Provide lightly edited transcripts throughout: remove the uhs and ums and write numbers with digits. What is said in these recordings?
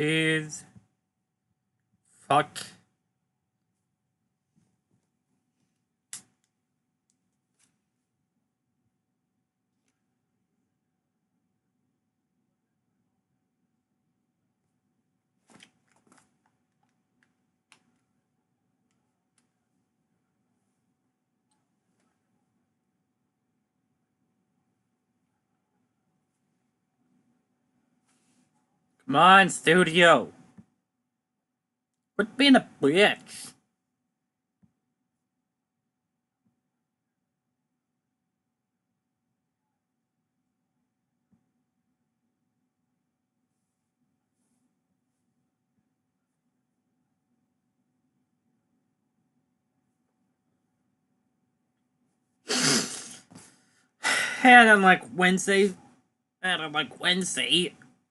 is fuck. Come on, studio. Quit being a bitch. And on like Wednesday,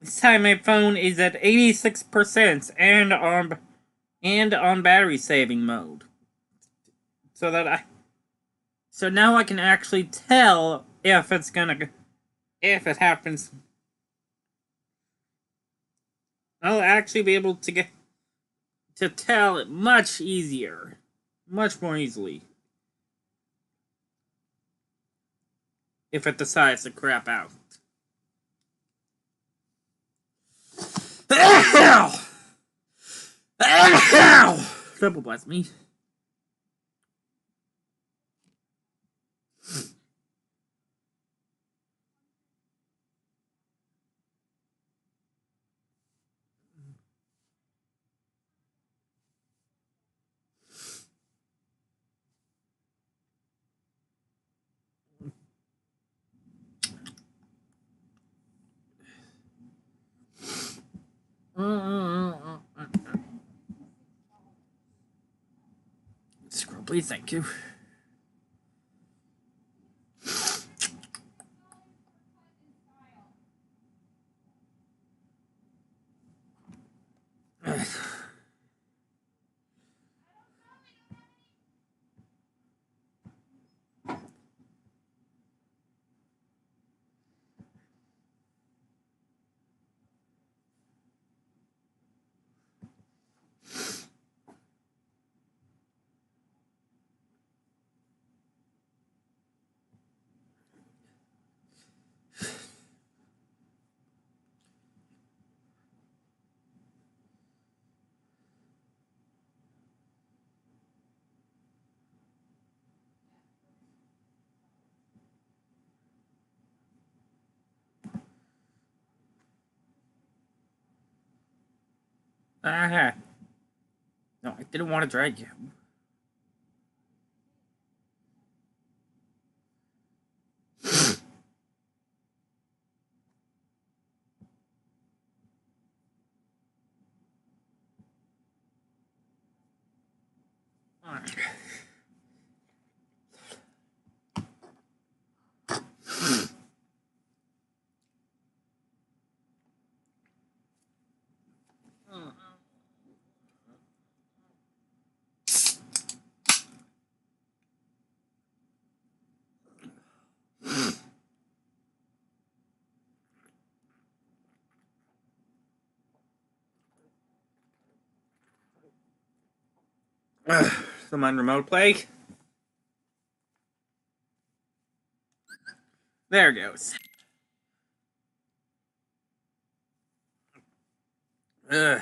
this time my phone is at 86% and on battery saving mode. So now I can actually tell if if it happens. I'll actually be able to tell it much easier, much more easily, if it decides to crap out. Ow! Ow! Double bless me. Scrubbly, thank you. Ah. No, I didn't want to drag you. Come on, remote play. There it goes. Ugh.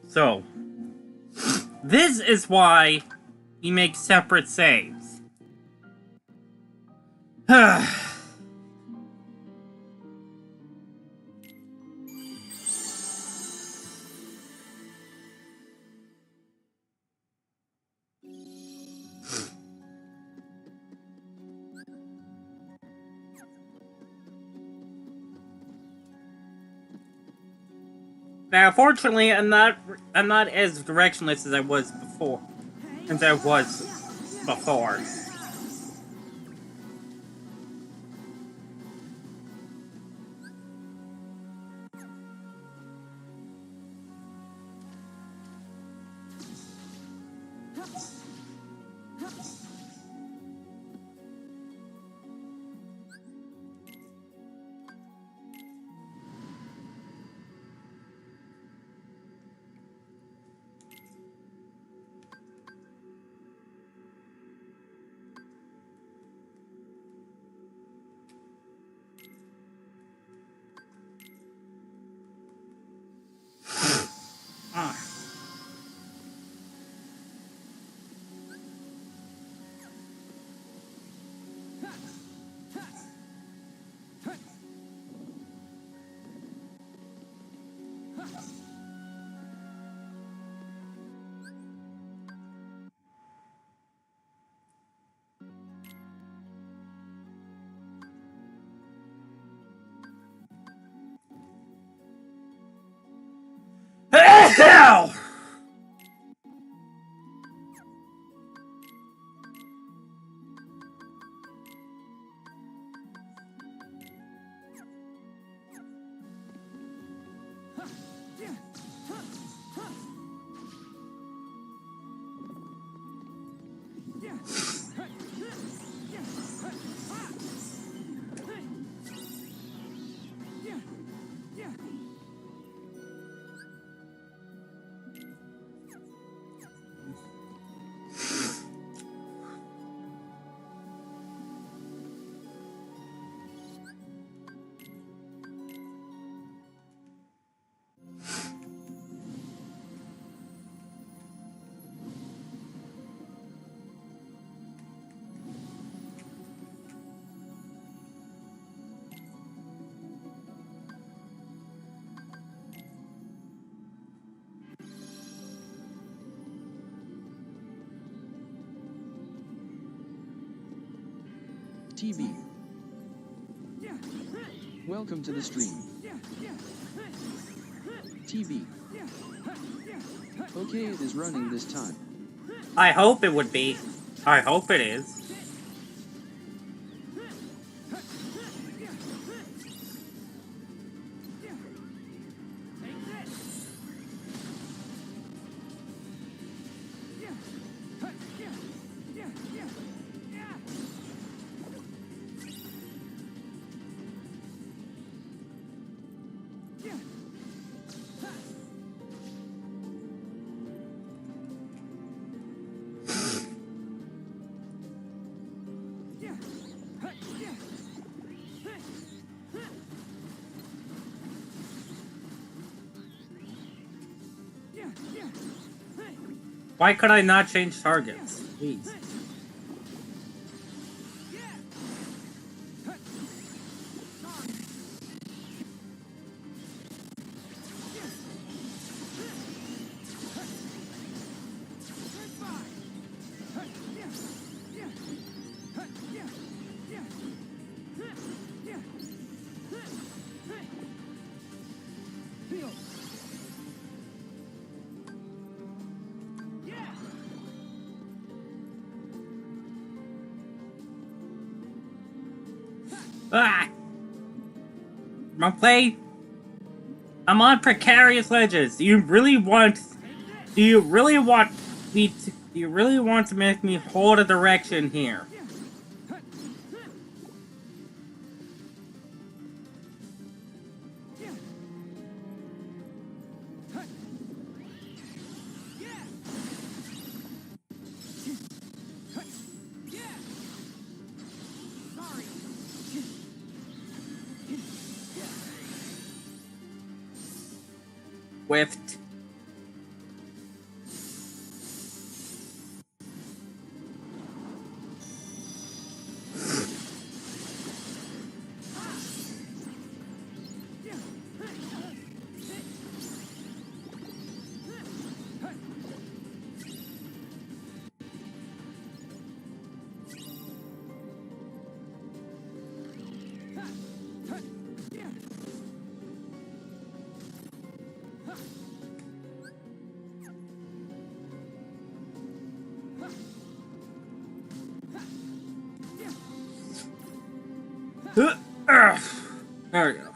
So, this is why you make separate saves. Now, fortunately, I'm not as directionless as I was before. As I was before. Hell! TV. Welcome to the stream. TV. Okay, it is running this time. I hope it would be. I hope it is. Why could I not change targets? Please. Ah! I'm on precarious ledges. Do you really want to make me hold a direction here? Whiffed. There we go.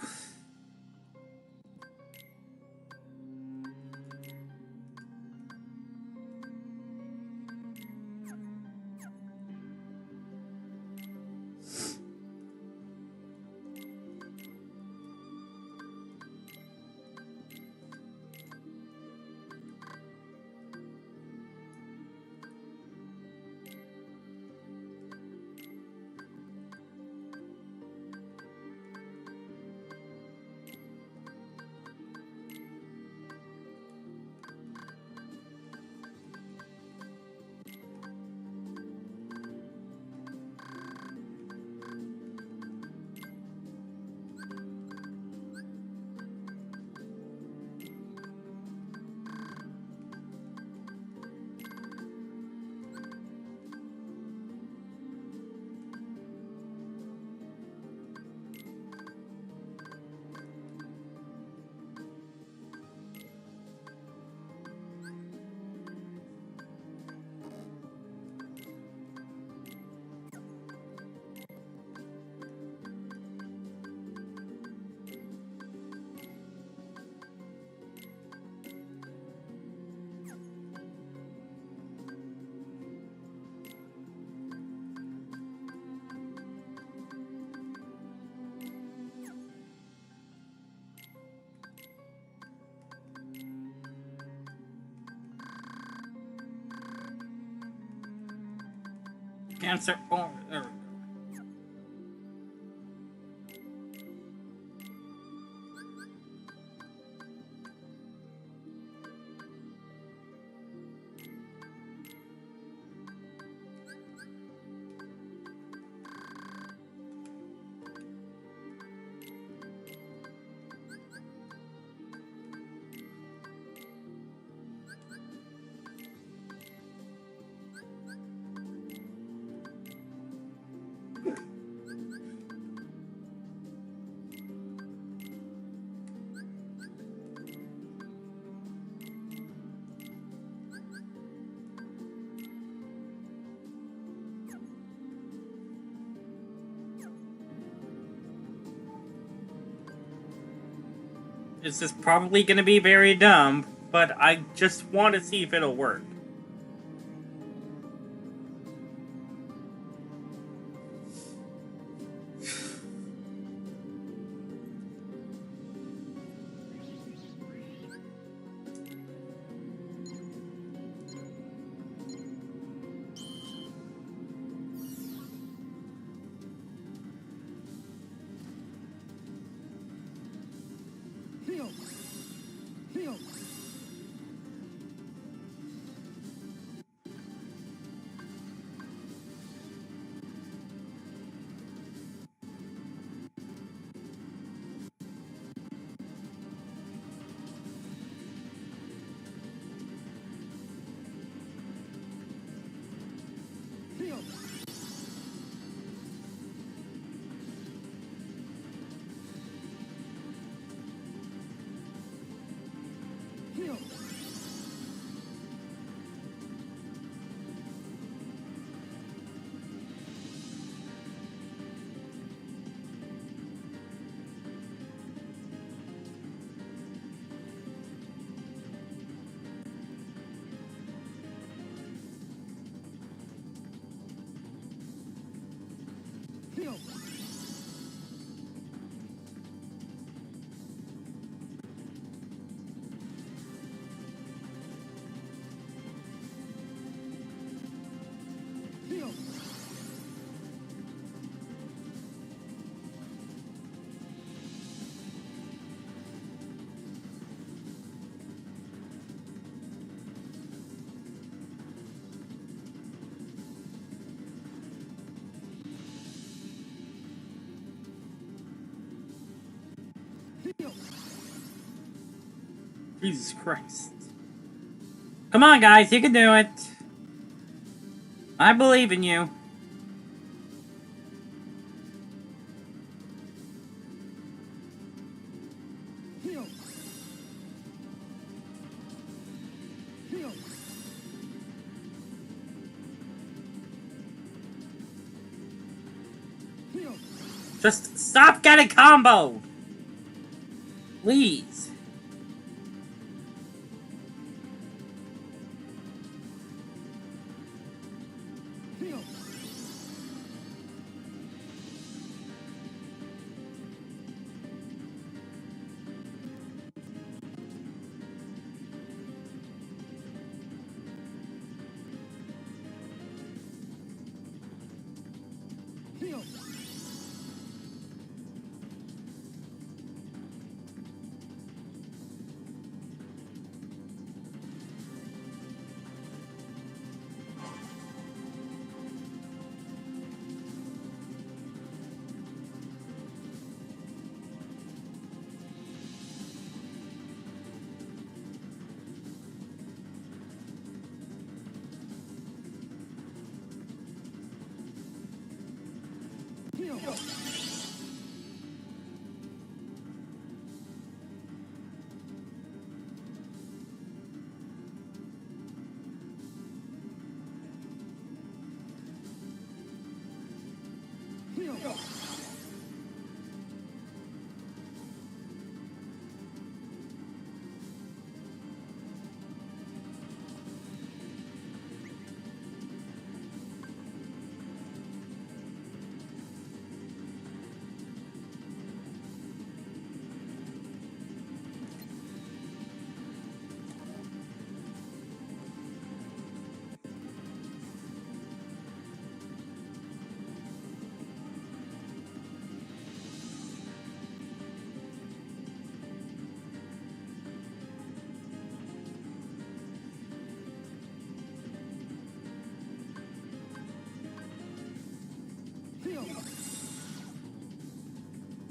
Cancer. Oh, there we go. This is probably going to be very dumb, but I just want to see if it'll work. Jesus Christ. Come on, guys, you can do it. I believe in you. Just stop getting comboed! Please.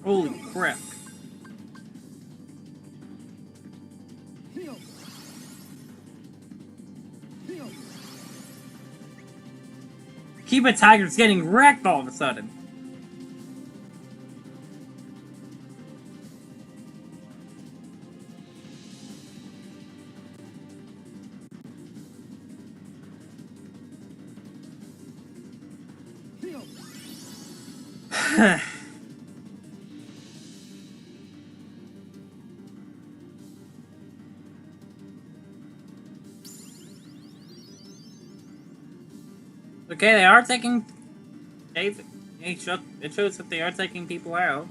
Holy crap. Cuba Tiger's getting wrecked all of a sudden. Okay, they are taking... it shows that they are taking people out.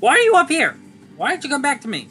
Why are you up here? Why didn't you come back to me?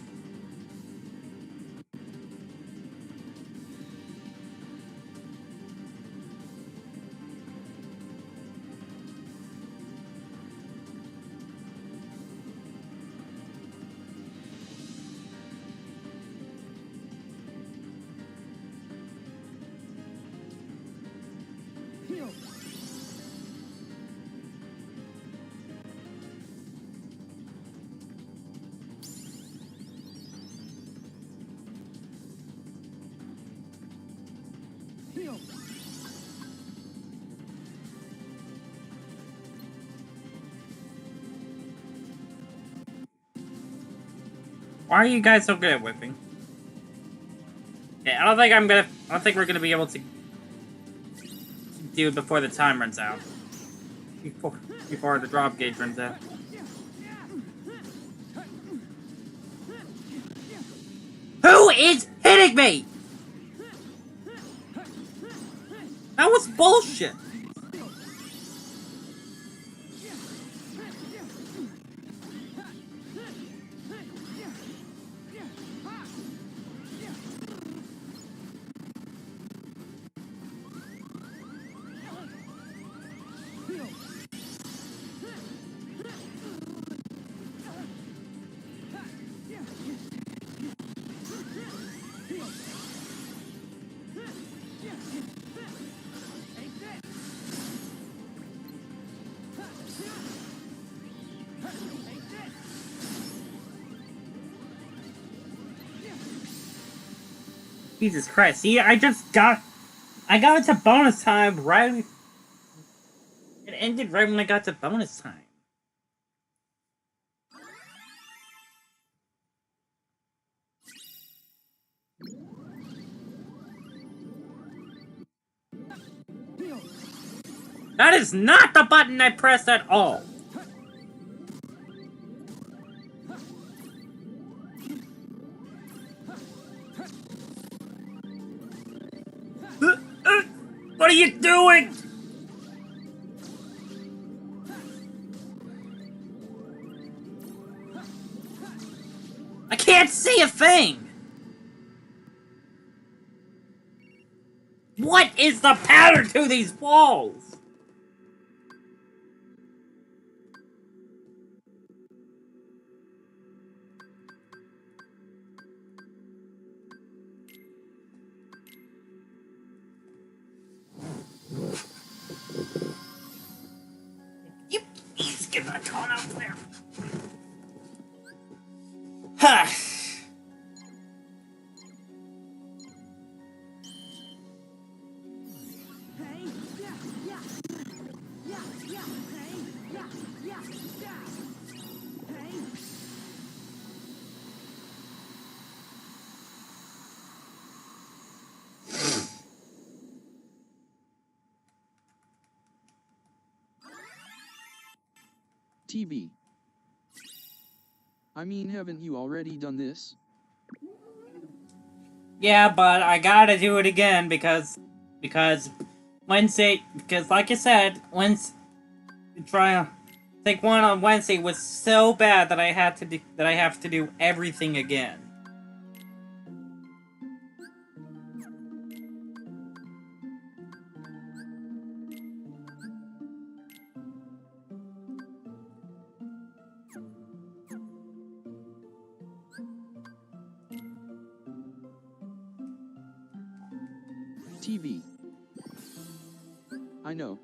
Why are you guys so good at whipping? Yeah, I don't think we're gonna be able to do it before the time runs out. Before the drop gauge runs out. Who is hitting me? That was bullshit. Jesus Christ. See, I got into bonus time right... It ended right when I got to bonus time. That is not the button I pressed at all! What are you doing? I can't see a thing! What is the pattern to these walls? You please get that gun up there. Huh. TV. I mean, haven't you already done this? Yeah, but I gotta do it again because Wednesday, because like I said, take one on Wednesday was so bad that I have to do everything again. TV. I know.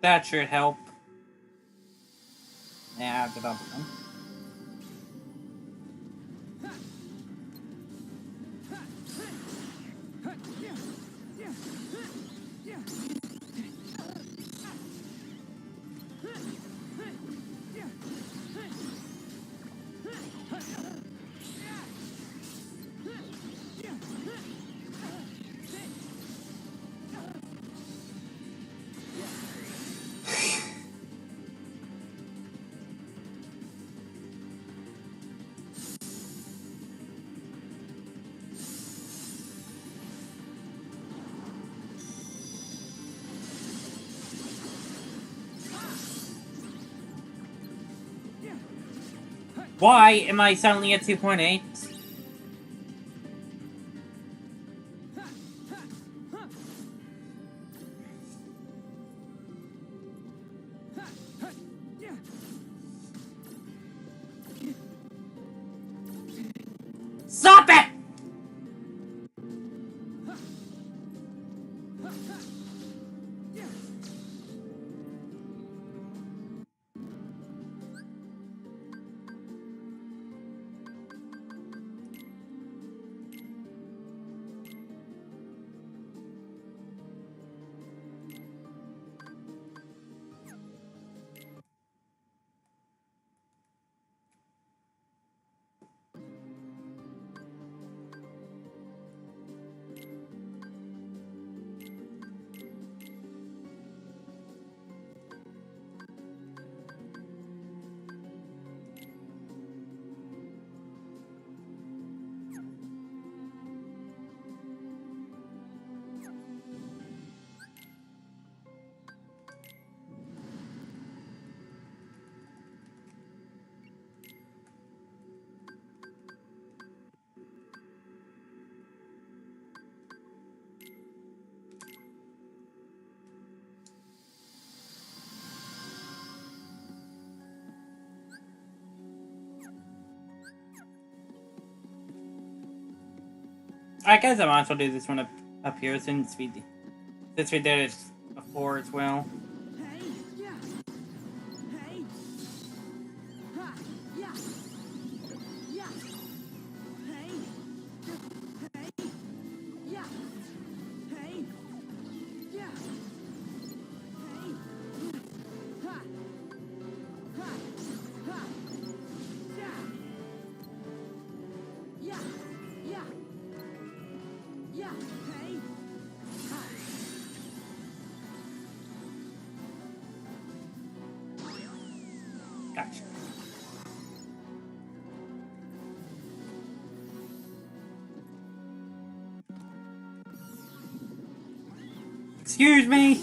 That should help. Yeah, get up then. Why am I suddenly at 2.8? Stop it! I guess I might as well do this one up here since we did it before as well. Gotcha. Excuse me.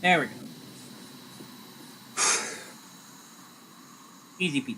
There we go. Easy peasy.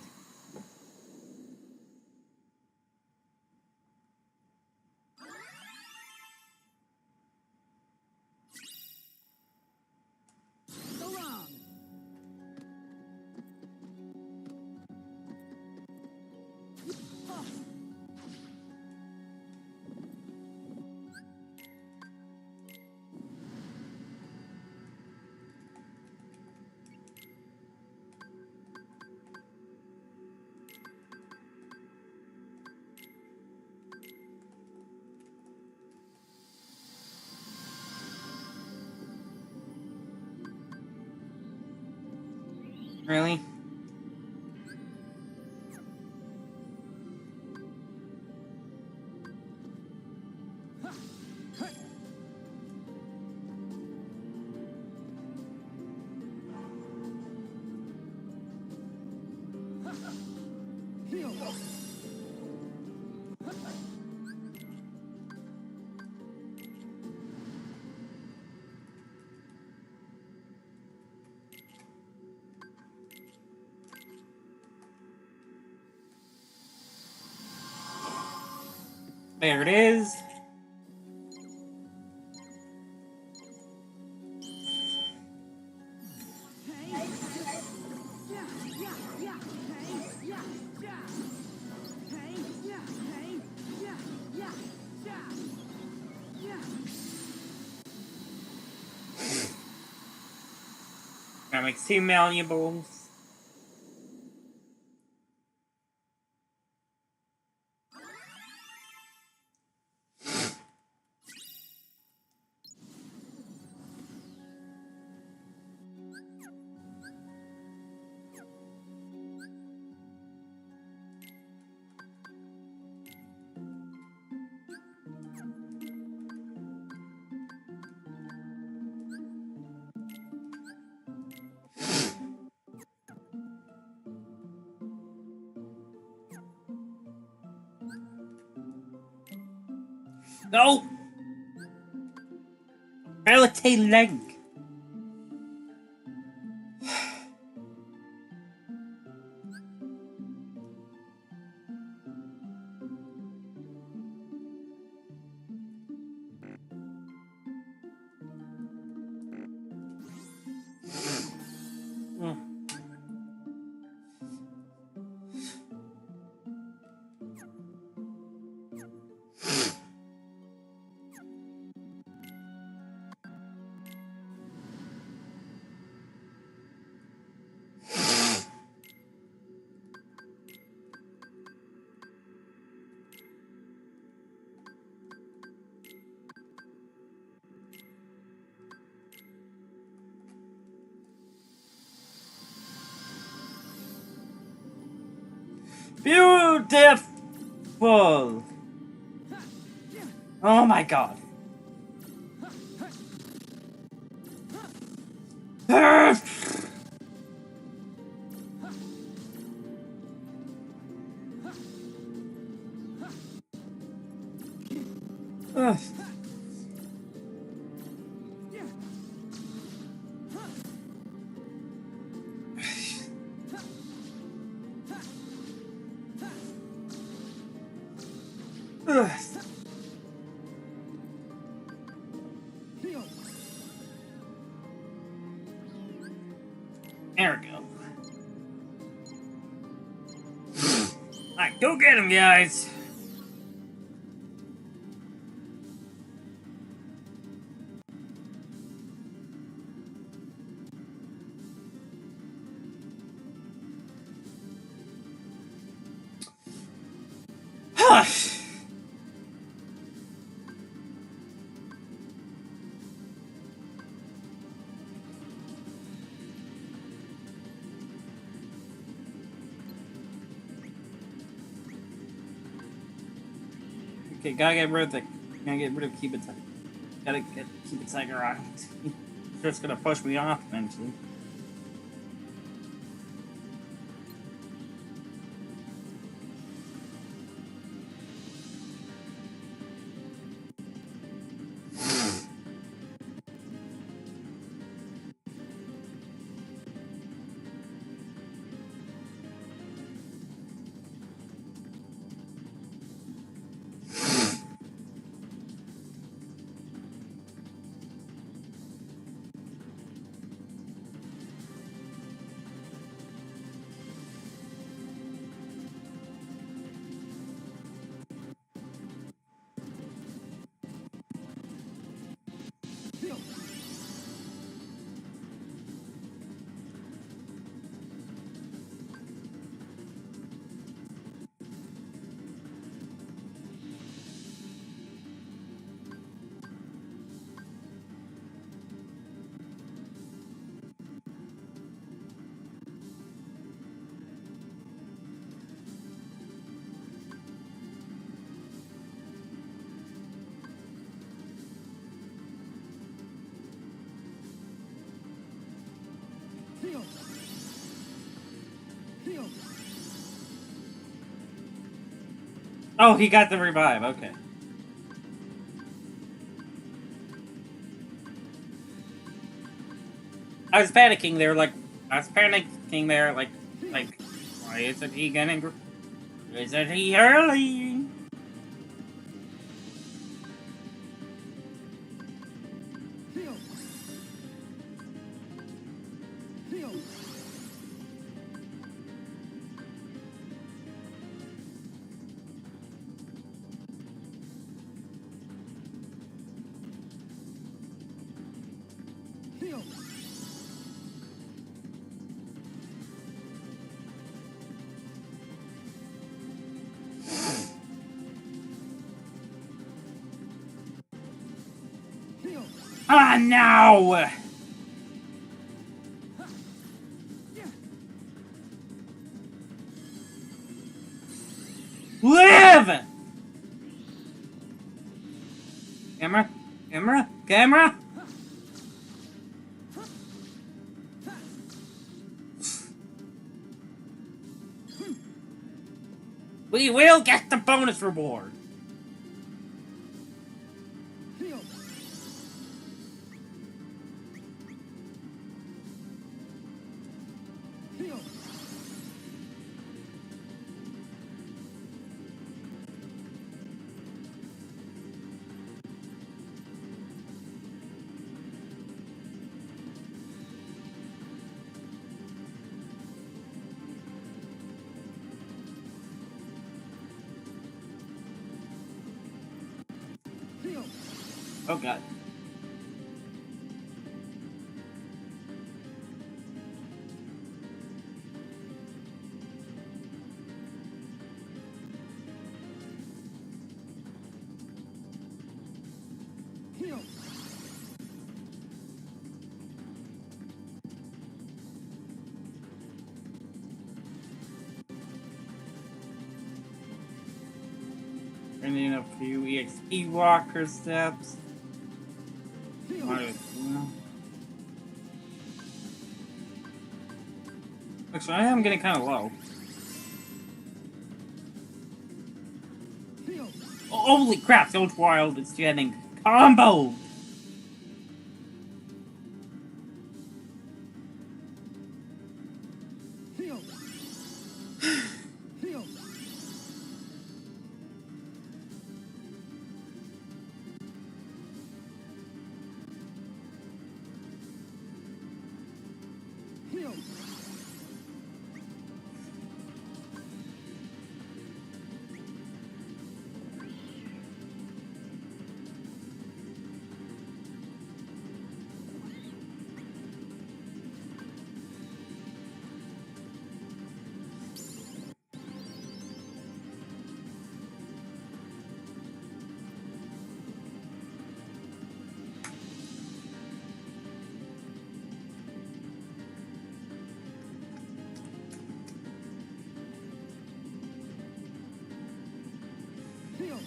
Really? There it is. Gotta make 2 malleables. No! Relative leg. Beautiful! Oh my god. Ugh. There we go. Alright, go get him, guys! Okay, gotta get rid of Keep It Tiger. Gotta Keep It Tiger on. He's just gonna push me off eventually. Oh, he got the revive, okay. I was panicking there, like, why isn't he getting, isn't he early? Ah, no! Live! Camera? Camera? Camera? We will get the bonus reward! Oh god. Bringing a few EXP walker steps. Actually, I am getting kind of low. Oh, holy crap, Ghost Wild is getting comboed!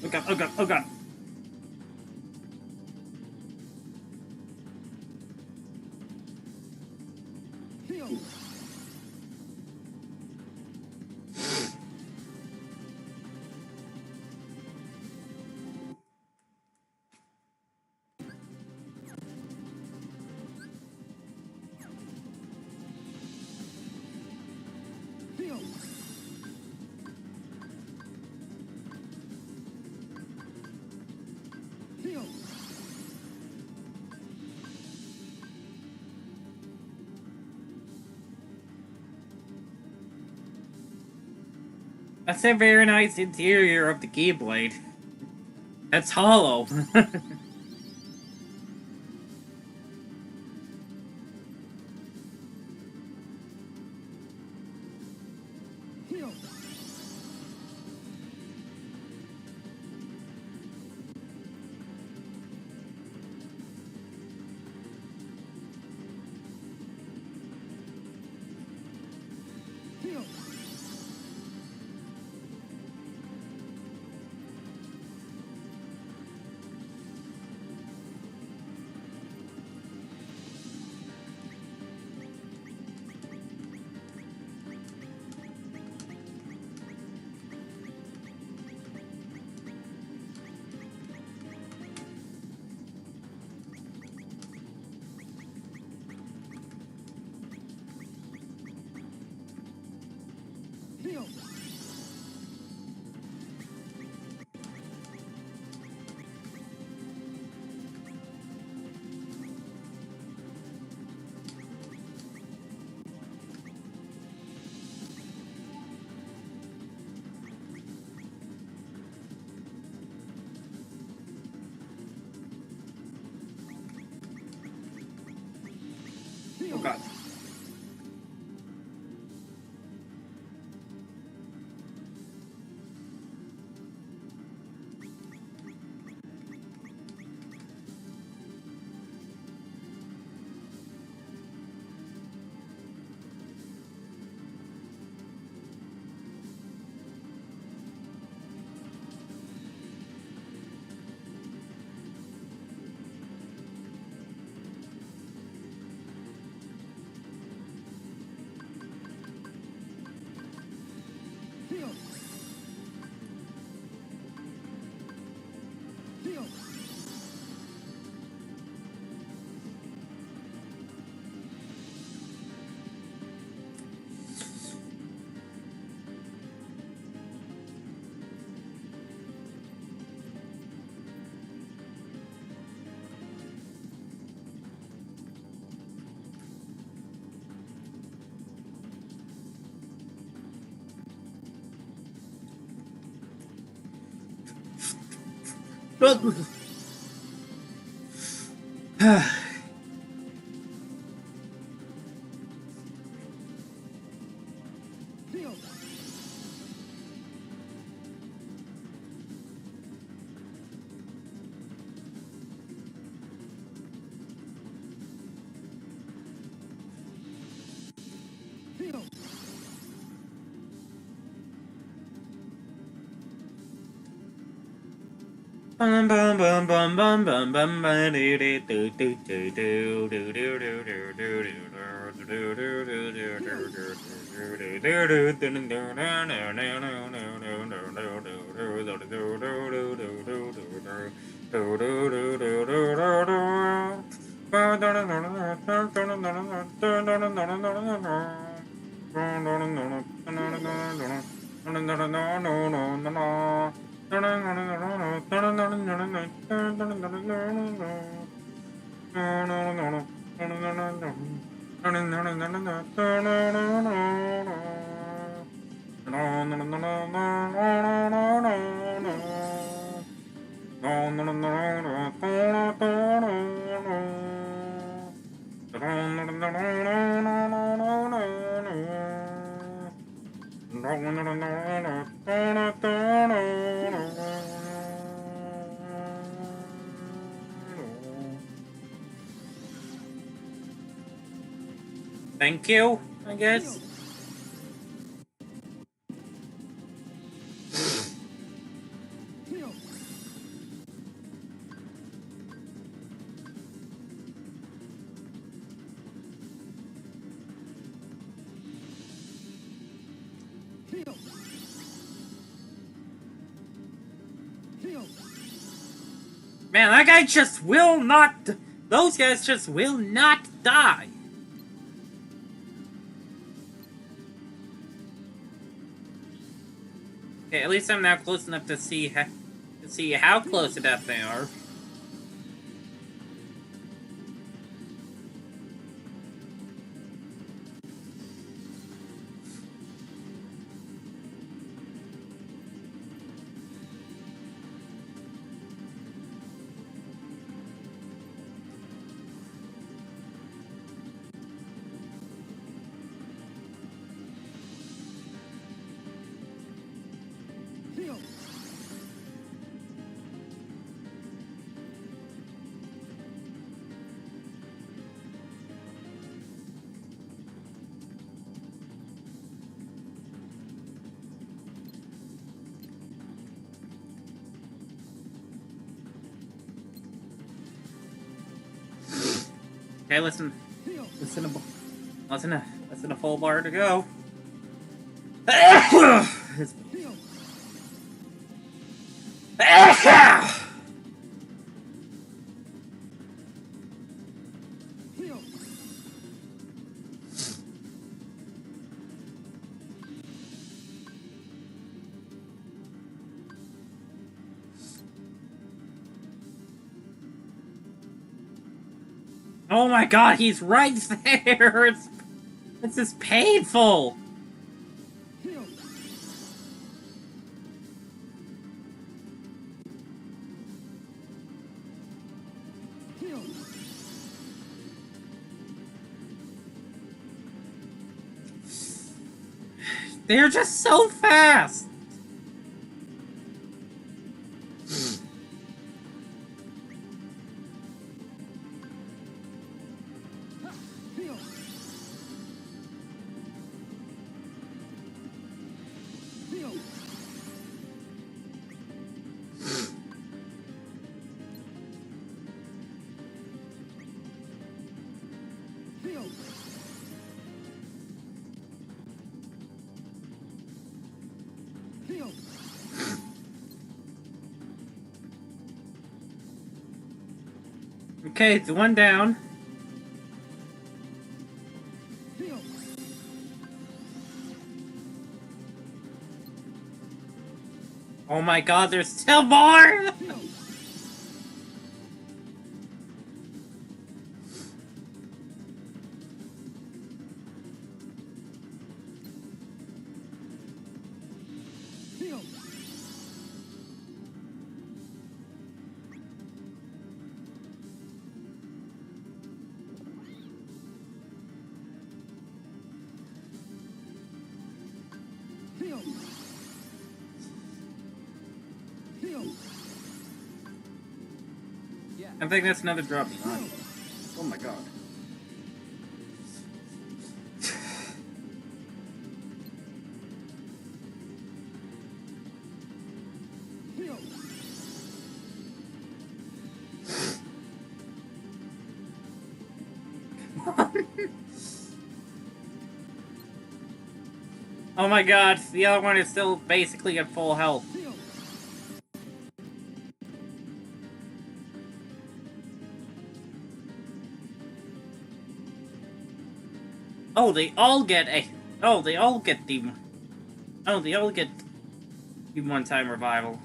Oh god, oh god, oh god. That's a very nice interior of the Keyblade. That's hollow. Oh god. Bum bum bum bum bum bum bum ba do do do do do do do do do do do Thank you, I guess. Man, that guy just will not... Those guys just will not die. Okay, at least I'm now close enough to see how close to death they are. Okay, listen a full bar to go. Oh my god, he's right there! It's just painful! They're just so fast! Okay, it's one down. Oh my god, there's still more! I think that's another drop behind. Oh my god. Oh my god, the other one is still basically at full health. Oh, they all get a... Oh, they all get the... Oh, they all get the one-time revival.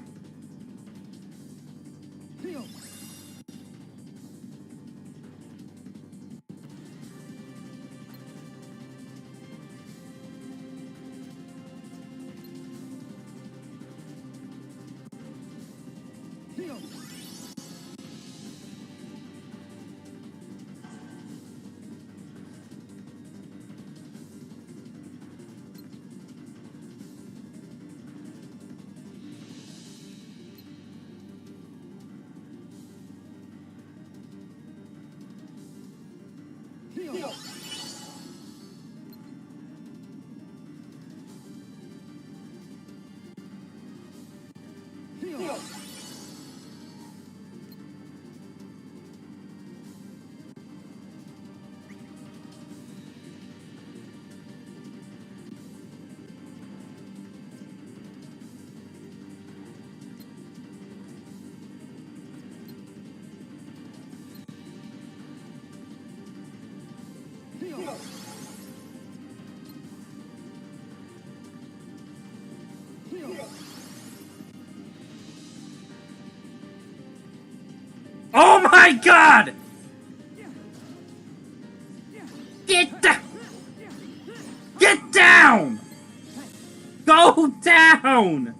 Oh my god! Get down! Get down! Go down!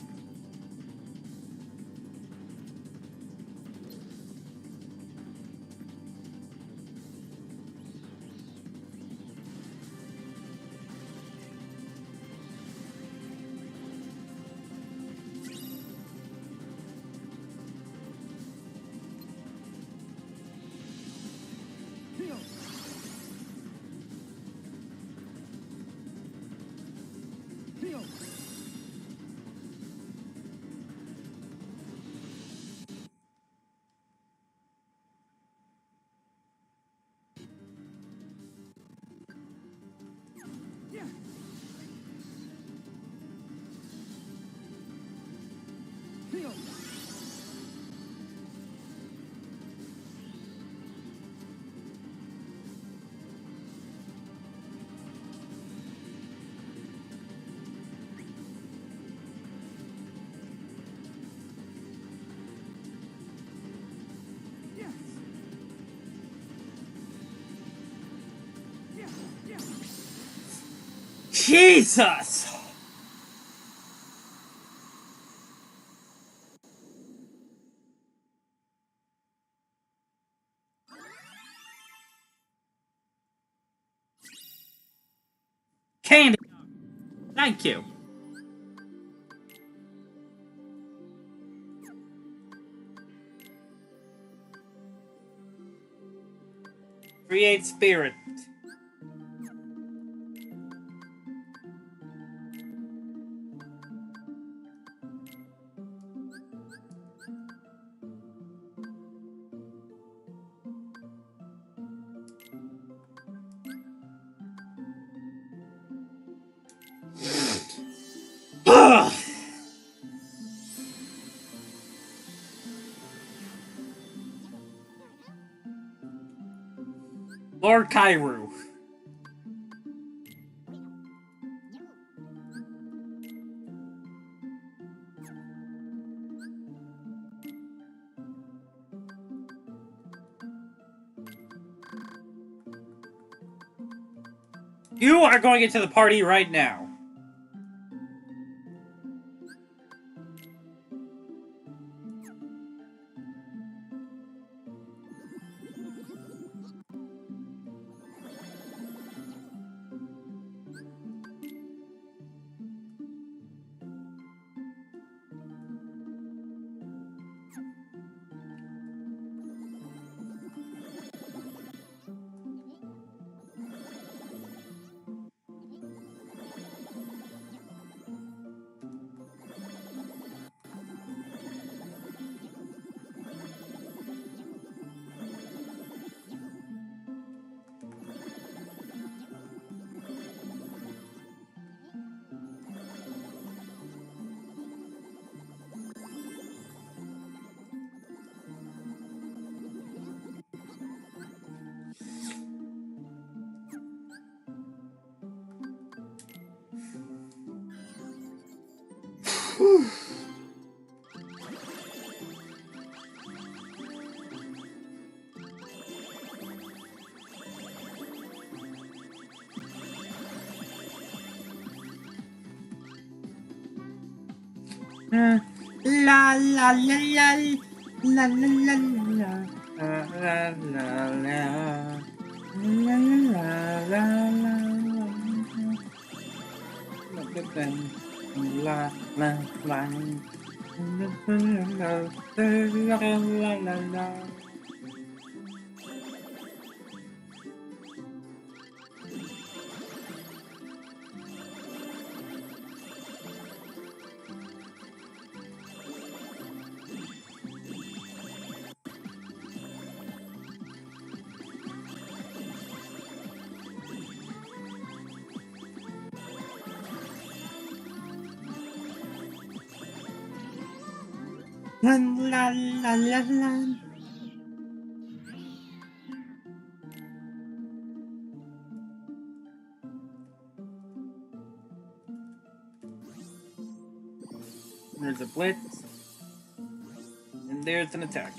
Jesus! Candy! Thank you. Create spirit. Lord Kairu. You are going into the party right now. La la la la. La la la la la la la la la la la la. Look at them. La la la. La la la la. La la la la la. There's a blitz, and there's an attack.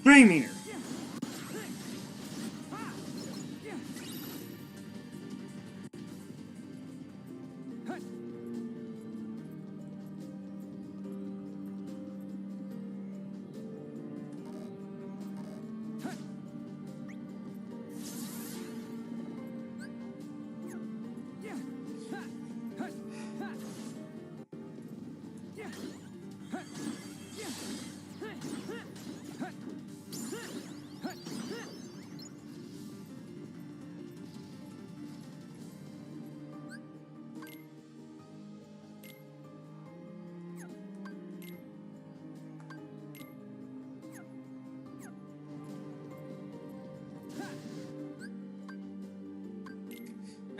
Dreamier.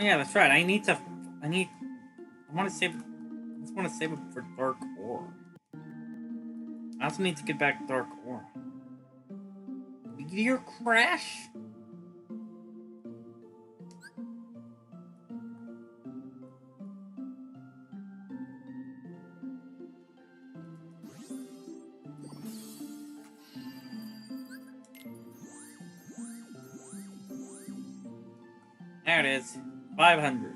Yeah, that's right. I want to save. I just want to save it for Dark Ore. I also need to get back Dark Ore. Meteor crash? There it is. 500.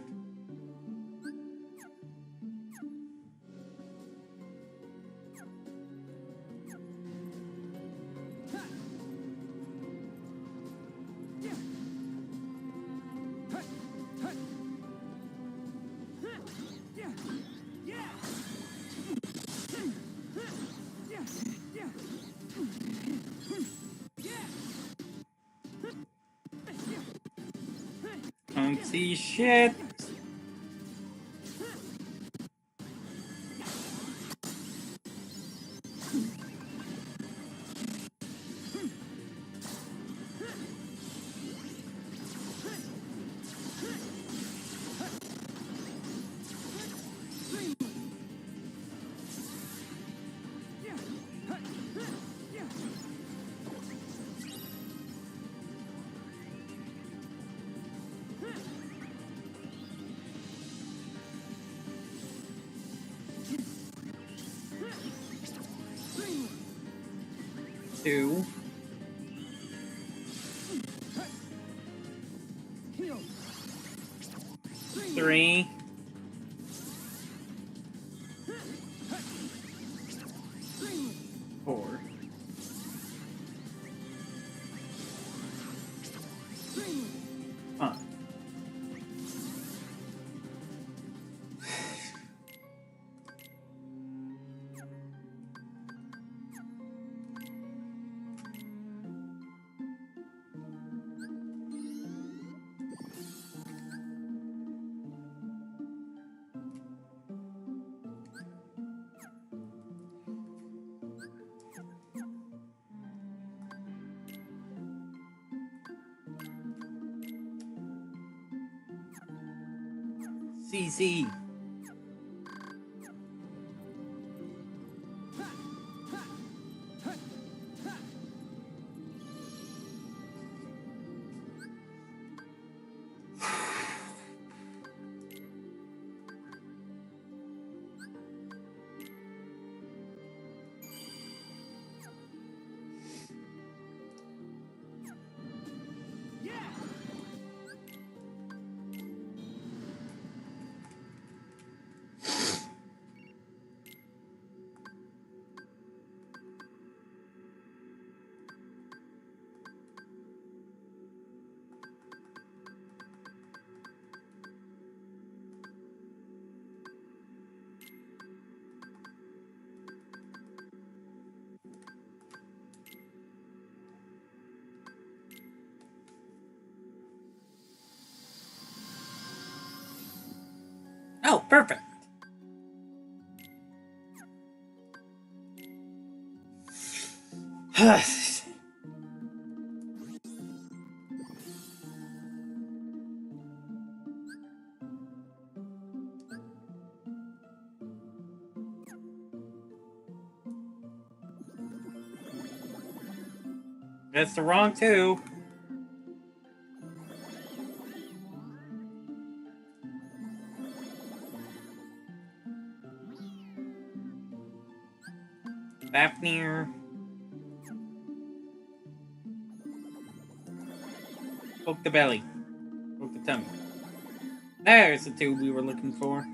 Don't see shit. Two. Three. Four. Five. CC. Perfect. That's the wrong two. Fafnir. Poke the belly. Poke the tummy. There's the two we were looking for.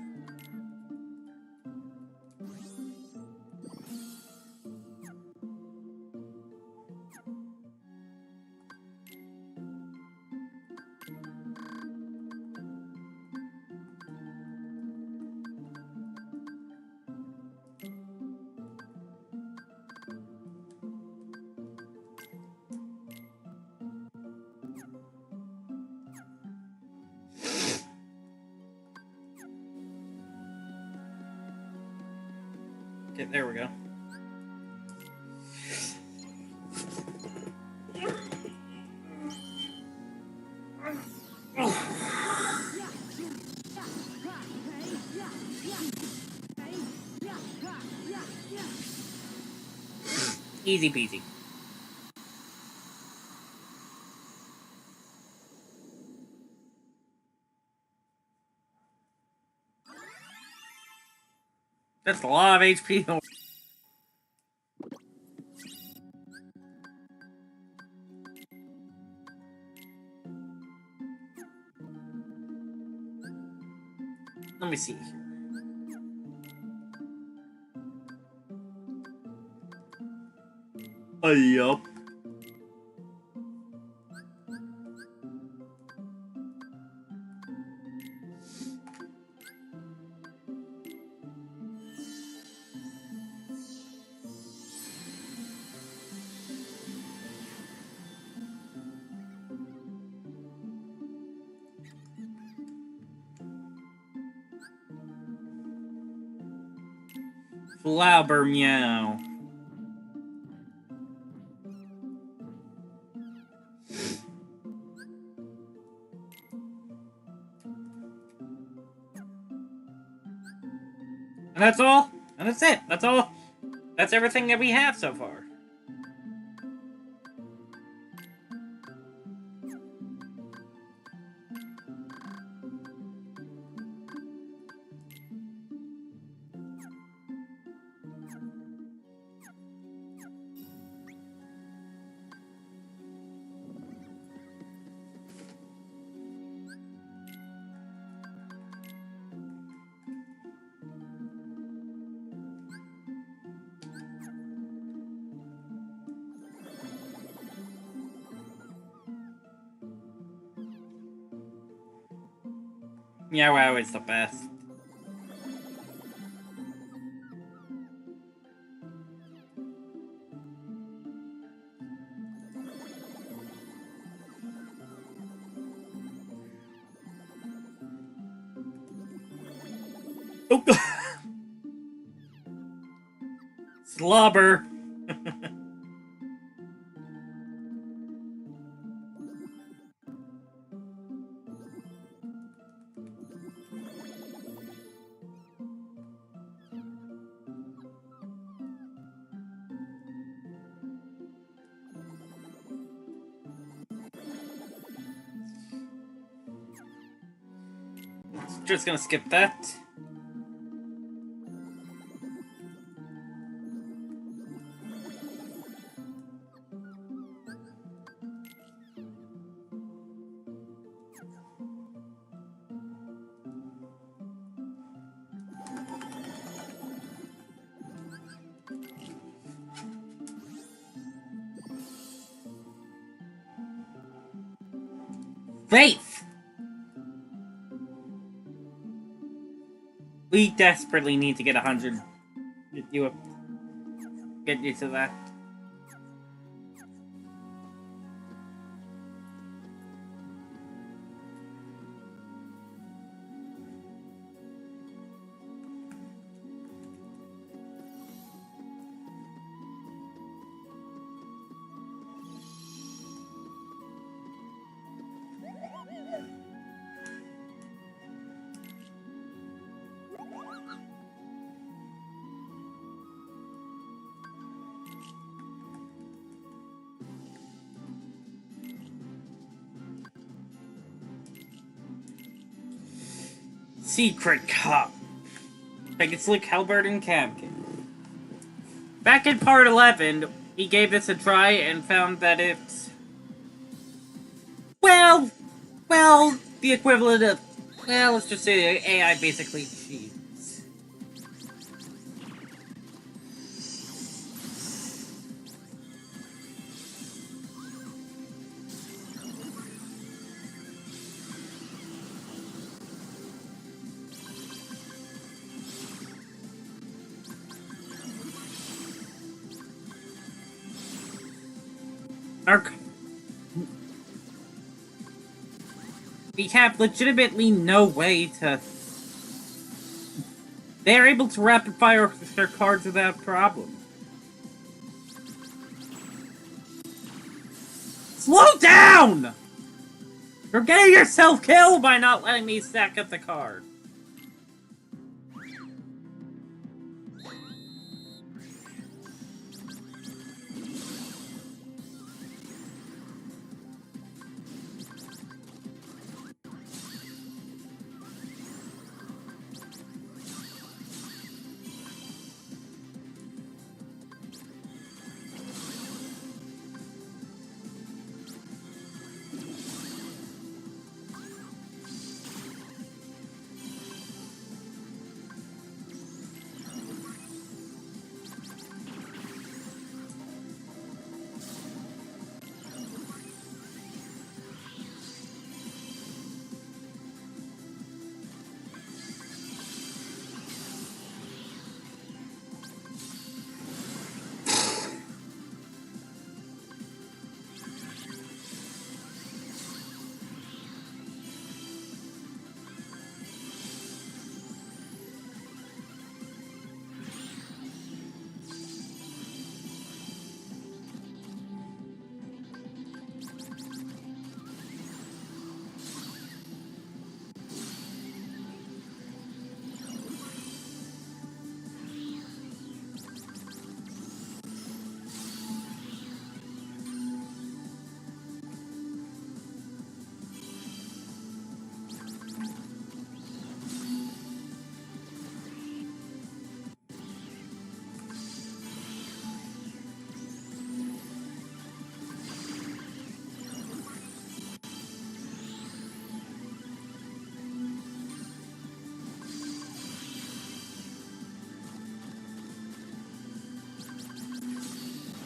Okay, there we go. Easy peasy. That's a lot of HP. Let me see here. Yup. Flabber meow. And that's all. And that's it. That's all. That's everything that we have so far. Yeah, wow, it's the best. Oh. Slobber. Just gonna skip that. Faith! We desperately need to get 100. Get you to that. Secret Cup. Against Luke Halbert and Camkin. Back in part 11, he gave this a try and found that it's... Well, the equivalent of... Well, let's just say AI basically cheats. We have legitimately no way to... They're able to rapid fire their cards without problem. Slow down! You're getting yourself killed by not letting me stack up the card.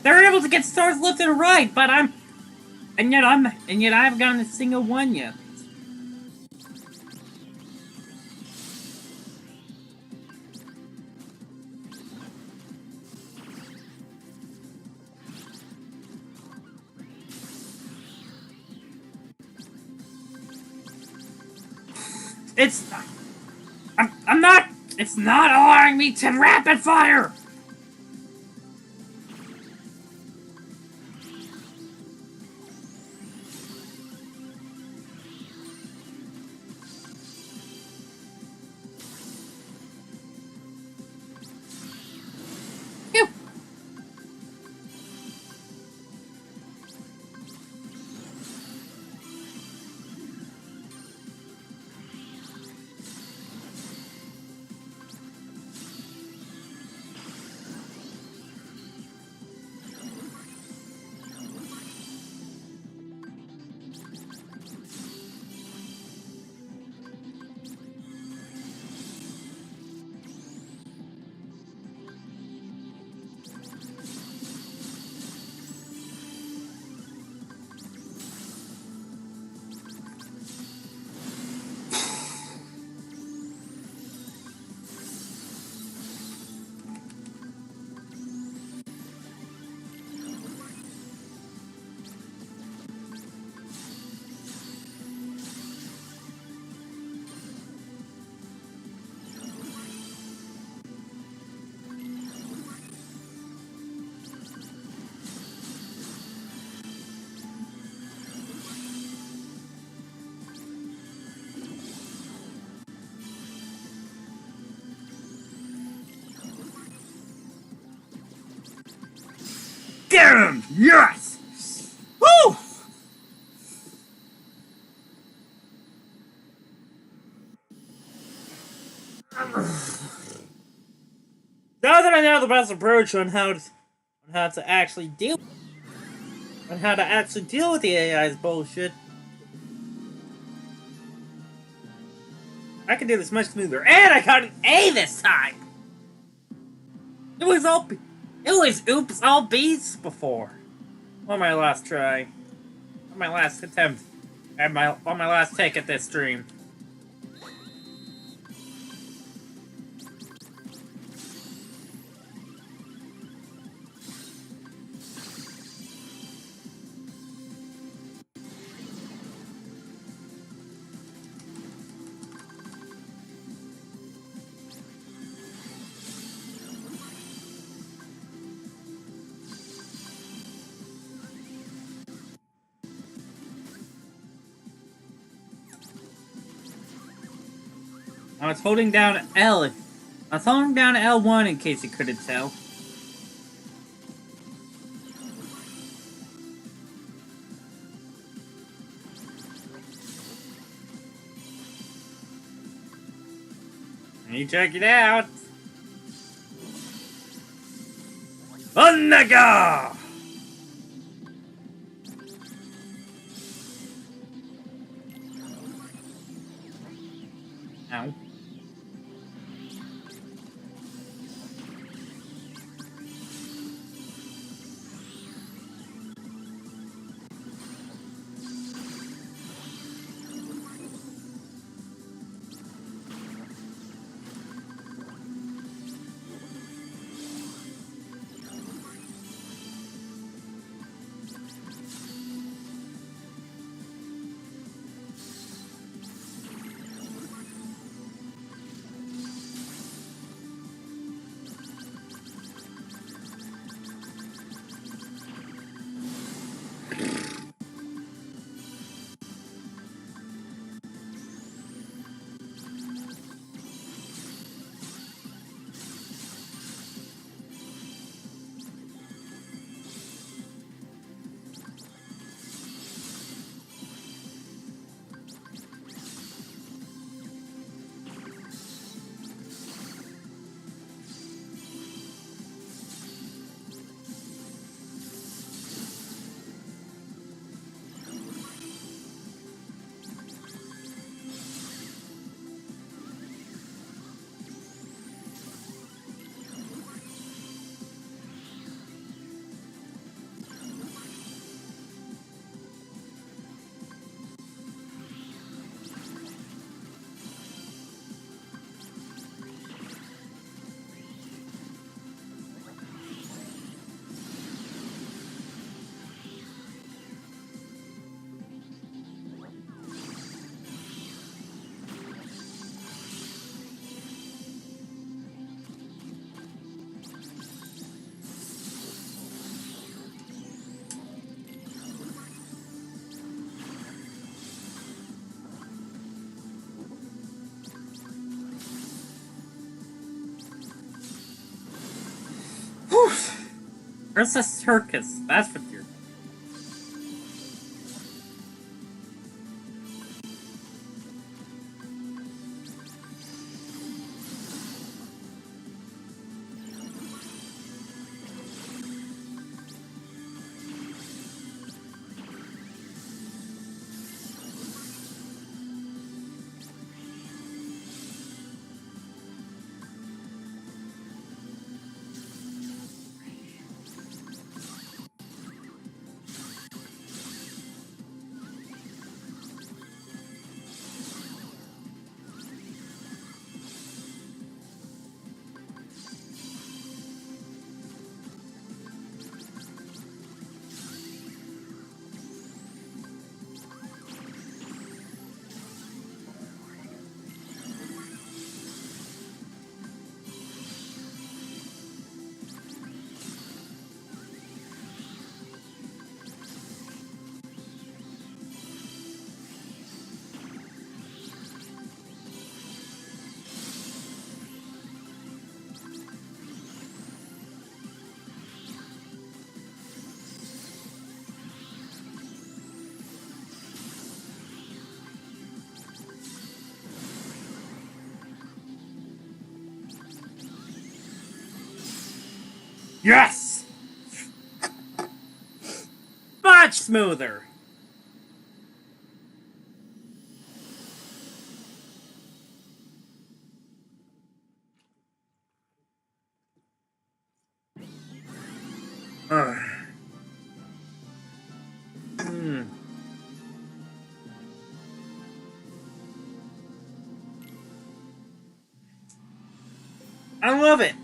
They're able to get stars left and right, but and yet I haven't gotten a single one yet. It's not allowing me to rapid fire! Get him! Yes! Woo! I know the best approach on how to actually deal with the AI's bullshit, I can do this much smoother. And I got an A this time! It was oops all B's before. On my last try. On my last attempt. On my last take at this stream. I was holding down L. I was holding down L1 in case you couldn't tell. You check it out. Onega! Ow. Where's the circus? That's what you're... Yes! Much smoother. Ugh. I love it.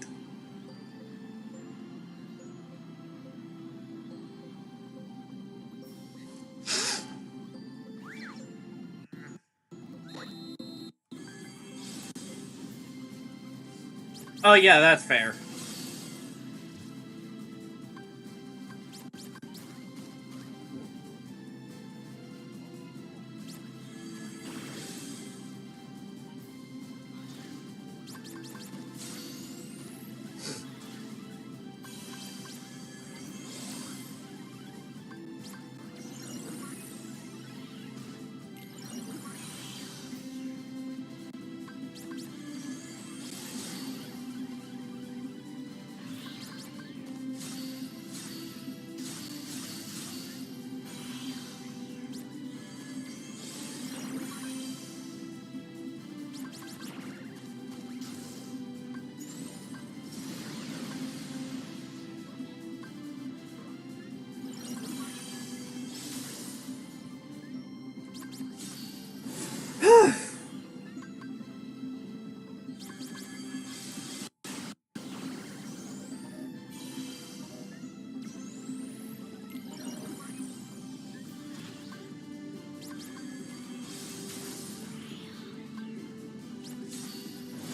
Oh yeah, that's fair.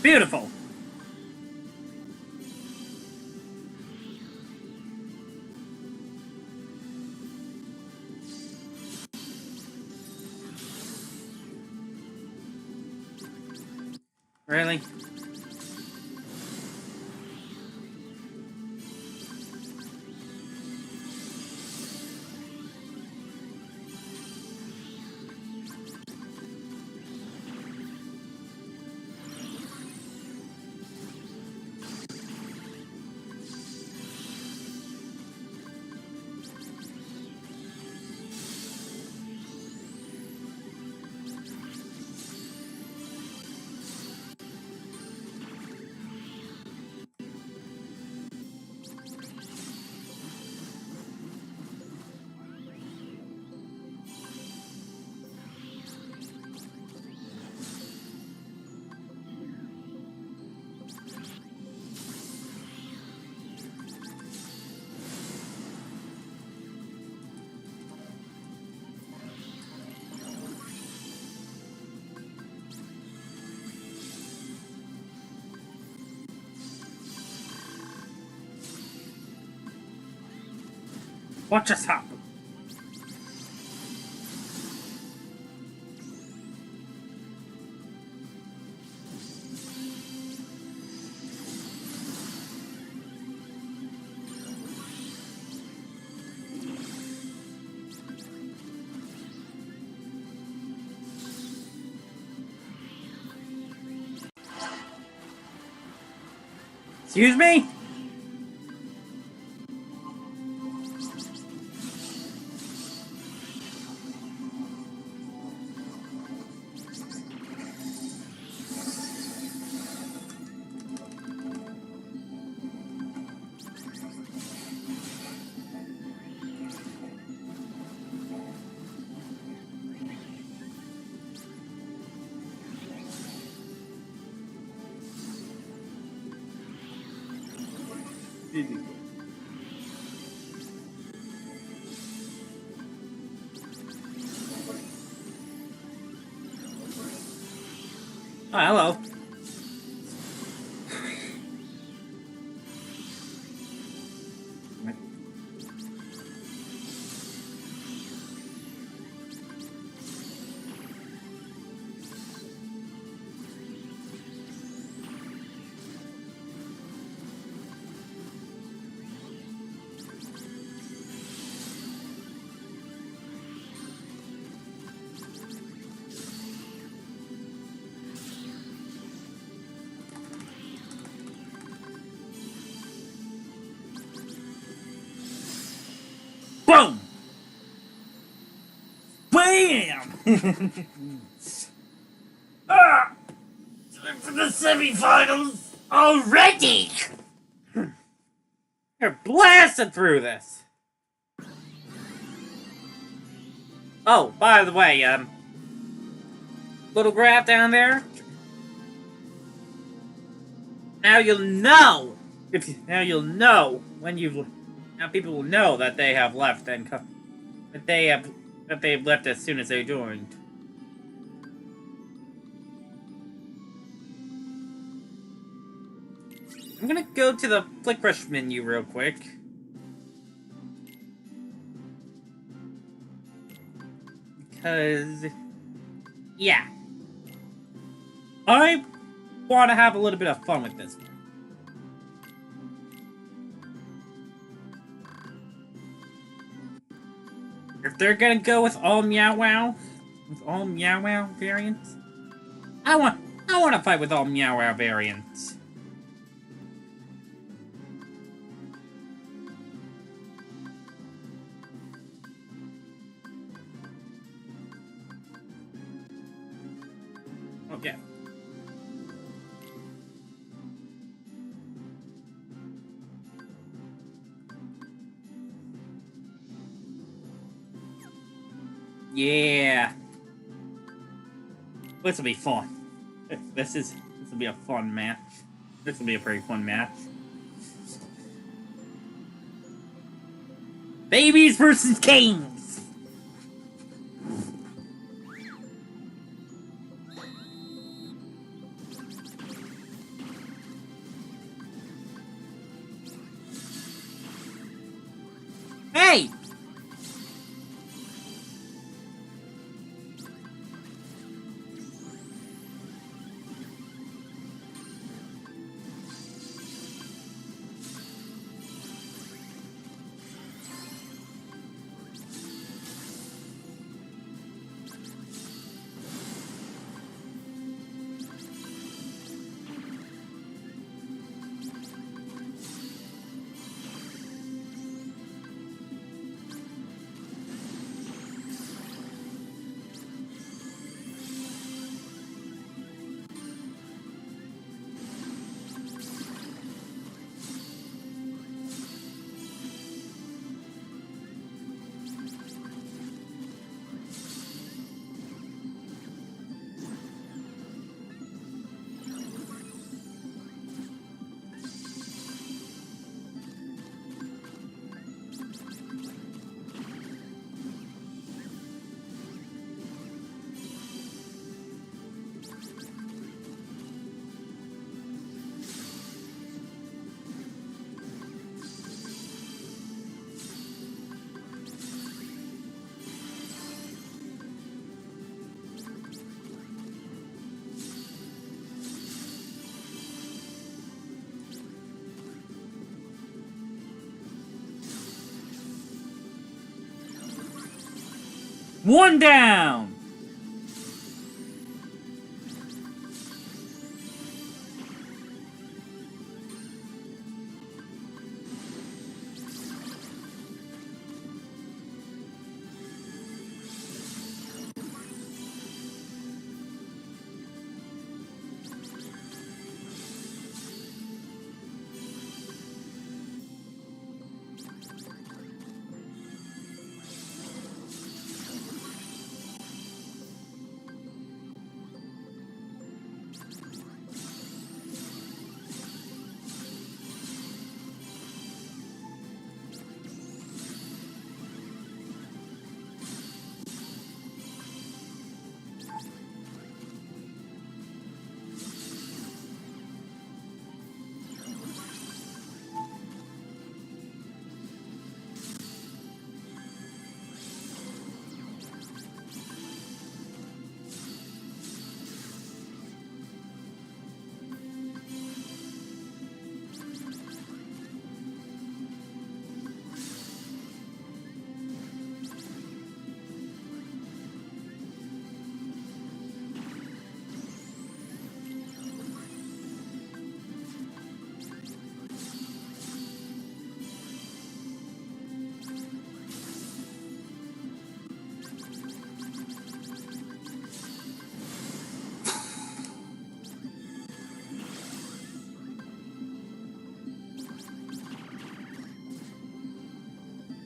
Beautiful. Really? What just happened? Excuse me? Oh, hello. Boom! Bam! Ah! Time for the semifinals already! You're blasted through this! Oh, by the way, little graph down there. Now you'll know! Now you'll know when you've... Now people will know that they have left and that they've left as soon as they joined. I'm gonna go to the Flick Rush menu real quick. Because... yeah. I want to have a little bit of fun with this one. If they're gonna go with all Meow Wow, variants, I want to fight with all Meow Wow variants. Okay. Yeah. This will be fun. This will be a fun match. This will be a pretty fun match. Babies versus kings. Hey! One down!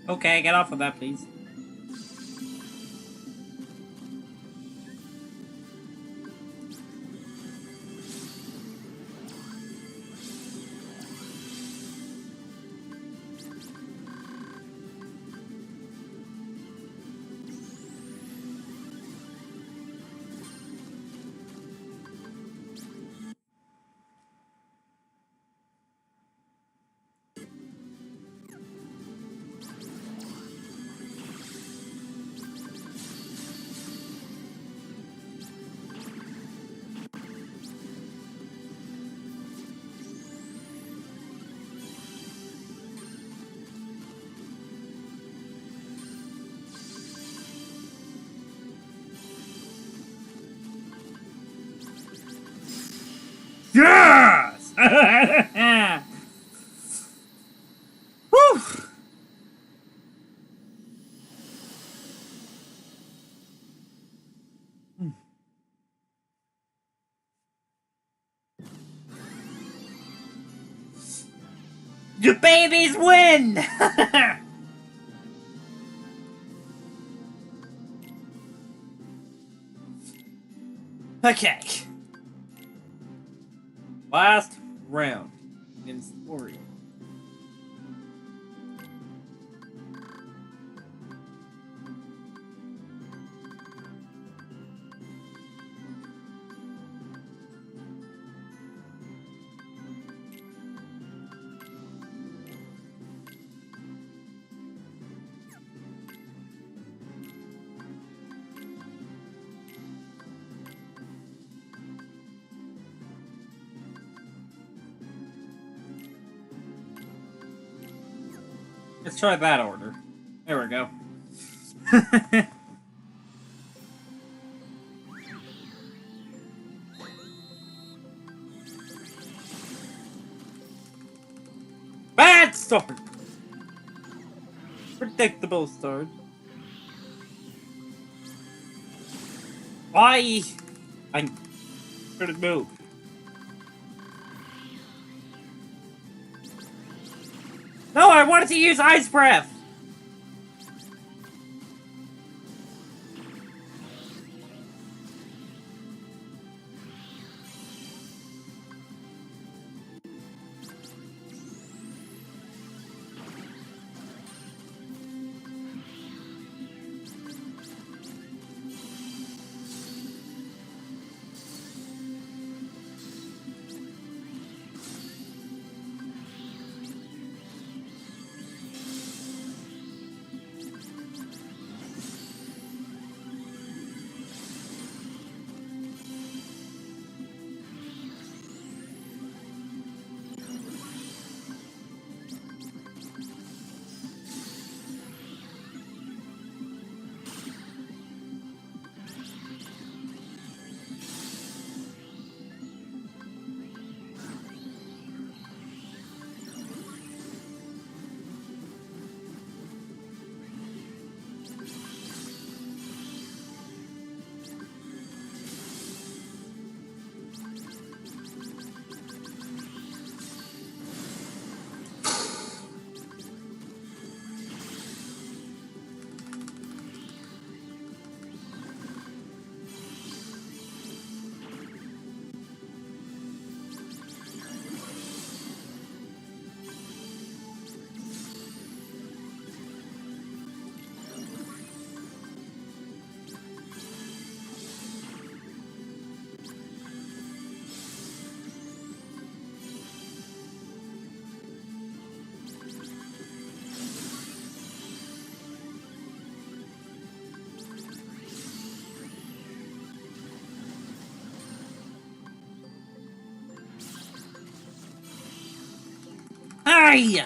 Okay, get off of that, please. Yes! Whew! The babies win! Okay. Last round in story. Let's try that order. There we go. Bad start! Predictable start. Why? I couldn't move. No, I wanted to use Ice Breath! Hi!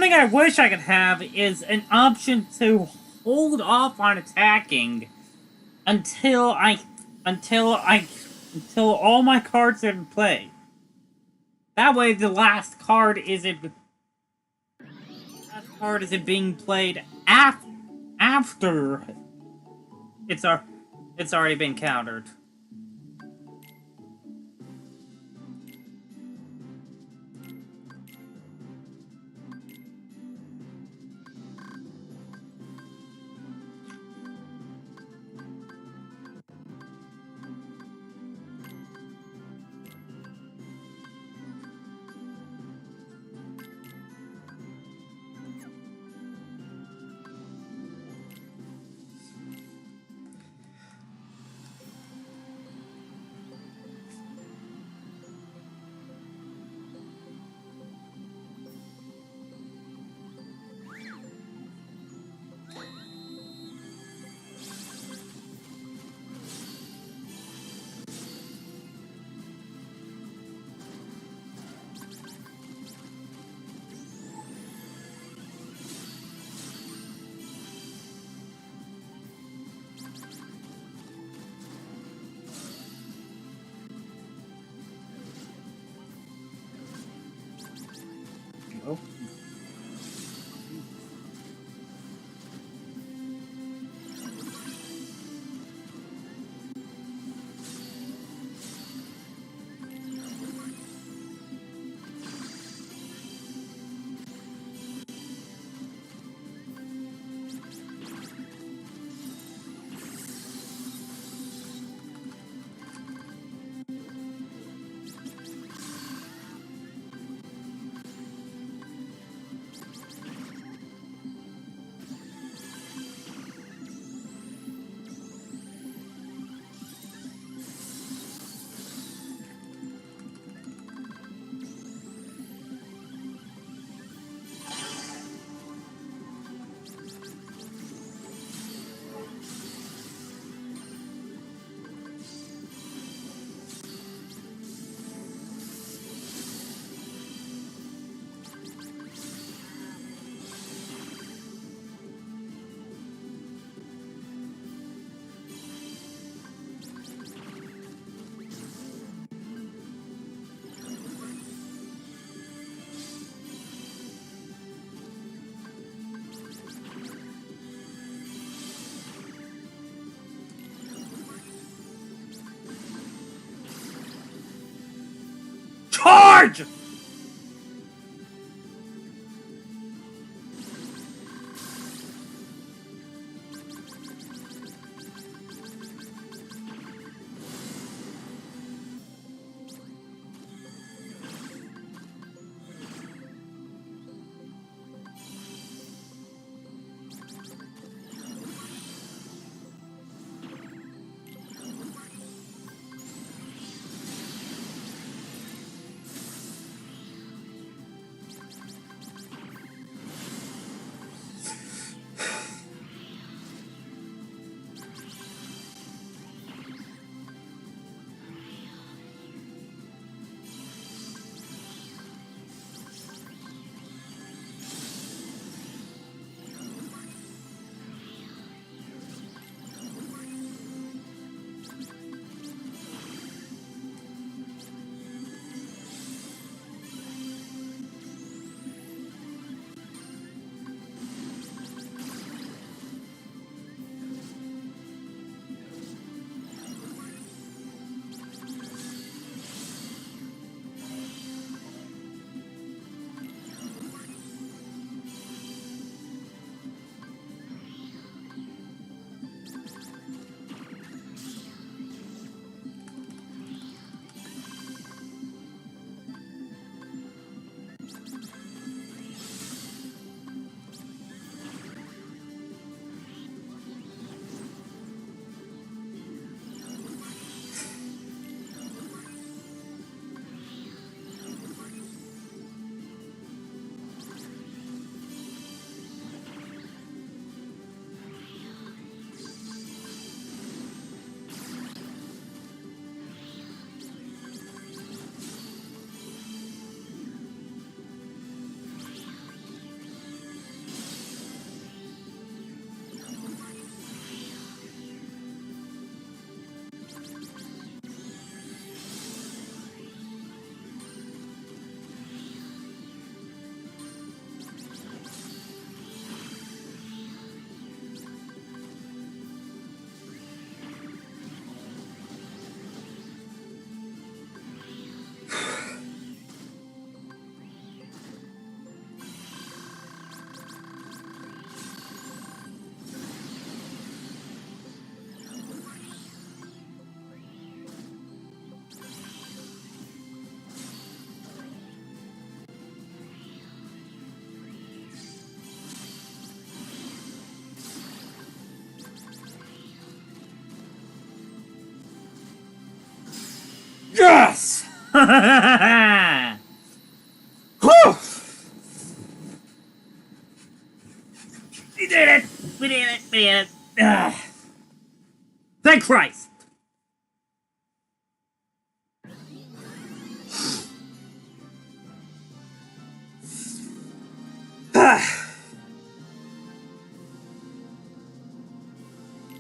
thing I wish I could have is an option to hold off on attacking until all my cards are in play. That way, the last card isn't being played after it's already been countered. Oh. Charge! Whew! We did it! We did it! We did it! Ugh. Thank Christ!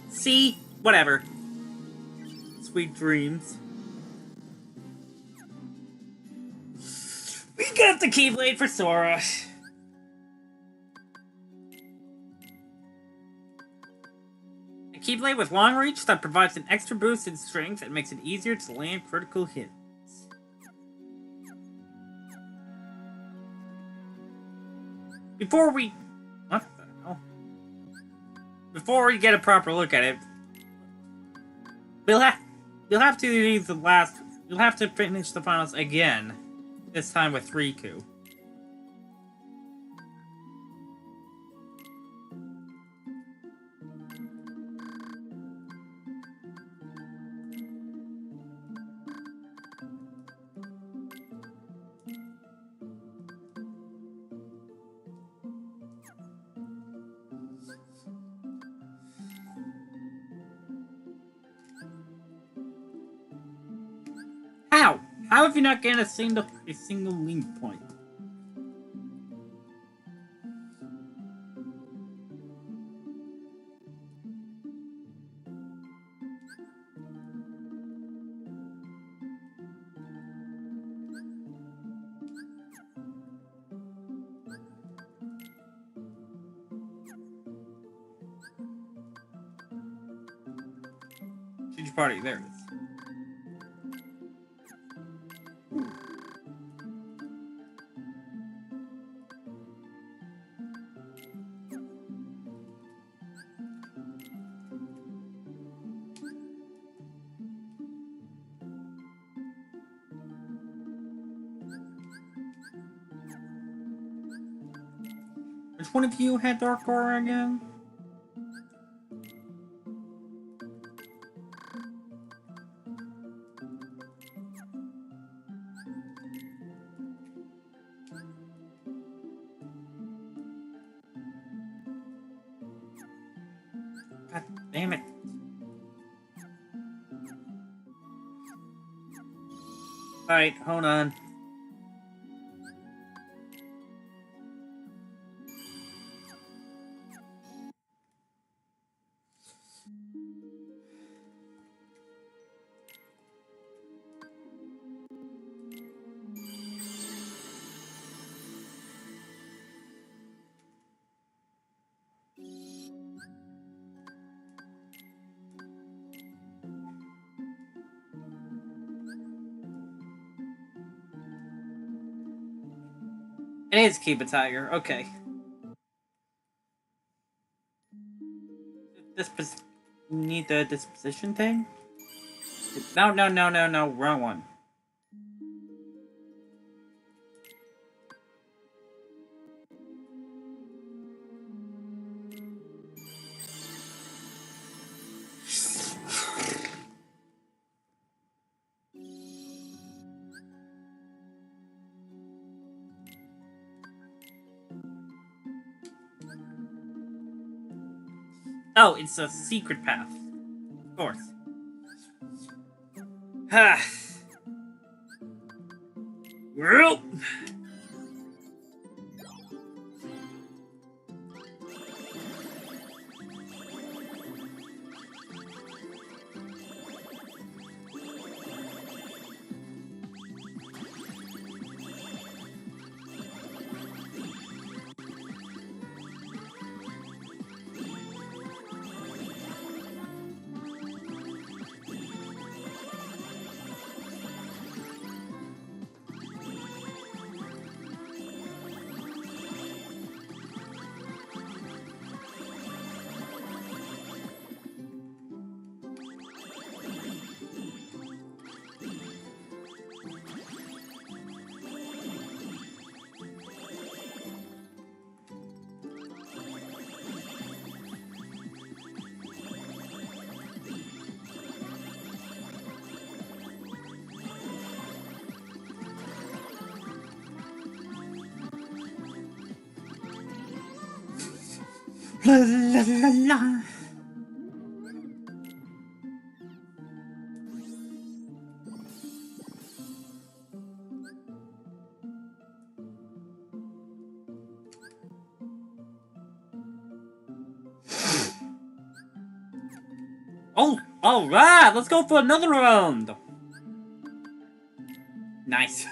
See? Whatever. Sweet dreams. We got the Keyblade for Sora. A Keyblade with long reach that provides an extra boost in strength and makes it easier to land critical hits. Before we... What the hell? Before we get a proper look at it, you'll have to use the last... You'll have to finish the finals again. This time with Riku. How? How have you not gained a single link point? Change party, there it is. Which one of you had Dark Aura again? God damn it. Alright, hold on. It is keep a tiger, okay. Need the disposition thing? No, wrong one. Oh, it's a secret path. Of course. Ha. Well. La la la la. Oh, all right. Let's go for another round. Nice.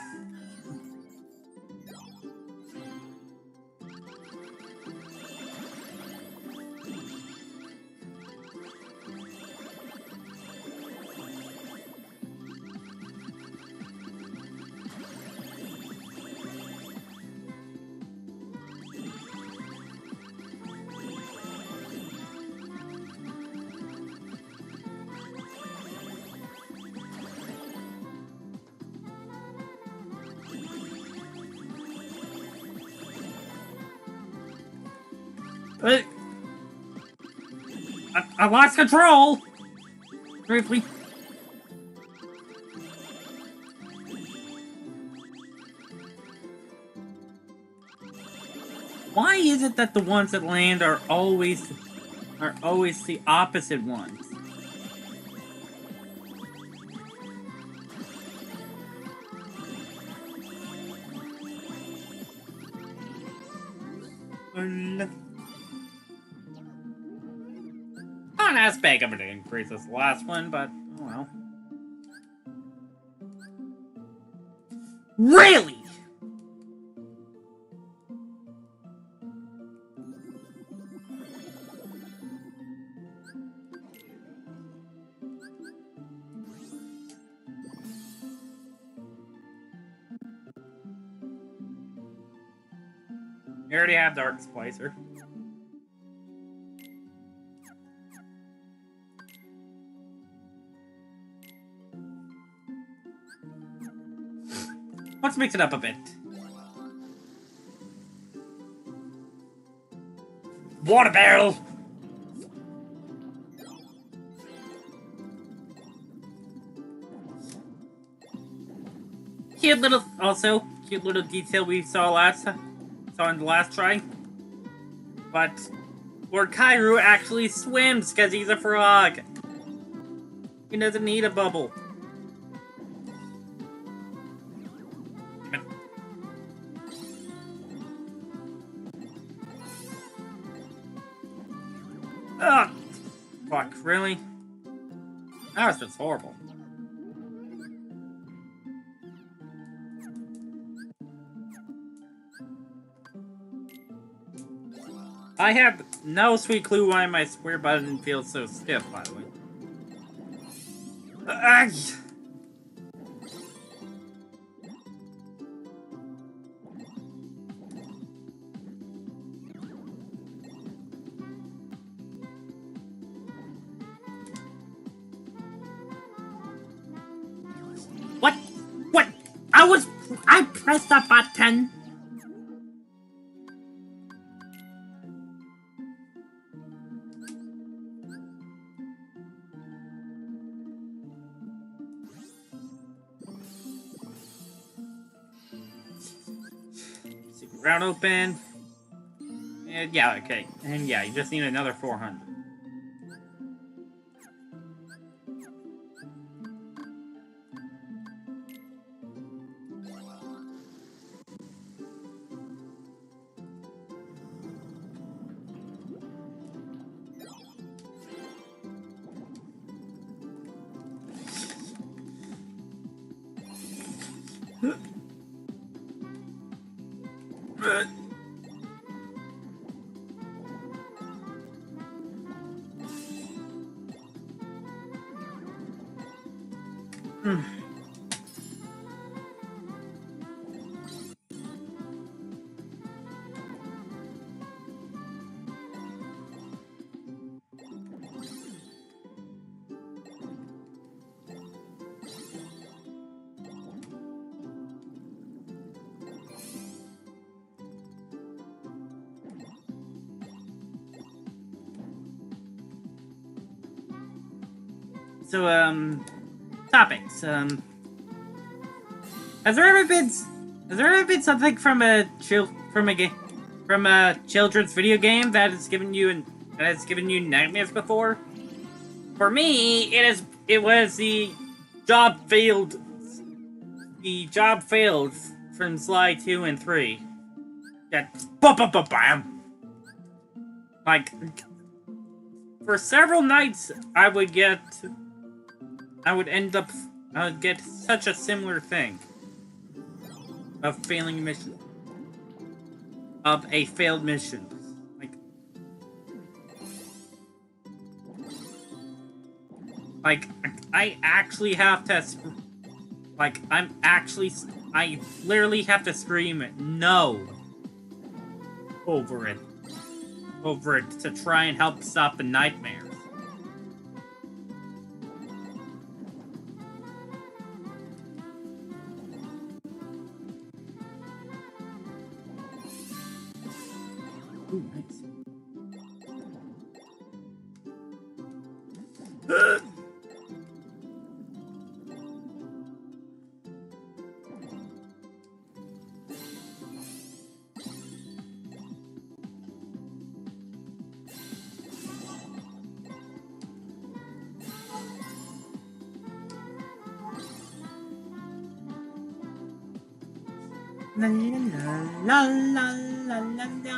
I lost control. Briefly. Why is it that the ones that land are always the opposite ones? Not as big of an increase as the last one, but oh well. Really? You already have Dark Splicer. Let's mix it up a bit. Water barrel! Cute little detail we saw in the last try. But Lord Kairu actually swims because he's a frog. He doesn't need a bubble. Ugh! Fuck, really? That was just horrible. I have no sweet clue why my square button feels so stiff, by the way. What? What? I pressed the button! Round open. And yeah, okay. And yeah, you just need another 400. So, topics. Has there ever been something from a from a children's video game that has given you nightmares before? For me, it was job failed the job failed from Sly 2 and 3. That bam. Like for several nights I would get such a similar thing of failing a mission. Of a failed mission. Like I actually have to I literally have to scream no over it to try and help stop the nightmares. Ooh, nice. La la la la la la.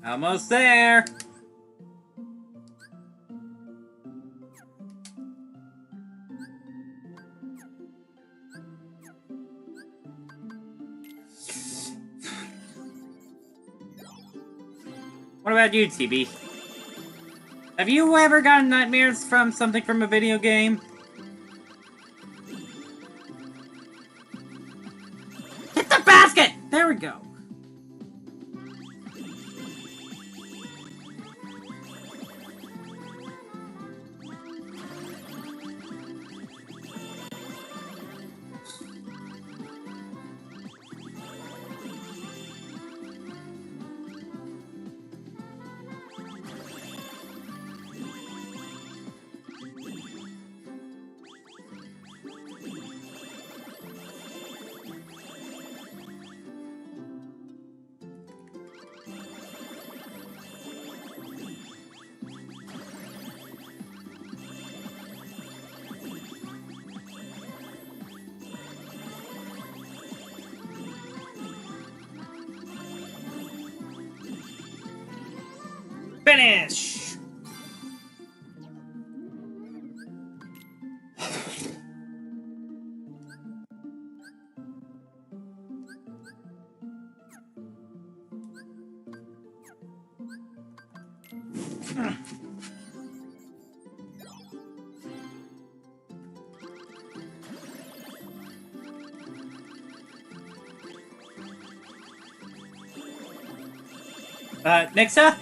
Almost there. What about you, TB? Have you ever gotten nightmares from something from a video game? Hit the basket! There we go. Finish! Nixa?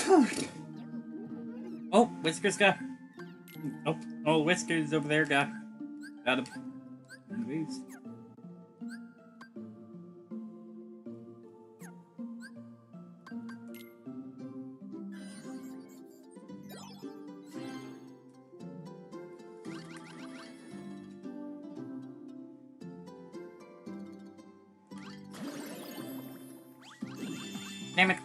Oh, Whiskers got... Oh, Whiskers over there got him. Anyways. Damn it.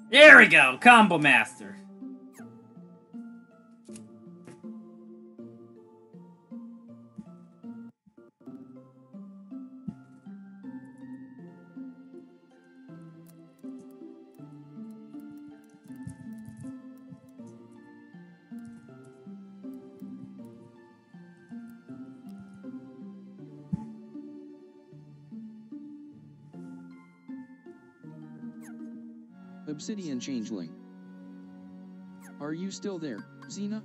There we go, Combo Master. Obsidian Changeling. Are you still there, Xena?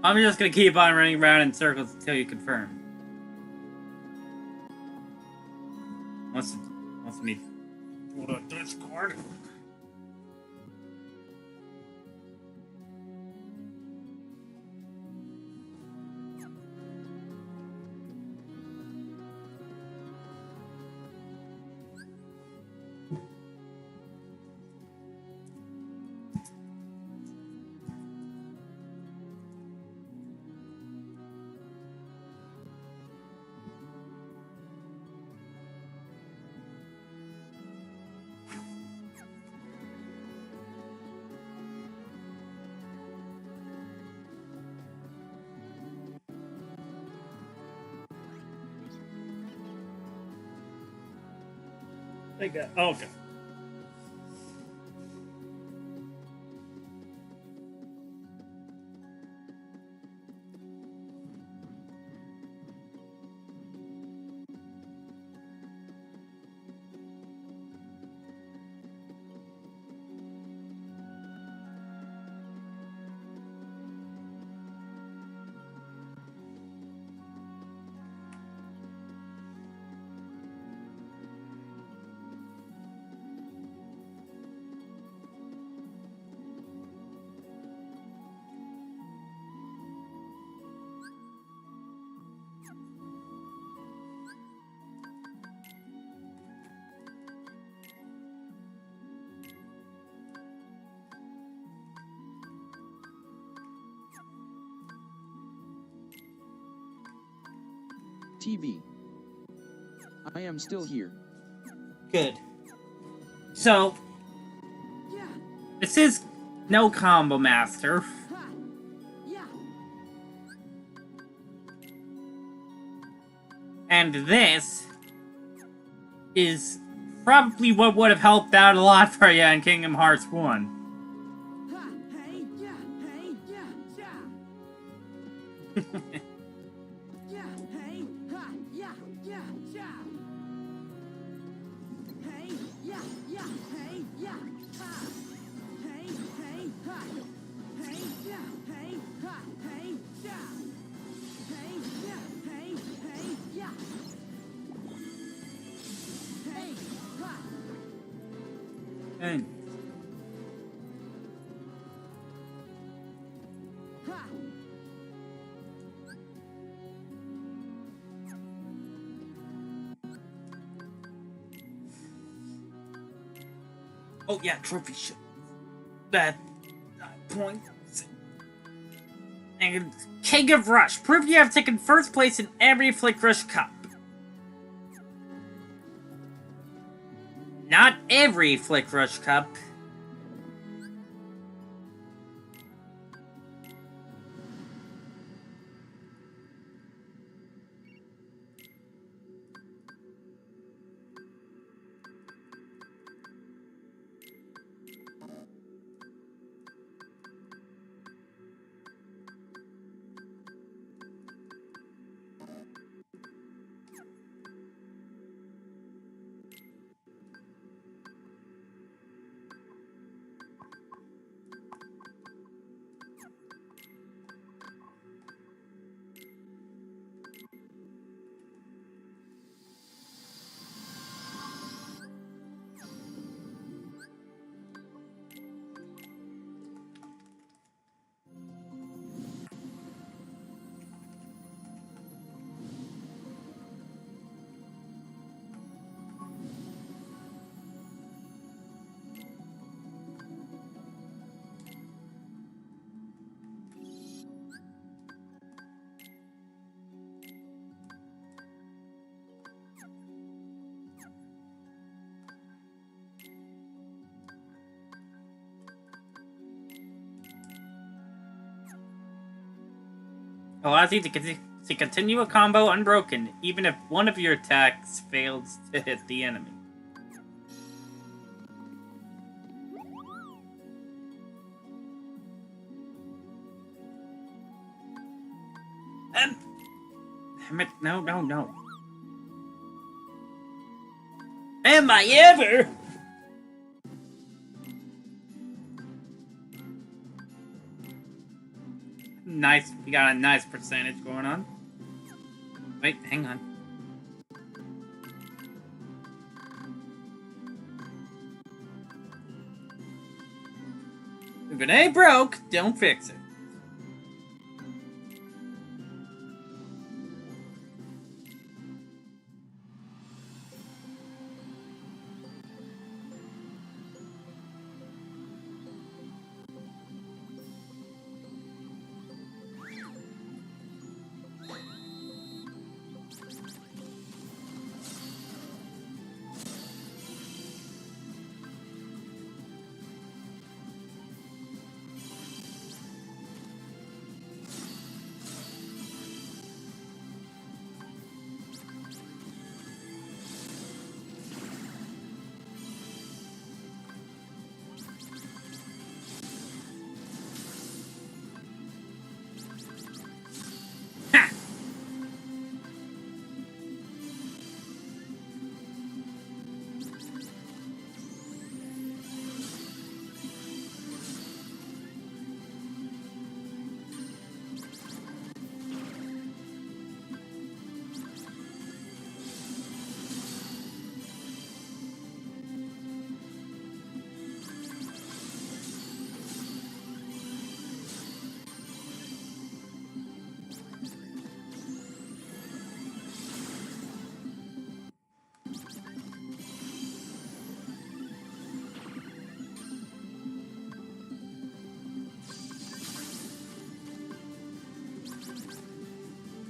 I'm just gonna keep on running around in circles until you confirm. Wants me to go to Discord. Like that. Oh, okay. TV. I am still here. Good. So, this is no Combo Master. And this is probably what would have helped out a lot for you in Kingdom Hearts 1. Yeah, hey, ha, yeah, yeah, yeah. Hey, yeah, yeah, hey, yeah, ha. Hey, hey, ha. Hey, yeah, hey, ha, hey, yeah. Hey, yeah, hey, yeah. Hey, ha. And Ha. oh yeah, trophy ship. That point. And King of Rush. Prove you have taken first place in every Flick Rush Cup. Not every Flick Rush Cup. Allows you to continue a combo unbroken, even if one of your attacks fails to hit the enemy. Damn it, no, no, no. Am I ever? Nice, we got a nice percentage going on. Wait, hang on. If it ain't broke, don't fix it. Ha!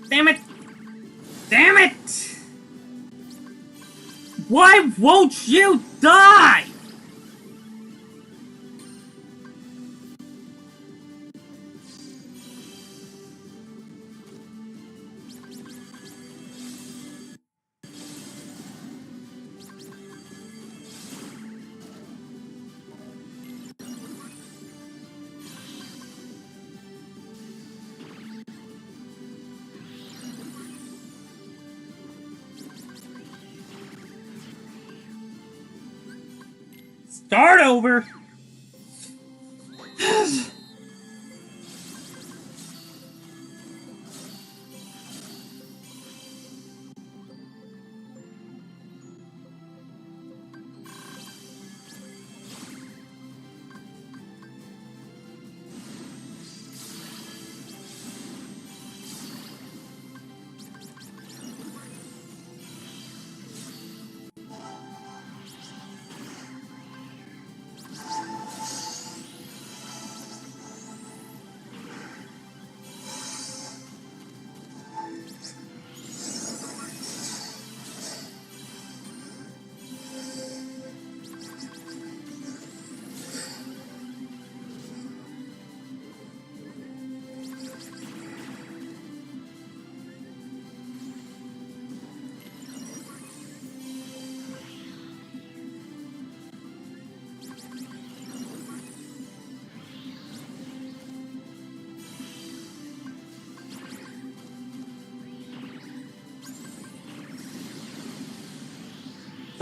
Damn it! Damn it! Why won't you die? Start over!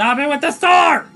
Stop it with the star!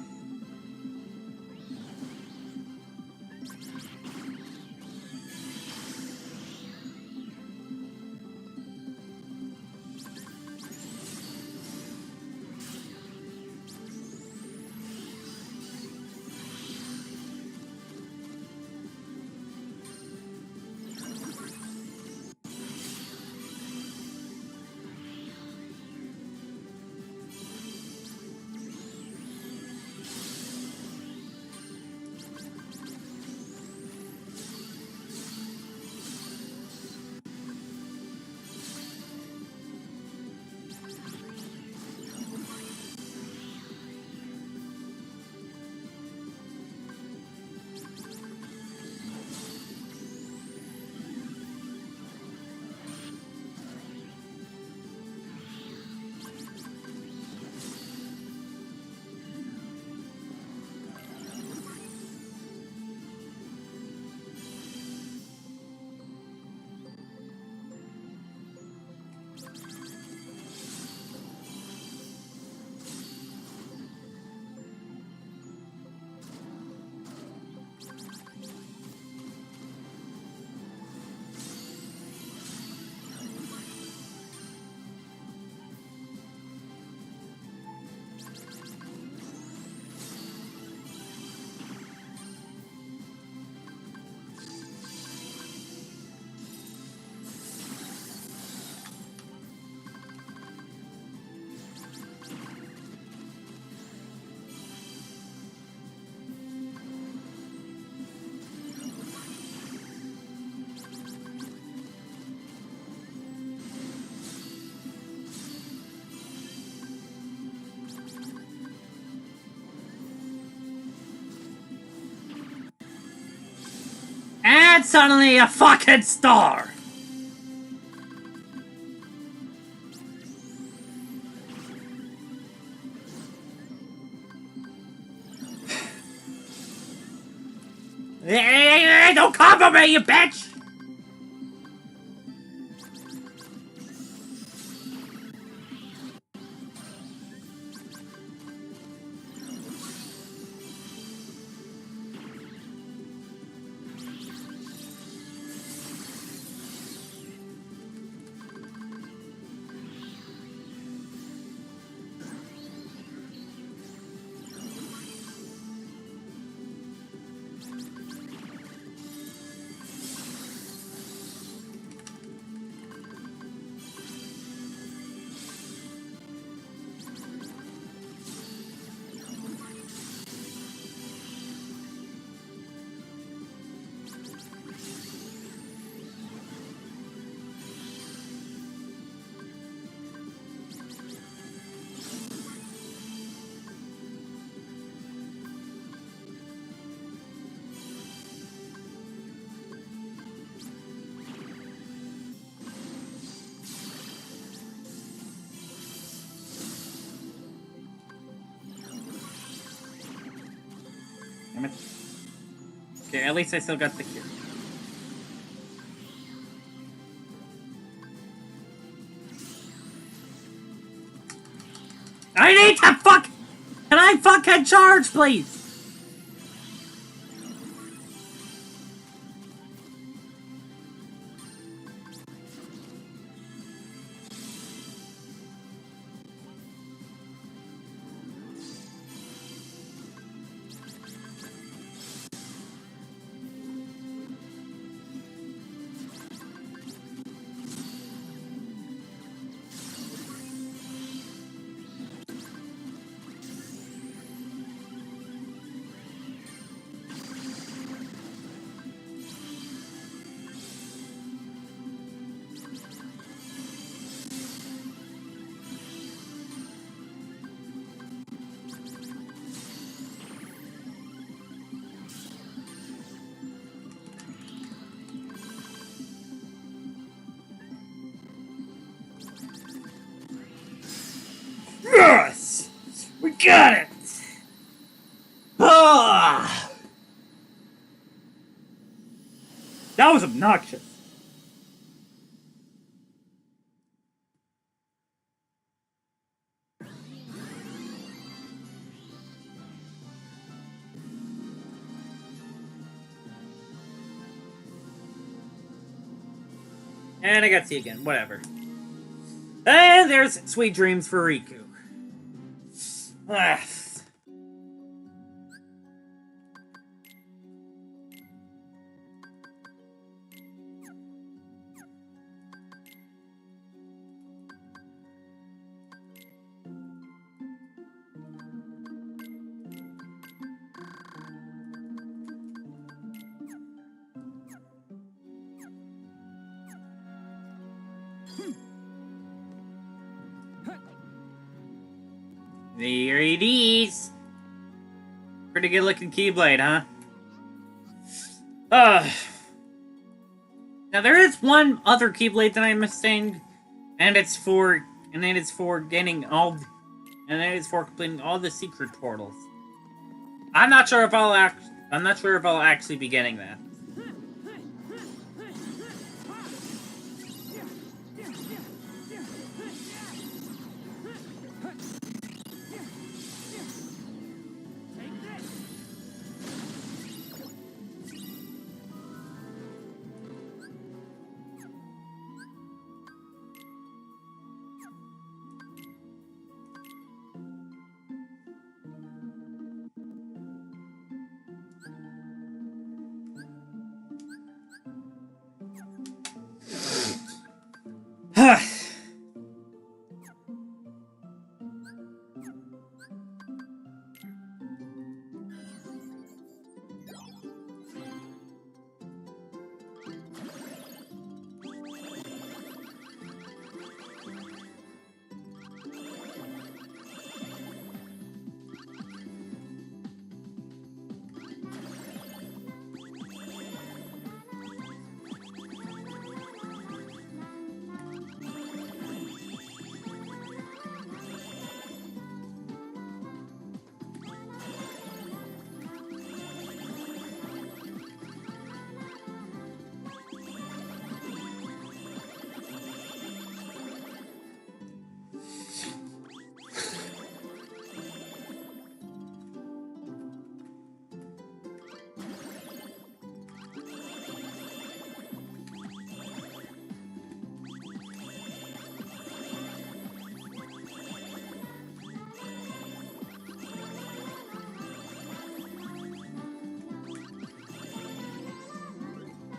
And suddenly a fucking star! Hey, don't come for me, you bitch! Damn it. Okay, at least I still got the cure. I need to fuck! Can I fucking charge, please? Got it! Ah! That was obnoxious. And I got C again. Whatever. And there's Sweet Dreams for Riku. Ah. There it is. Pretty good looking Keyblade, huh? Now there is one other Keyblade that I'm missing, and it's for getting all, and it is for completing all the secret portals. I'm not sure if I'll actually be getting that.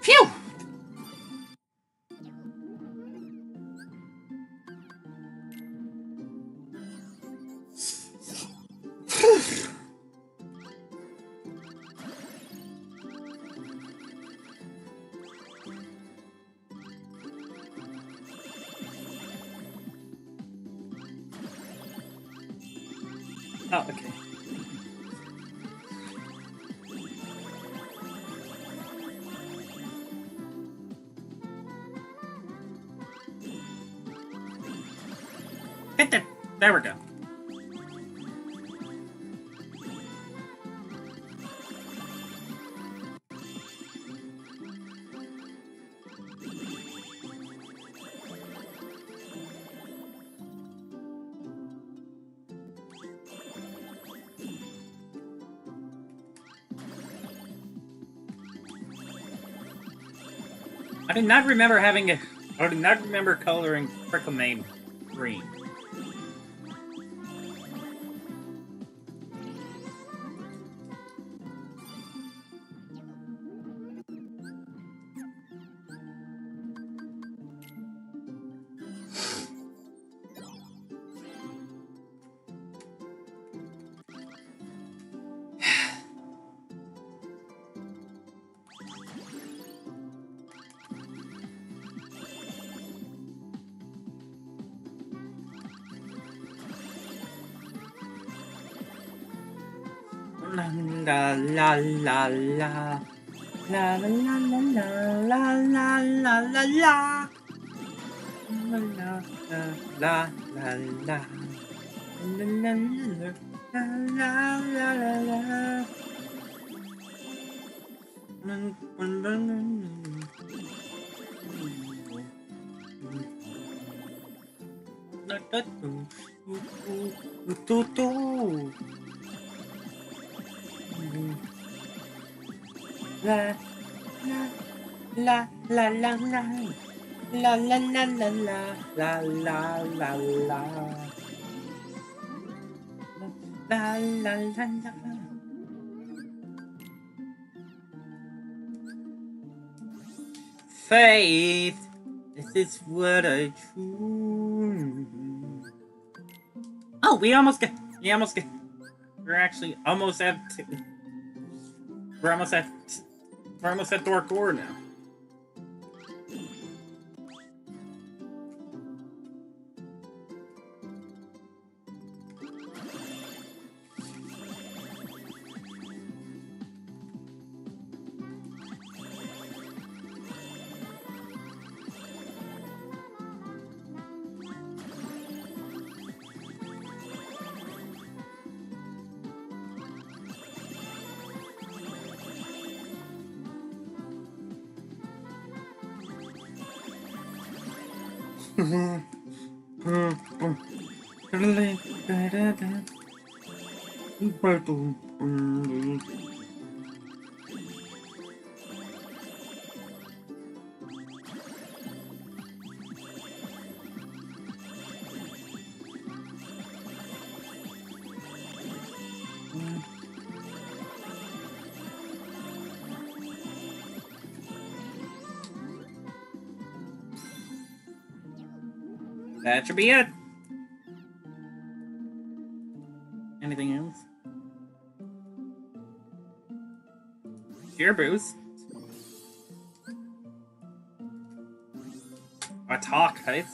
Phew! Oh, okay. Hit the... There we go. I do not remember having a... I do not remember coloring Prickle Name green. La la la la la la la la la la la la la la la la la la la La la la la. La la la la la la la la la la la la la la la la la. Faith, this is what I choose. Oh, we almost got. We're actually almost at. We're almost at. We're almost at Dorkor now. That should be it. Anything else? Gear boost. Attack, height.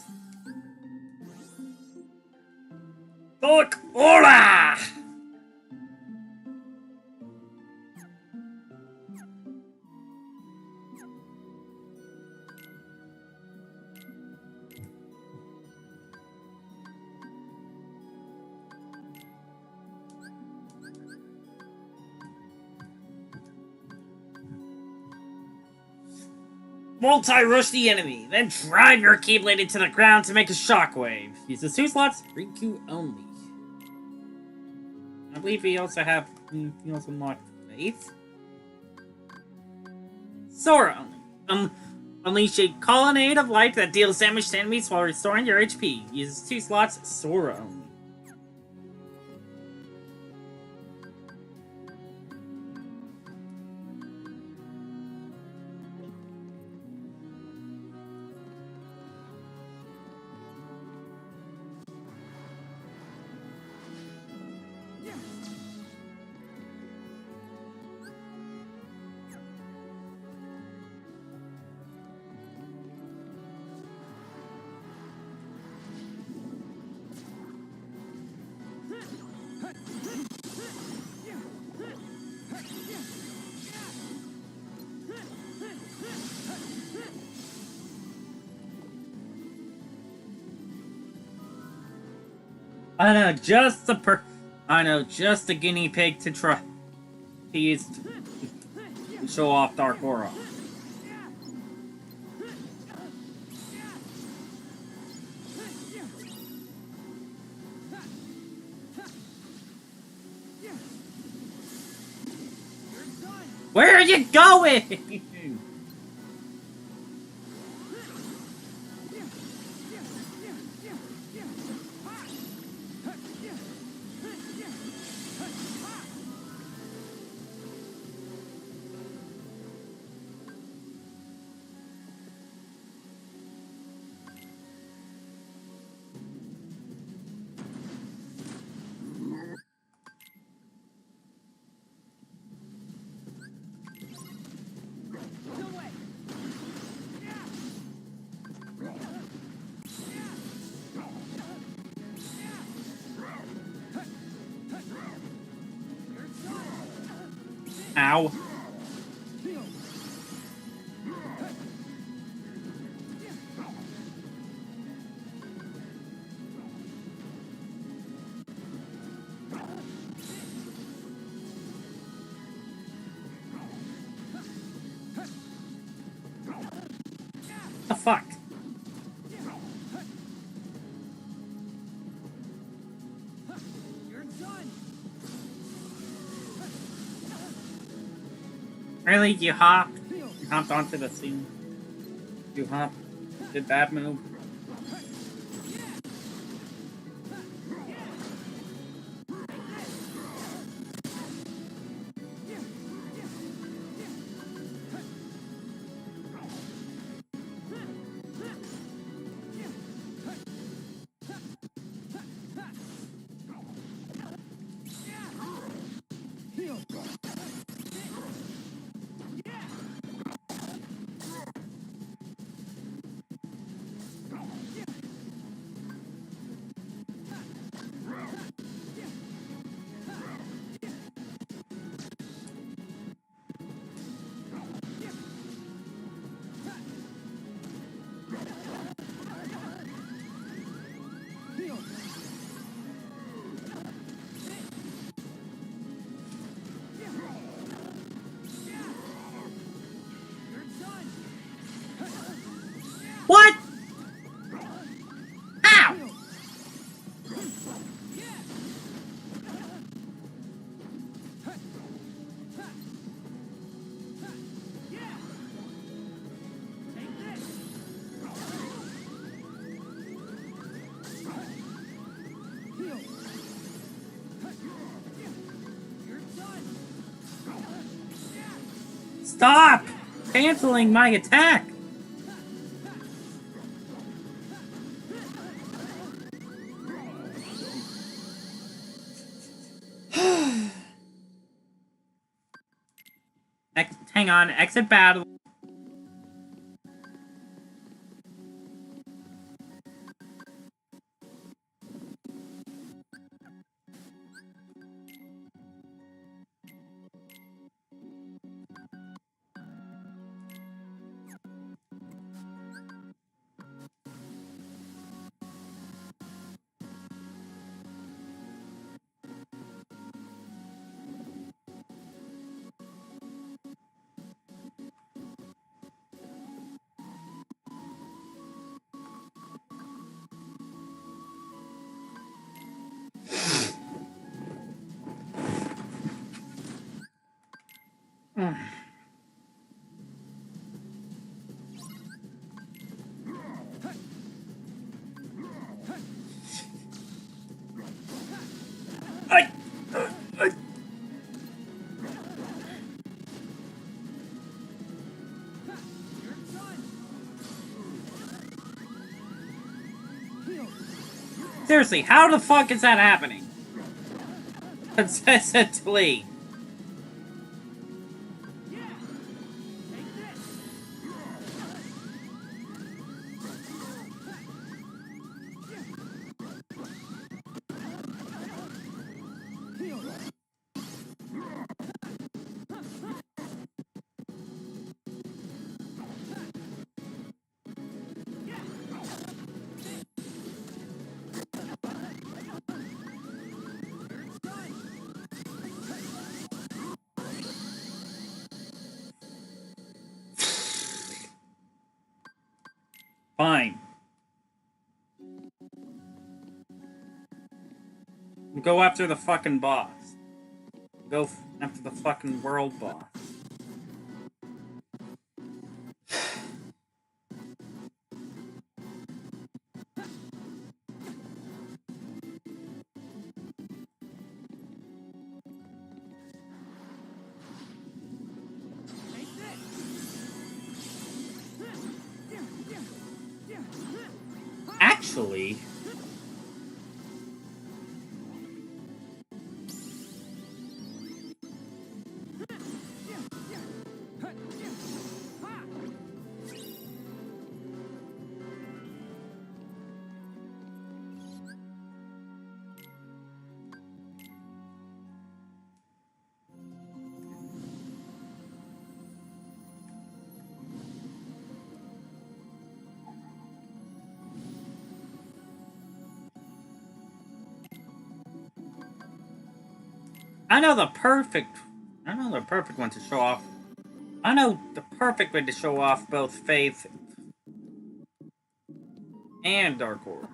Look, Ora! Multi-rush the enemy, then drive your Keyblade into the ground to make a shockwave. Uses 2 slots, 3Q only. I believe we also have. We also unlocked Faith. Sora only. Unleash a colonnade of light that deals damage to enemies while restoring your HP. Uses 2 slots, Sora only. I know, just a guinea pig to try to use to show off Dark Aura. Where are you going? Ow. the fuck? You're done. Really? You hopped? You hopped onto the scene? You hopped? Did that move? What? Ow! Stop canceling my attack! Hang on, exit battle. Seriously, how the fuck is that happening? Consistently. Fine. Go after the fucking boss. Go after the fucking world boss. Actually... I know the perfect one to show off. I know the perfect way to show off both faith And Dark Ore.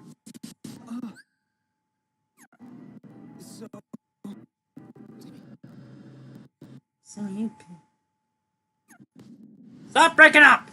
So Sleepy. Stop breaking up!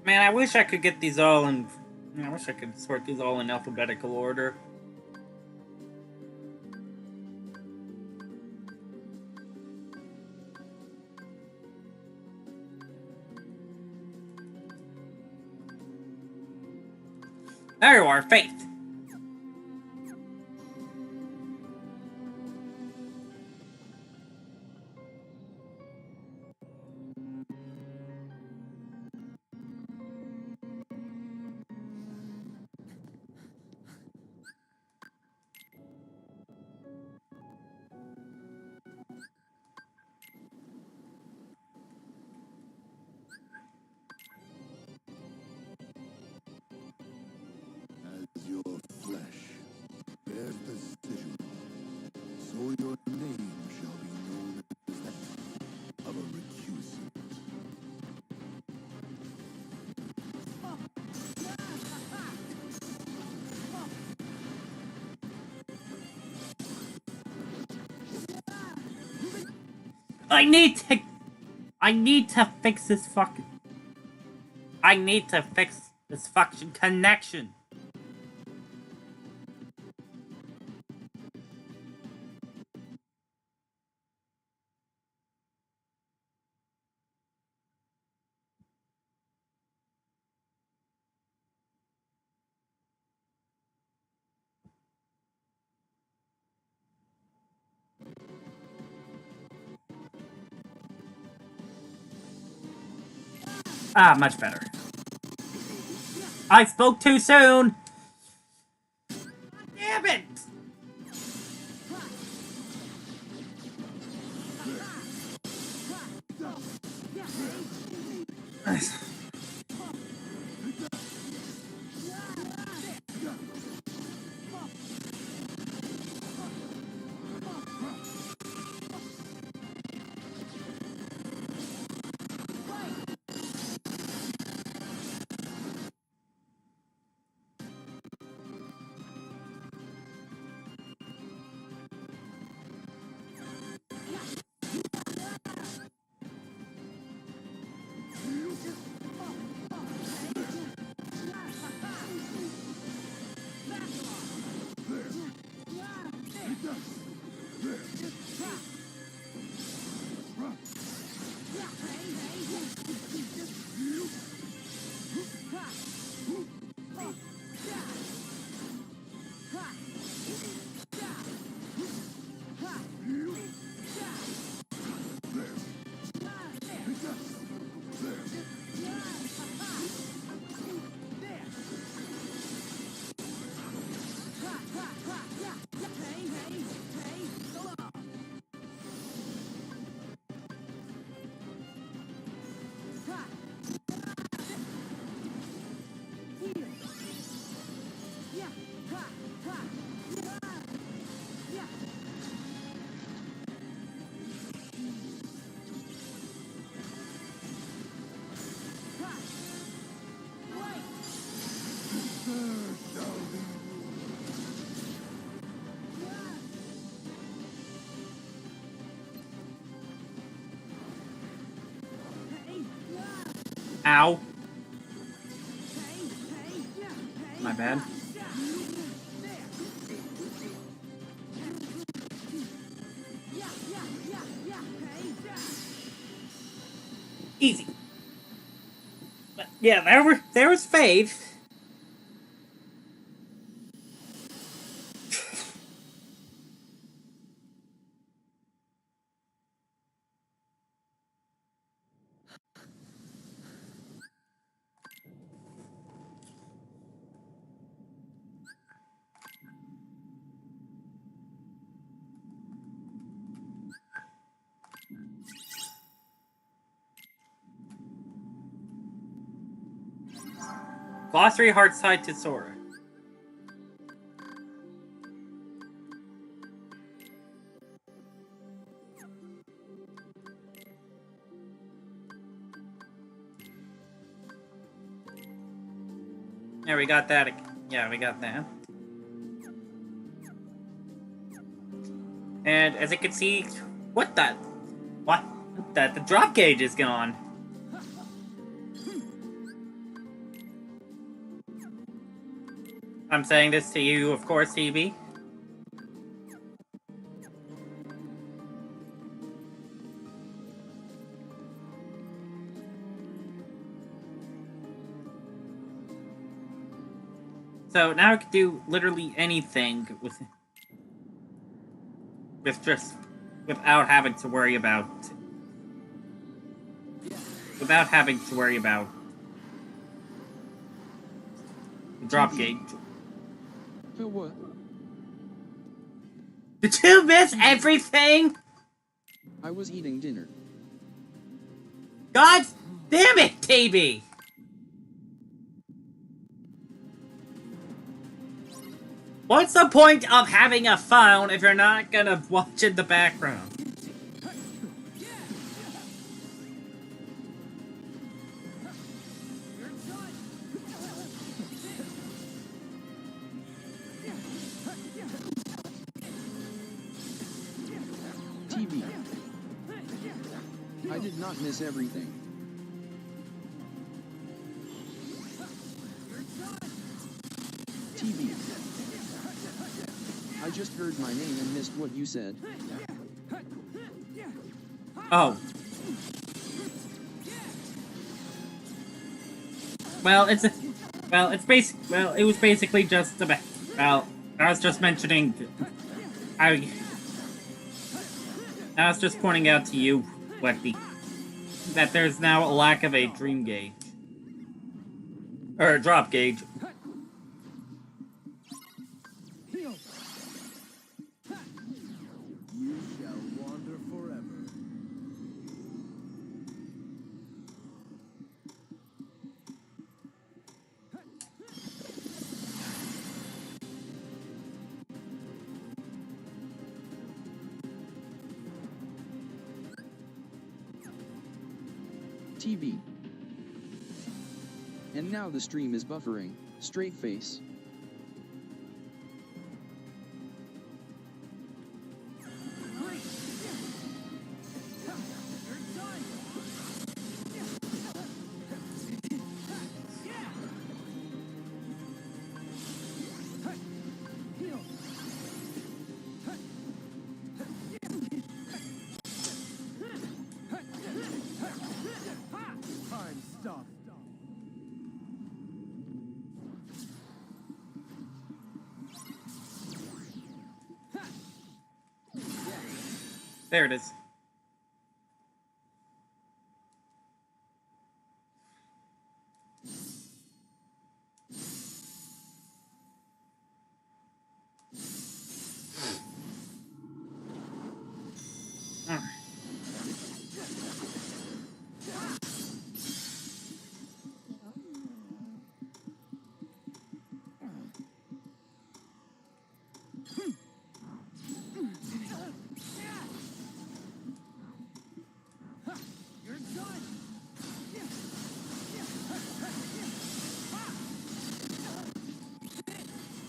Man, I wish I could get these all in... I wish I could sort these all in alphabetical order. There you are, Faith. As your flesh bears the sigil, so your name shall be known as that of a recusant. I need to fix this fucking... I need to fix this fucking connection. Ah, much better. I spoke too soon! Damn it! Ow. Hey, hey, yeah, hey, My bad. yeah. There. Yeah, yeah, yeah, yeah, hey, yeah. Easy. But yeah, there was faith. Glossary heart side to Sora. Yeah, we got that. Yeah, we got that. And as you can see, what the? What? The drop gauge is gone. I'm saying this to you, of course, TB. So now I can do literally anything without having to worry about the drop gauge. For what? Did you miss everything? I was eating dinner. God damn it, TB! What's the point of having a phone if you're not gonna watch in the background? TV. I did not miss everything. TV. I just heard my name and missed what you said. Oh. Well, it was basically just about, well, I was just mentioning, I was just pointing out to you, that there's now a lack of a dream gauge. Or a drop gauge. You shall wander forever. TV. And now the stream is buffering. Straight face. Time stop. There it is.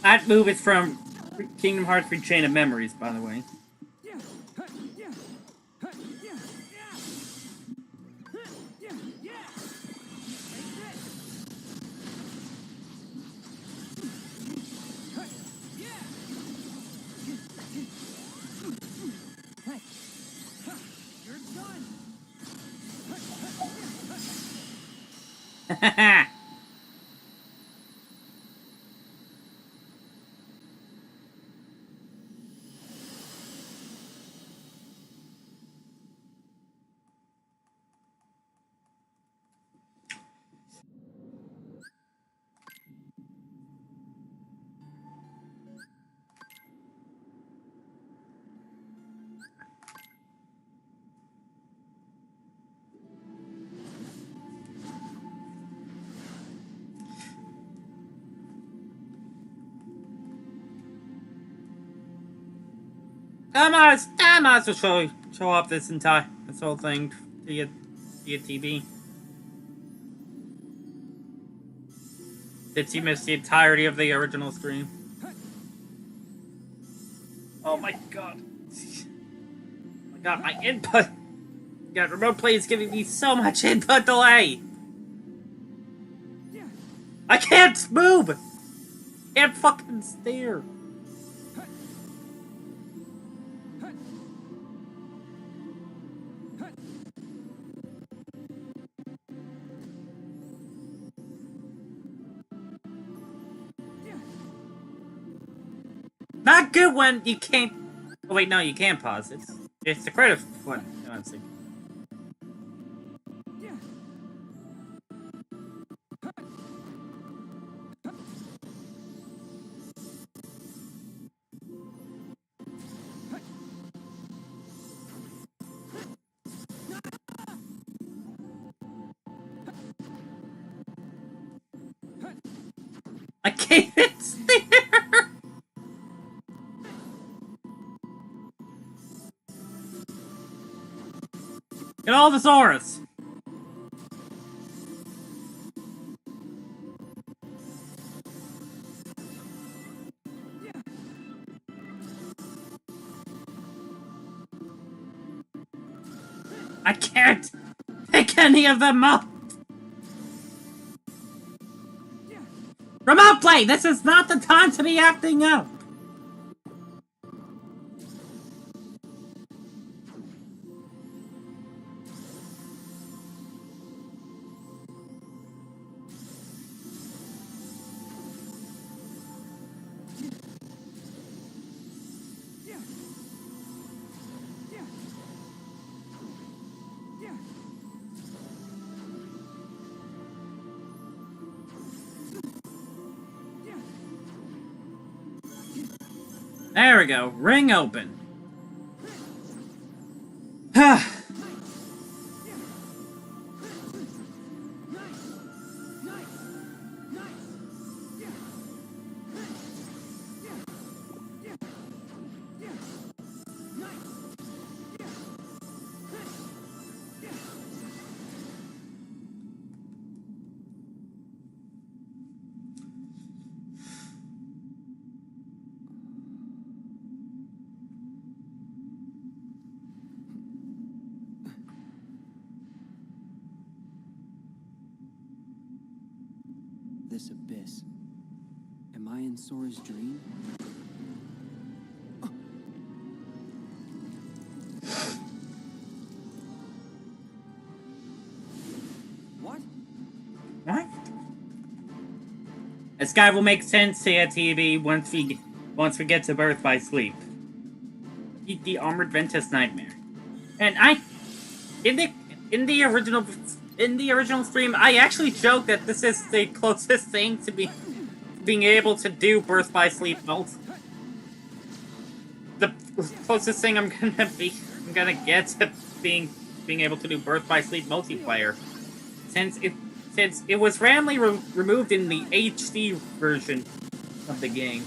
That move is from Kingdom Hearts 3 Chain of Memories, by the way. I might as well show off this whole thing via TV. Since you missed the entirety of the original stream. Oh my god. Oh my god, my input. God, remote play is giving me so much input delay. I can't move. Can't fucking stare. Not good when you can't. Oh wait, no, you can pause. It's the credit one. Let's see. I can't even stare. Get all the Saurus. I can't pick any of them up. Remote play. This is not the time to be acting up. There we go. Ring open. This abyss. Am I in Sora's dream? What? What? This guy will make sense to TV once we get to Birth by Sleep. The Armored Ventus Nightmare. And in the original stream, I actually joked that this is the closest thing to being able to do Birth by Sleep the closest thing I'm gonna get to being able to do Birth by Sleep multiplayer, since it was randomly removed in the HD version of the game.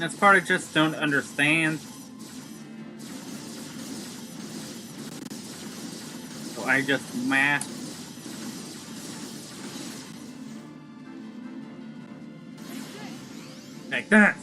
That's part I just don't understand. So I just math. Like that.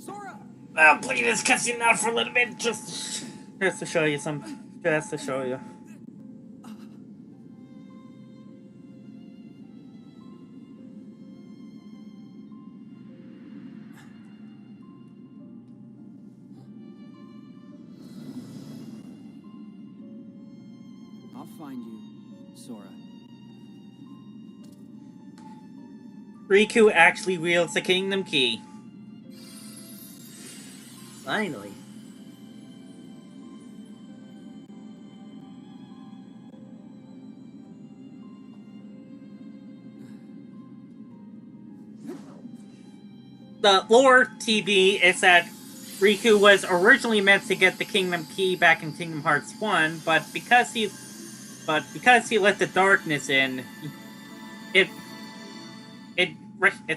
Sora! I'll play this cutscene out for a little bit, just to show you some, just to show you. I'll find you, Sora. Riku actually wields the Kingdom Key. Finally. The lore TB is that Riku was originally meant to get the Kingdom Key back in Kingdom Hearts 1, but because he let the darkness in, it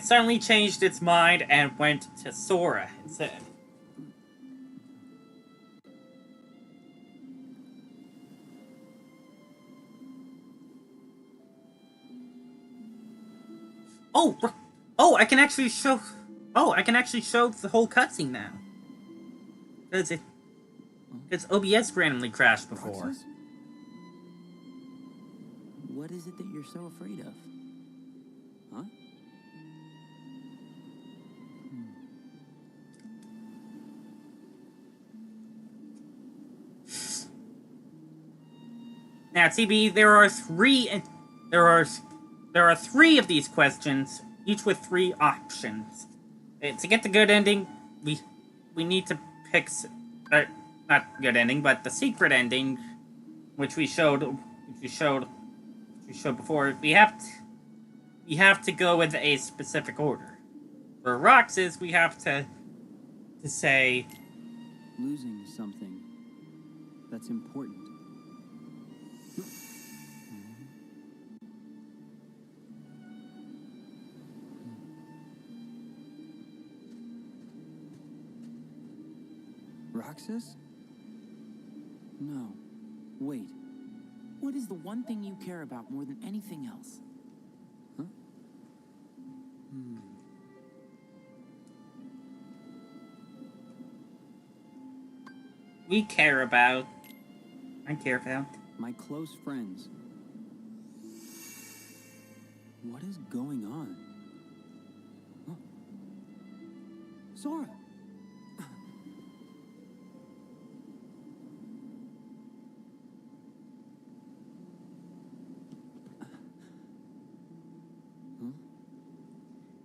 suddenly changed its mind and went to Sora instead. Oh, I can actually show. Oh, I can actually show the whole cutscene now. Because OBS randomly crashed before. Roxas? What is it that you're so afraid of? Huh? Now, TB, there are three of these questions, each with 3 options. To get the good ending, we need to pick, not good ending, but the secret ending, which we showed before. We have to go with a specific order. For Roxas, we have to say Losing something that's important. Roxas? No. Wait. What is the one thing you care about more than anything else? Huh? I care about. My close friends. What is going on? Huh? Sora!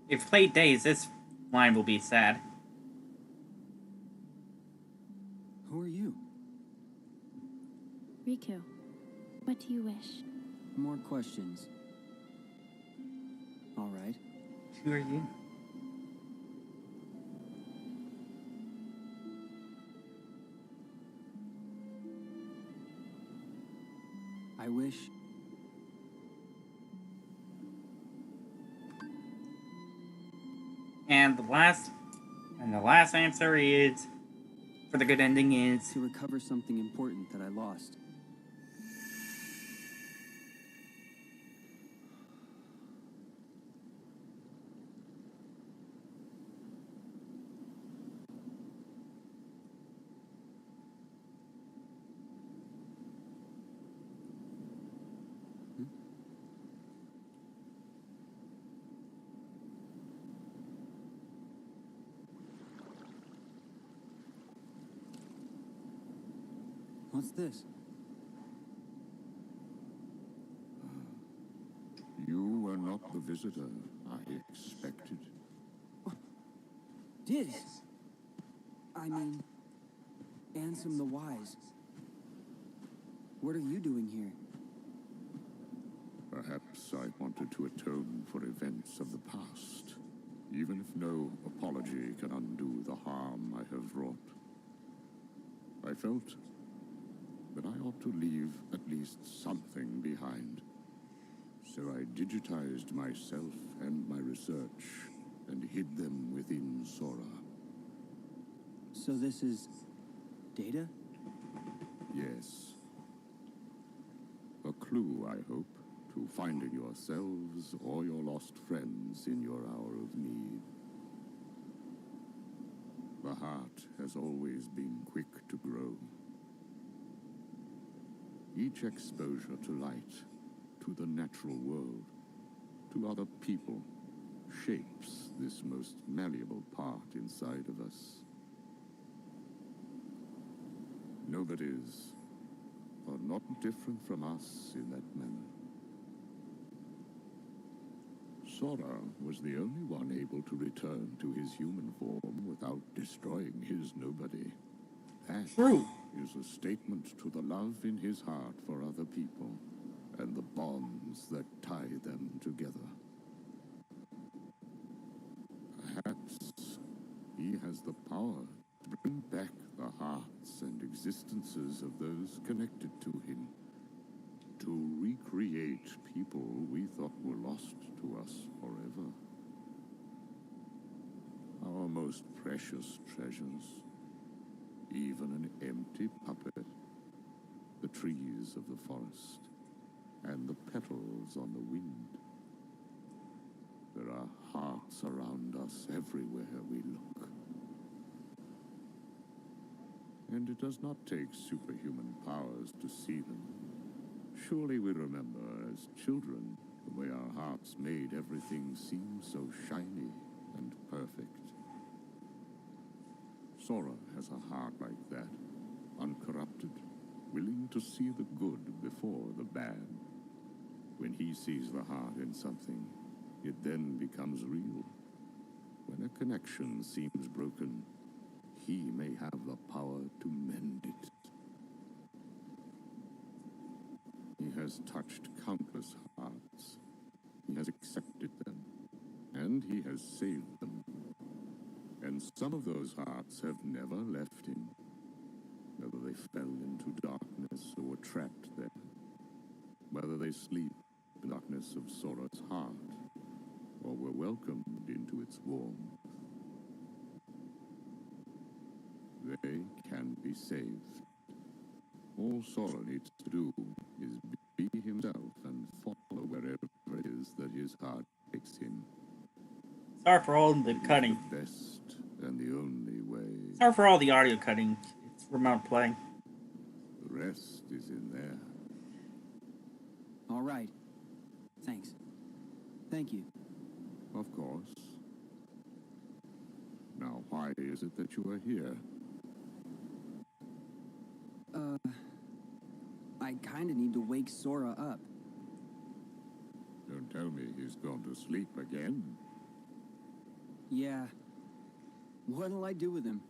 If you played Days, this line will be sad. Who are you? Riku, what do you wish? More questions. All right. Who are you? I wish. And the last answer is, for the good ending, is To recover something important that I lost. What's this? You were not the visitor I expected. Diz! I mean, Ansem the Wise. What are you doing here? Perhaps I wanted to atone for events of the past, even if no apology can undo the harm I have wrought. I felt that I ought to leave at least something behind. So I digitized myself and my research and hid them within Sora. So this is... data? Yes. A clue, I hope, to finding yourselves or your lost friends in your hour of need. The heart has always been quick to grow. Each exposure to light, to the natural world, to other people, shapes this most malleable part inside of us. Nobody's are not different from us in that manner. Sora was the only one able to return to his human form without destroying his nobody. That True. is a statement to the love in his heart for other people and the bonds that tie them together. Perhaps he has the power to bring back the hearts and existences of those connected to him, to recreate people we thought were lost to us forever. Our most precious treasures, even an empty puppet, the trees of the forest, and the petals on the wind. There are hearts around us everywhere we look. And it does not take superhuman powers to see them. Surely we remember as children the way our hearts made everything seem so shiny and perfect. Sora has a heart like that, uncorrupted, willing to see the good before the bad. When he sees the heart in something, it then becomes real. When a connection seems broken, he may have the power to mend it. He has touched countless hearts. He has accepted them, and he has saved them. And some of those hearts have never left him, whether they fell into darkness or were trapped there, whether they sleep in the darkness of Sora's heart, or were welcomed into its warmth. They can be saved. All Sora needs to do is be himself and follow wherever it is that his heart takes him. Sorry for all the It is cutting. the best and the only way. Sorry for all the audio cutting. It's remote playing. The rest is in there. All right. Thanks. Thank you. Of course. Now, why is it that you are here? I kinda need to wake Sora up. Don't tell me he's gone to sleep again. Yeah. What'll I do with him?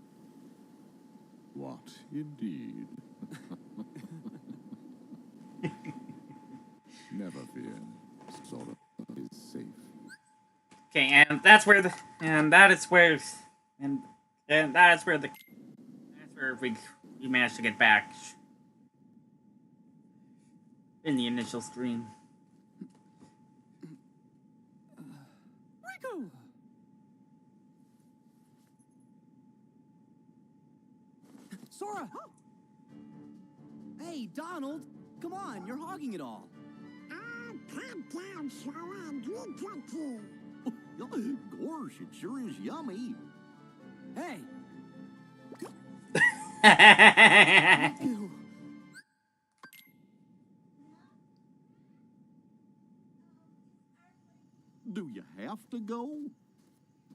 What, indeed? Never fear. Sora is safe. Okay, and that's where the and that is where and that is where the that's where we managed to get back in the initial stream. Rico! Sora! Hey, Donald! Come on, you're hogging it all. Calm down, Sora, and we'll get you. Gosh, it sure is yummy. Hey! Ew. Do you have to go?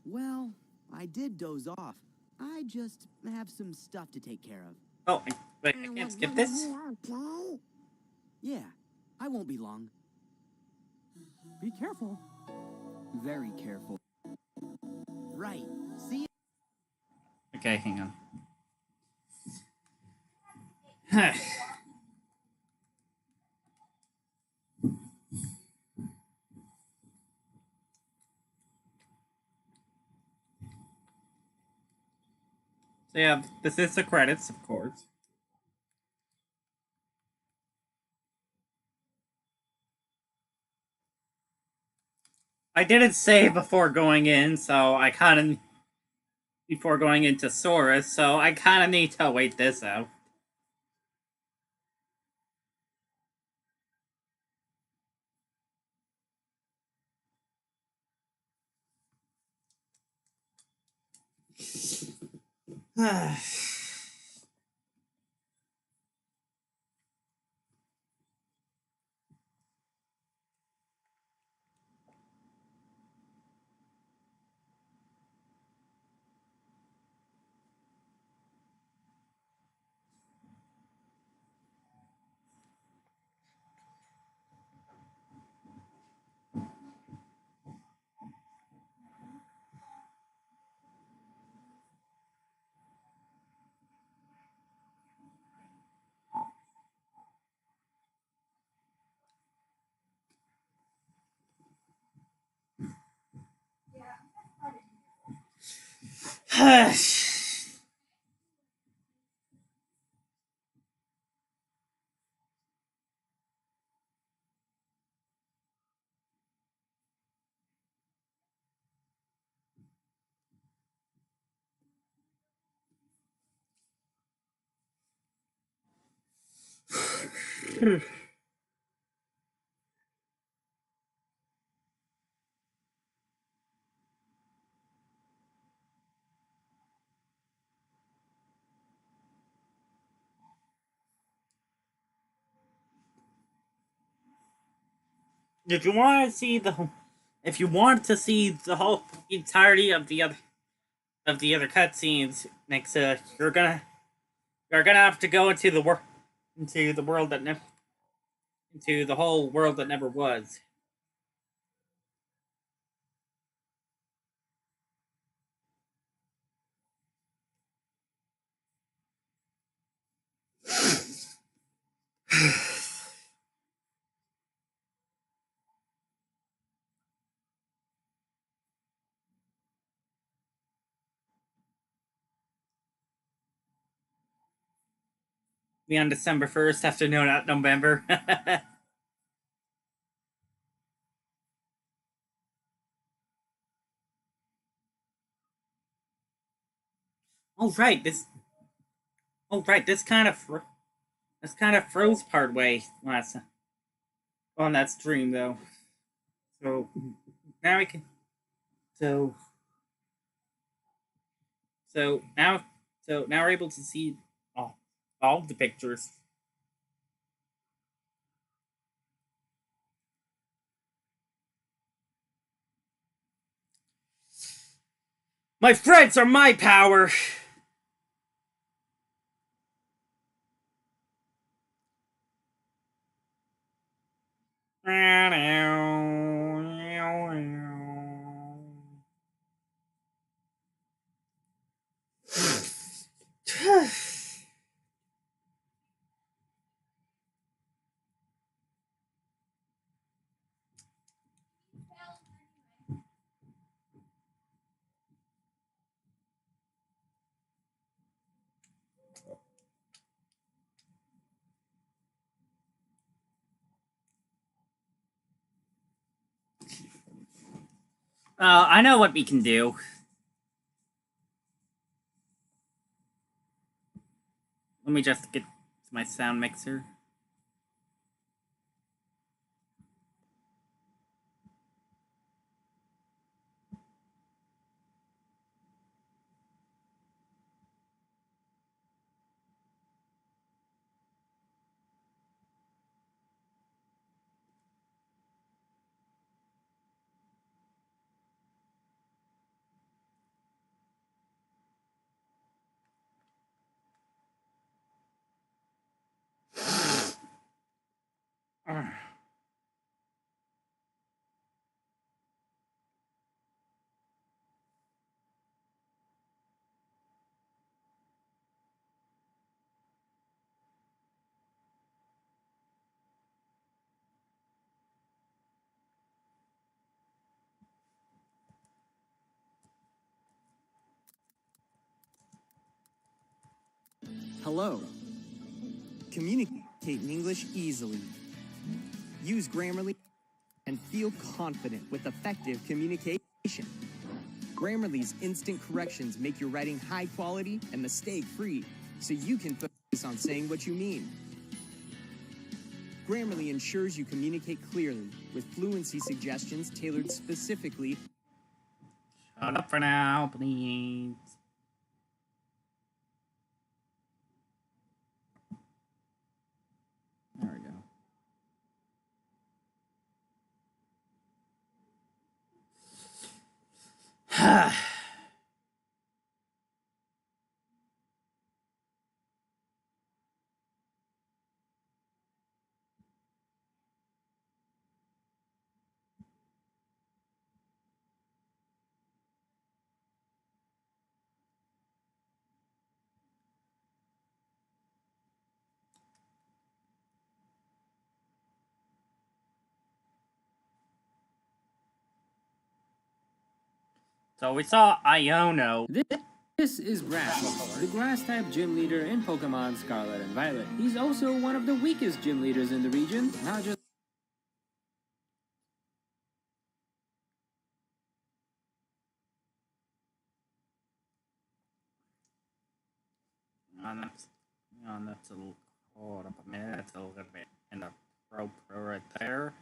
Well, I did doze off. I just have some stuff to take care of. Oh, wait, I can't skip this? Okay. Yeah, I won't be long. Be careful. Very careful. Right. See? Okay, hang on. So yeah, this is the credits, of course. I didn't save before going in, so I kind of before going into Saurus, so I kind of need to wait this out. If you want to see the, if you want to see the whole entirety of the other cutscenes, next, you're gonna have to go into the world that never, into the whole world that never was. Be on December 1st after no, not November. Oh right, this. Oh right, this kind of froze part way last on that stream though. So now we can. So so now so now we're able to see all of the pictures. My friends are my power. I know what we can do. Let me just get my sound mixer. Hello. Communicate in English easily. Use Grammarly and feel confident with effective communication. Grammarly's instant corrections make your writing high quality and mistake-free, so you can focus on saying what you mean. Grammarly ensures you communicate clearly with fluency suggestions tailored specifically. Shut up for now, please. There we go. So we saw Iono. This is Brassy, the Grass-type gym leader in Pokemon Scarlet and Violet. He's also one of the weakest gym leaders in the region, not just That's a little. Hold up a minute. That's a little bit inappropriate right there.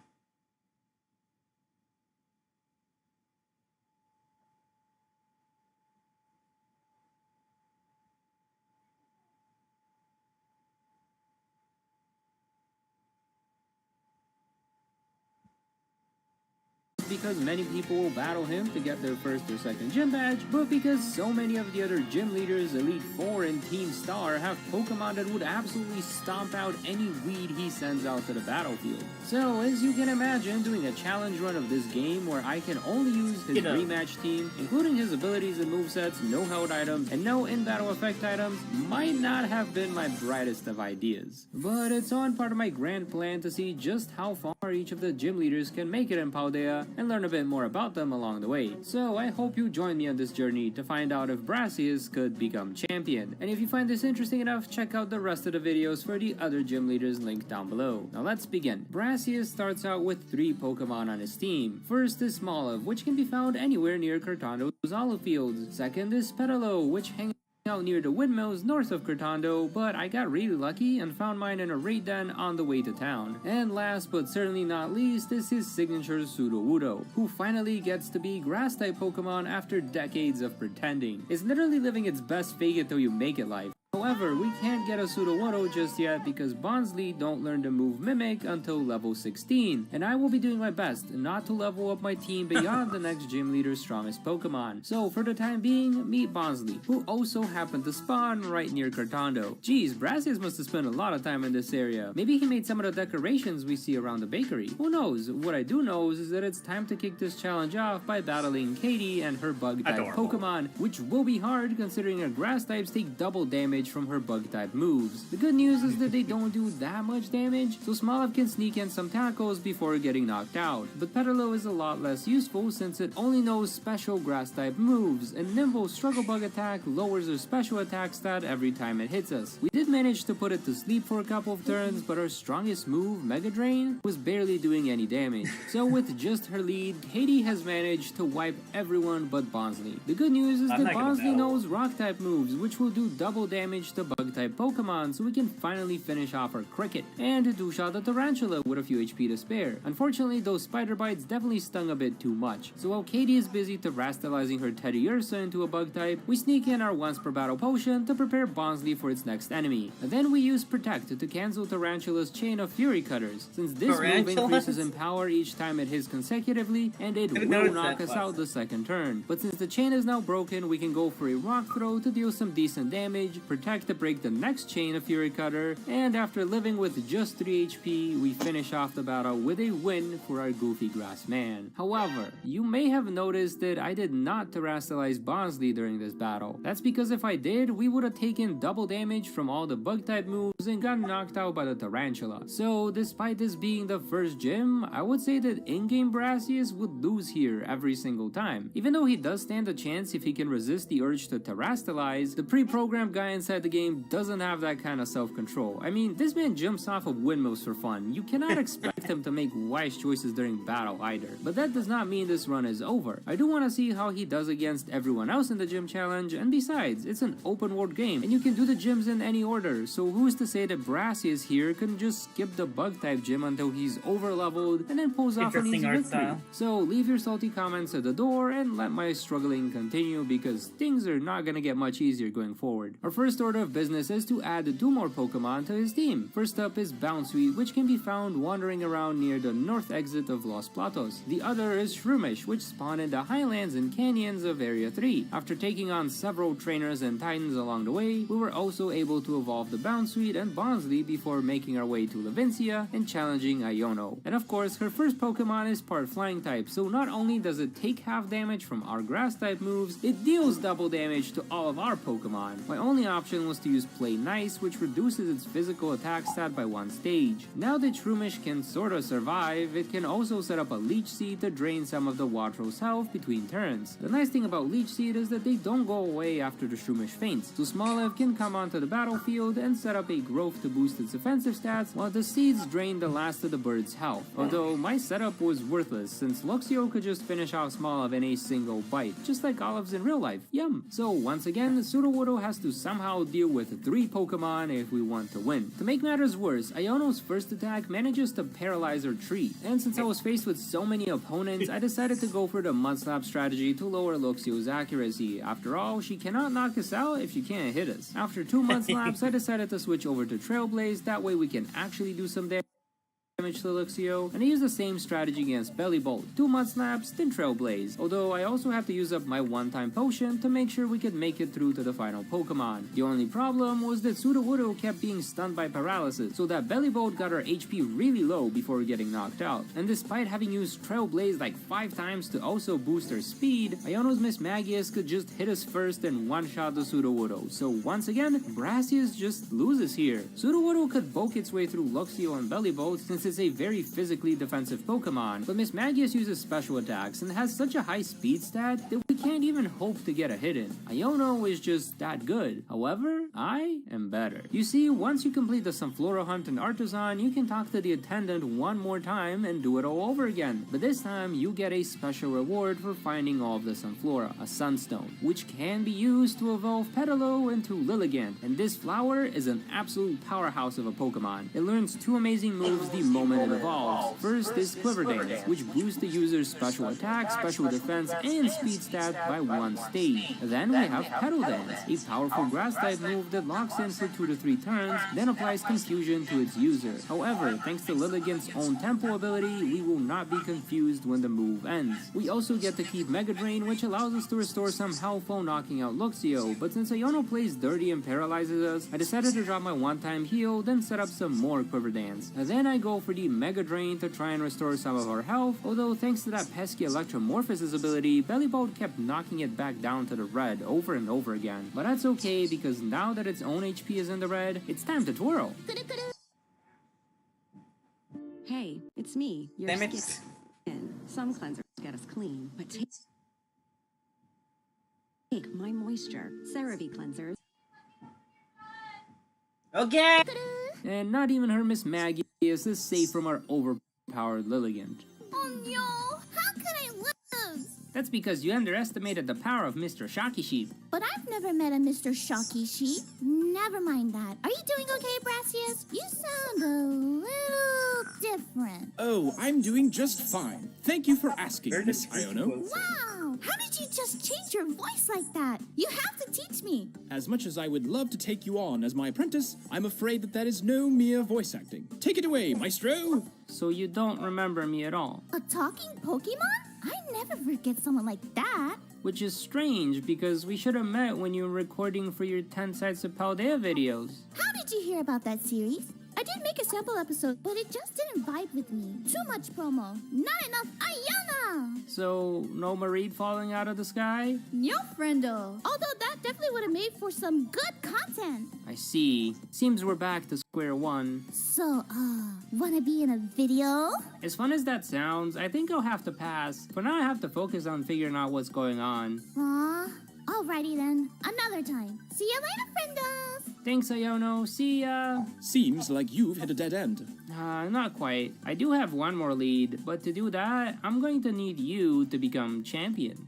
because many people will battle him to get their first or second gym badge, but because so many of the other gym leaders, Elite Four and Team Star, have Pokemon that would absolutely stomp out any weed he sends out to the battlefield. So, as you can imagine, doing a challenge run of this game where I can only use his rematch team, including his abilities and movesets, no held items, and no in-battle effect items, might not have been my brightest of ideas. But it's on part of my grand plan to see just how far each of the gym leaders can make it in Paldea and learn a bit more about them along the way. So I hope you join me on this journey to find out if Brassius could become champion. And if you find this interesting enough, check out the rest of the videos for the other gym leaders linked down below. Now let's begin. Brassius starts out with 3 Pokemon on his team. First is Smoliv, which can be found anywhere near Cartondo's olive fields. Second is Petalo, which hangs out near the windmills north of Cartondo, but I got really lucky and found mine in a raid den on the way to town. And last but certainly not least is his signature Sudowoodo, who finally gets to be grass-type Pokemon after decades of pretending. It's literally living its best fake it till you make it life. However, we can't get a Sudowoodo just yet because Bonsly don't learn the move Mimic until level 16, and I will be doing my best not to level up my team beyond the next gym leader's strongest Pokemon. So for the time being, meet Bonsly, who also happened to spawn right near Cartondo. Geez, Brassius must have spent a lot of time in this area. Maybe he made some of the decorations we see around the bakery. Who knows? What I do know is that it's time to kick this challenge off by battling Katie and her Bug-type Pokemon, which will be hard considering her Grass types take double damage from her Bug-type moves. The good news is that they don't do that much damage, so Smoliv can sneak in some tackles before getting knocked out. But Petalo is a lot less useful since it only knows special Grass-type moves, and Nimble's Struggle Bug attack lowers her special attack stat every time it hits us. We did manage to put it to sleep for a couple of turns, but her strongest move, Mega Drain, was barely doing any damage. So with just her lead, Katie has managed to wipe everyone but Bonsly. The good news is that Bonsly knows Rock-type moves, which will do double damage to Bug-type Pokemon, so we can finally finish off our Cricket, and two-shot the Tarantula with a few HP to spare. Unfortunately, those Spider Bites definitely stung a bit too much, so while Katie is busy terastallizing her Teddiursa into a Bug-type, we sneak in our once per battle potion to prepare Bonsly for its next enemy. And then we use Protect to cancel Tarantula's chain of Fury Cutters, since this move increases in power each time it hits consecutively, and it will knock us out the second turn. But since the chain is now broken, we can go for a Rock Throw to deal some decent damage, Protect to break the next chain of Fury Cutter, and after living with just 3 HP, we finish off the battle with a win for our goofy grass man. However, you may have noticed that I did not terastallize Bonsly during this battle. That's because if I did, we would have taken double damage from all the Bug-type moves and got knocked out by the Tarantula. So despite this being the first gym, I would say that in-game Brassius would lose here every single time. Even though he does stand a chance if he can resist the urge to terastallize, the pre-programmed guidance inside the game doesn't have that kind of self-control. I mean, this man jumps off of windmills for fun. You cannot expect him to make wise choices during battle either. But that does not mean this run is over. I do want to see how he does against everyone else in the gym challenge, and besides, it's an open world game, and you can do the gyms in any order, so who's to say that Brassius here couldn't just skip the bug type gym until he's over leveled and then pulls off an easy victory. So leave your salty comments at the door and let my struggling continue, because things are not gonna get much easier going forward. Our first order of business is to add 2 more Pokemon to his team. First up is Bounsweet, which can be found wandering around near the north exit of Los Platos. The other is Shroomish, which spawned in the highlands and canyons of Area 3. After taking on several trainers and titans along the way, we were also able to evolve the Bounsweet and Bonsly before making our way to Levincia and challenging Iono. And of course, her first Pokemon is part flying type, so not only does it take half damage from our grass type moves, it deals double damage to all of our Pokemon. My only option was to use Play Nice, which reduces its physical attack stat by 1 stage. Now that Shroomish can sorta survive, it can also set up a Leech Seed to drain some of the Watro's health between turns. The nice thing about Leech Seed is that they don't go away after the Shroomish faints, so Smoliv can come onto the battlefield and set up a growth to boost its offensive stats while the seeds drain the last of the bird's health. Although my setup was worthless since Luxio could just finish off Smoliv in a single bite, just like olives in real life. Yum! So once again, Sudowoodo has to somehow deal with 3 Pokemon if we want to win. To make matters worse, Iono's first attack manages to paralyze her tree, and since I was faced with so many opponents, I decided to go for the Mudslap strategy to lower Luxio's accuracy. After all, she cannot knock us out if she can't hit us. After 2 Mudslaps, I decided to switch over to Trailblaze, that way we can actually do some damage to Luxio, and I use the same strategy against Belly Bolt, 2 Mudslaps, then Trailblaze, although I also have to use up my one-time potion to make sure we could make it through to the final Pokemon. The only problem was that Sudowoodo kept being stunned by paralysis, so that Belly Bolt got her HP really low before getting knocked out, and despite having used Trailblaze like 5 times to also boost her speed, Iono's Miss Magius could just hit us first and one-shot the Sudowoodo, so once again, Brassius just loses here. Sudowoodo could bulk its way through Luxio and Belly Bolt since it's a very physically defensive Pokemon, but Miss Magius uses special attacks and has such a high speed stat that we can't even hope to get a hit in. Iono is just that good. However, I am better. You see, once you complete the Sunflora hunt in Artisan, you can talk to the attendant one more time and do it all over again. But this time, you get a special reward for finding all of the Sunflora, a Sunstone, which can be used to evolve Petalo into Lilligant, and this flower is an absolute powerhouse of a Pokemon. It learns 2 amazing moves the moment it evolves. First is Quiver Dance, which boosts the user's special attack, special defense, and speed stat by 1 stage. Then we have Petal Dance, a powerful grass type move that locks in for 2 to 3 turns, then applies confusion to its user. However, thanks to Lilligant's own tempo ability, we will not be confused when the move ends. We also get to keep Mega Drain, which allows us to restore some health while knocking out Luxio, but since Iono plays dirty and paralyzes us, I decided to drop my one-time heal, then set up some more Quiver Dance. And then I go for the Mega Drain to try and restore some of our health, although thanks to that pesky Electromorphosis ability, Belly Bolt kept knocking it back down to the red over and over again. But that's okay, because now that its own HP is in the red, it's time to twirl. Hey, it's me, your Damn it. skin. Some cleansers get us clean, but take my moisture. CeraVe cleansers. Okay! And not even her Miss Magius is safe from our overpowered Lilligant. Oh no! How could I lose? That's because you underestimated the power of Mr. Shocky Sheep. But I've never met a Mr. Shocky Sheep. Never mind that. Are you doing okay, Brassius? You sound a little different. Oh, I'm doing just fine. Thank you for asking, Miss Iono. Wow! How did you just change your voice like that? You have to teach me. As much as I would love to take you on as my apprentice, I'm afraid that is no mere voice acting. Take it away, maestro! So you don't remember me at all. A talking Pokemon? I never forget someone like that. Which is strange, because we should have met when you were recording for your 10 Sides of Paldea videos. How did you hear about that series? I did make a sample episode, but it just didn't vibe with me. Too much promo. Not enough Ayana! So, no Mareed falling out of the sky? No, friendo. Although that definitely would have made for some good content. I see. Seems we're back to square one. So, wanna be in a video? As fun as that sounds, I think I'll have to pass. For now, I have to focus on figuring out what's going on. Aw, Alrighty then, another time. See you later, friendos! Thanks, Iono. See ya. Seems like you've hit a dead end. Not quite. I do have one more lead, but to do that, I'm going to need you to become champion.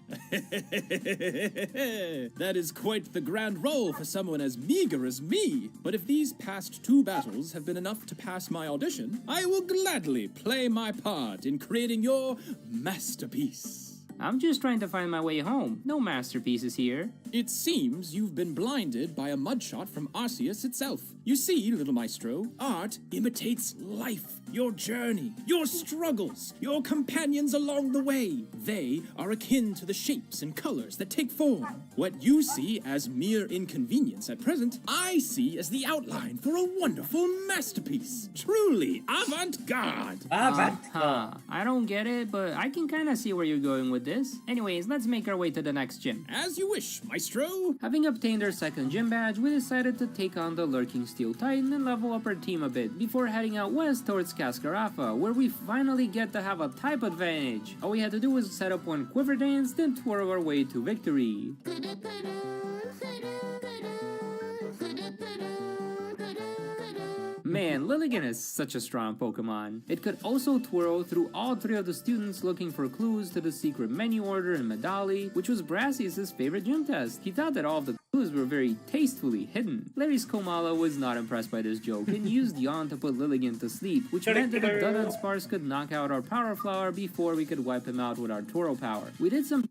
That is quite the grand role for someone as meager as me. But if these past 2 battles have been enough to pass my audition, I will gladly play my part in creating your masterpiece. I'm just trying to find my way home. No masterpieces here. It seems you've been blinded by a mudshot from Arceus itself. You see, little maestro, art imitates life, your journey, your struggles, your companions along the way. They are akin to the shapes and colors that take form. What you see as mere inconvenience at present, I see as the outline for a wonderful masterpiece. Truly avant-garde. I don't get it, but I can kind of see where you're going with this. Anyways, let's make our way to the next gym. As you wish, maestro. Having obtained our second gym badge, we decided to take on the lurking Steel Titan and level up our team a bit before heading out west towards Cascarafa, where we finally get to have a type advantage. All we had to do was set up one quiver dance, then twirl our way to victory. Man, Lilligant is such a strong Pokemon. It could also twirl through all 3 of the students looking for clues to the secret menu order in Medali, which was Brassius' favorite gym test. He thought that all of the clues were very tastefully hidden. Larry's Komala was not impressed by this joke and used Yawn to put Lilligant to sleep, which meant that the Dun Sparse could knock out our Power Flower before we could wipe him out with our Twirl power. We did some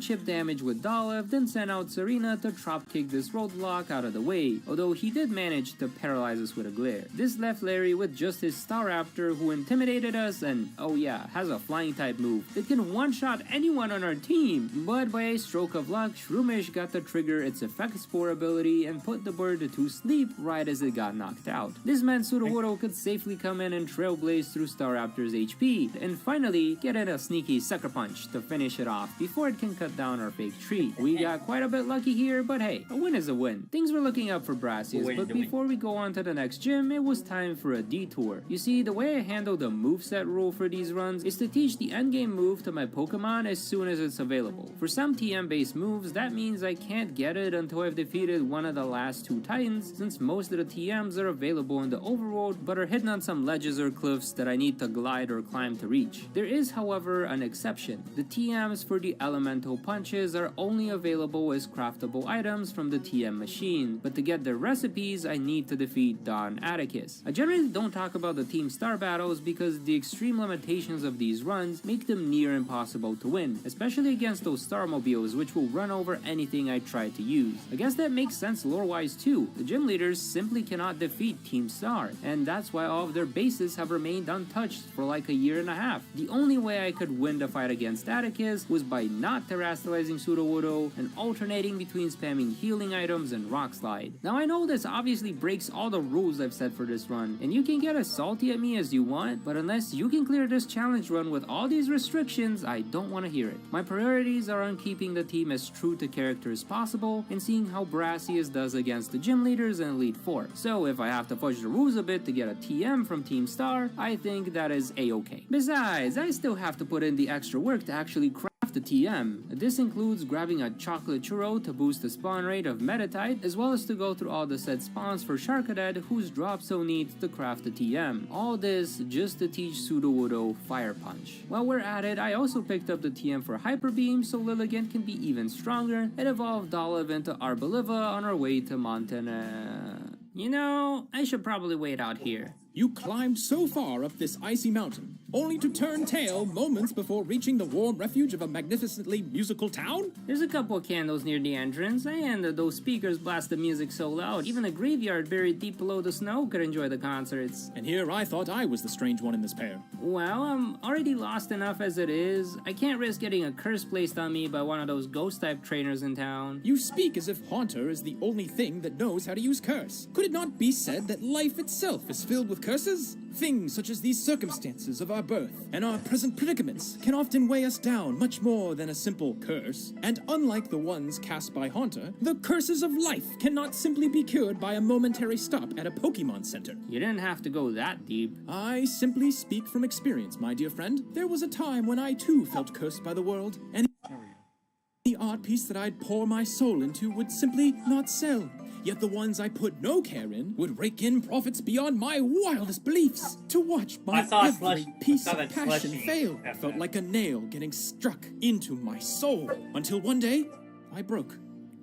chip damage with Dolph, then sent out Serena to drop kick this roadblock out of the way, although he did manage to paralyze us with a glare. This left Larry with just his Staraptor, who intimidated us and, oh yeah, has a flying type move that can one-shot anyone on our team. But by a stroke of luck, Shroomish got to trigger its Effect Spore ability and put the bird to sleep right as it got knocked out. This meant Sudowoodo could safely come in and trailblaze through Staraptor's HP, and finally get in a sneaky Sucker Punch to finish it off before it can cut down our fake tree. We got quite a bit lucky here, but hey, a win is a win. Things were looking up for Brassius, but before we go on to the next gym, it was time for a detour. You see, the way I handle the moveset rule for these runs is to teach the endgame move to my Pokemon as soon as it's available. For some TM-based moves, that means I can't get it until I've defeated one of the last 2 Titans, since most of the TMs are available in the overworld, but are hidden on some ledges or cliffs that I need to glide or climb to reach. There is, however, an exception. The TMs for the Elemental Punches are only available as craftable items from the TM machine, but to get their recipes, I need to defeat Don Atticus. I generally don't talk about the Team Star battles because the extreme limitations of these runs make them near impossible to win, especially against those Starmobiles, which will run over anything I try to use. I guess that makes sense lore-wise too. The gym leaders simply cannot defeat Team Star, and that's why all of their bases have remained untouched for like a year and a half. The only way I could win the fight against Atticus was by not terrestrializing Sudowoodo and alternating between spamming healing items and Rock Slide. Now I know this obviously breaks all the rules I've set for this run, and you can get as salty at me as you want, but unless you can clear this challenge run with all these restrictions, I don't want to hear it. My priorities are on keeping the team as true to character as possible and seeing how Brassius does against the gym leaders in Elite 4. So if I have to fudge the rules a bit to get a TM from Team Star, I think that is a-okay. Besides, I still have to put in the extra work to actually craft the TM. This includes grabbing a chocolate churro to boost the spawn rate of Metatite, as well as to go through all the set spawns for Sharkadad, whose drop zone needs to craft the TM. All this just to teach Sudowoodo Fire Punch. While we're at it, I also picked up the TM for Hyper Beam so Lilligant can be even stronger, and evolved Olive into Arboliva on our way to Montana. You know, I should probably wait out here. You climbed so far up this icy mountain, only to turn tail moments before reaching the warm refuge of a magnificently musical town? There's a couple of candles near the entrance, and those speakers blast the music so loud, even a graveyard buried deep below the snow could enjoy the concerts. And here I thought I was the strange one in this pair. Well, I'm already lost enough as it is. I can't risk getting a curse placed on me by one of those ghost-type trainers in town. You speak as if Haunter is the only thing that knows how to use curse. Could it not be said that life itself is filled with curses? Things such as these circumstances of our birth and our present predicaments can often weigh us down much more than a simple curse. And unlike the ones cast by Haunter, the curses of life cannot simply be cured by a momentary stop at a Pokemon Center. You didn't have to go that deep. I simply speak from experience, my dear friend. There was a time when I too felt cursed by the world, and any art piece that I'd pour my soul into would simply not sell. Yet the ones I put no care in would rake in profits beyond my wildest beliefs. To watch my every piece of passion fail felt like a nail getting struck into my soul. Until one day, I broke.